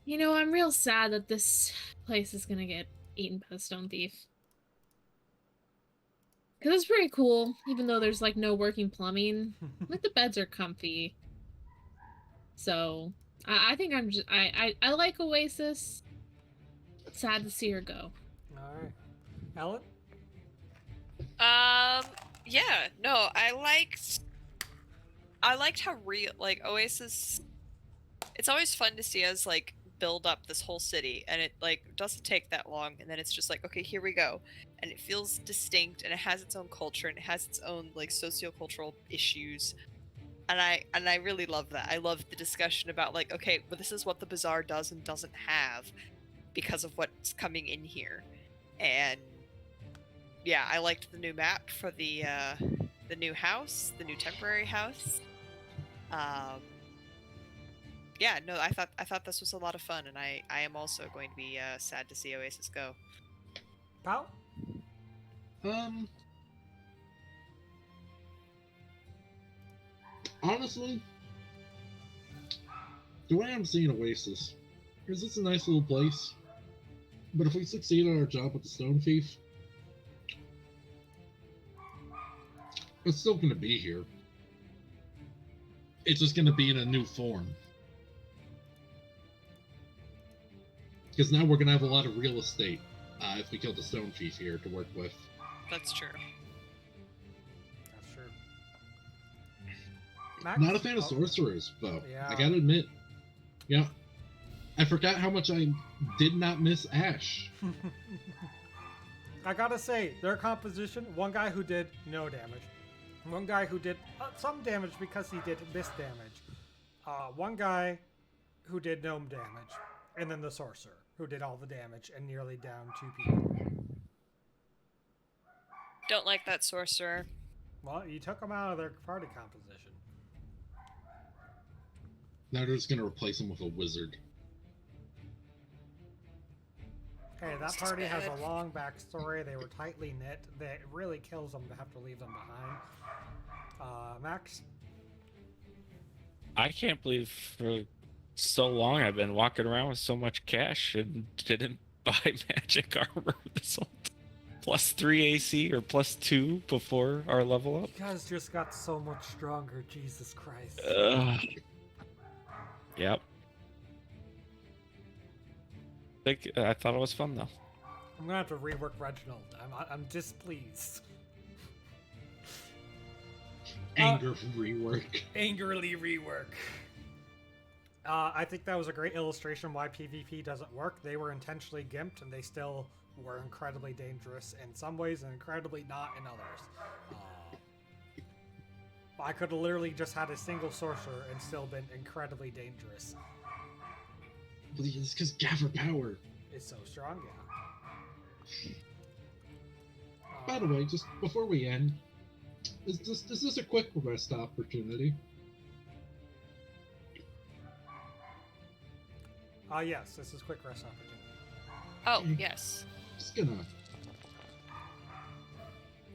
You know, I'm real sad that this place is gonna get eaten by the Stone Thief. Because it's pretty cool, even though there's, like, no working plumbing. Like, the beds are comfy. So, I think I'm just... I like Oasis. Sad to see her go. All right. Ellen? Yeah, no, I liked how real, like, Oasis, it's always fun to see us, like, build up this whole city, and it, like, doesn't take that long, and then it's just like, okay, here we go, and it feels distinct, and it has its own culture, and it has its own, like, sociocultural issues, and I really love that. I love the discussion about, like, okay, well, this is what the bazaar does and doesn't have because of what's coming in here, and yeah, I liked the new map for the new house, the new temporary house. Yeah, no, I thought this was a lot of fun, and I am also going to be sad to see Oasis go. Pal? Honestly, the way I'm seeing Oasis is it's a nice little place, but if we succeed at our job with the Stone Thief, it's still going to be here. It's just going to be in a new form. Because now we're going to have a lot of real estate if we kill the Stone Thief here to work with. That's true. That's true. Max? Not a fan of sorcerers, though. Yeah. I gotta admit. Yeah. I forgot how much I did not miss Ash. I gotta say, their composition, one guy who did no damage. One guy who did some damage because he did miss damage. One guy who did no damage. And then the sorcerer, who did all the damage and nearly down 2 people. Don't like that sorcerer. Well, you took them out of their party composition. Now they're just gonna replace him with a wizard. Hey, that party has a long backstory. They were tightly knit. It really kills them to have to leave them behind. Max? I can't believe for so long I've been walking around with so much cash and didn't buy magic armor this whole +3 AC or +2 before our level up. You guys just got so much stronger, Jesus Christ. Yep. I thought it was fun though. I'm gonna have to rework Reginald. I'm displeased. Anger rework. Angrily rework. I think that was a great illustration why PvP doesn't work. They were intentionally gimped, and they still were incredibly dangerous in some ways and incredibly not in others. I could have literally just had a single sorcerer and still been incredibly dangerous. It's because Gaffer Power. It's so strong, yeah. By the way, just before we end, is this a quick rest opportunity? Yes, this is quick rest opportunity. Oh, yes. Just gonna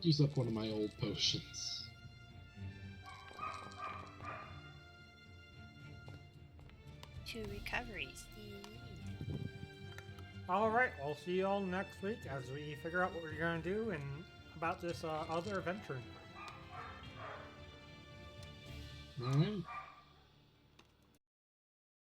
use up one of my old potions. Two recoveries. Alright, we'll see you all next week as we figure out what we're gonna do and about this other adventure. Alright.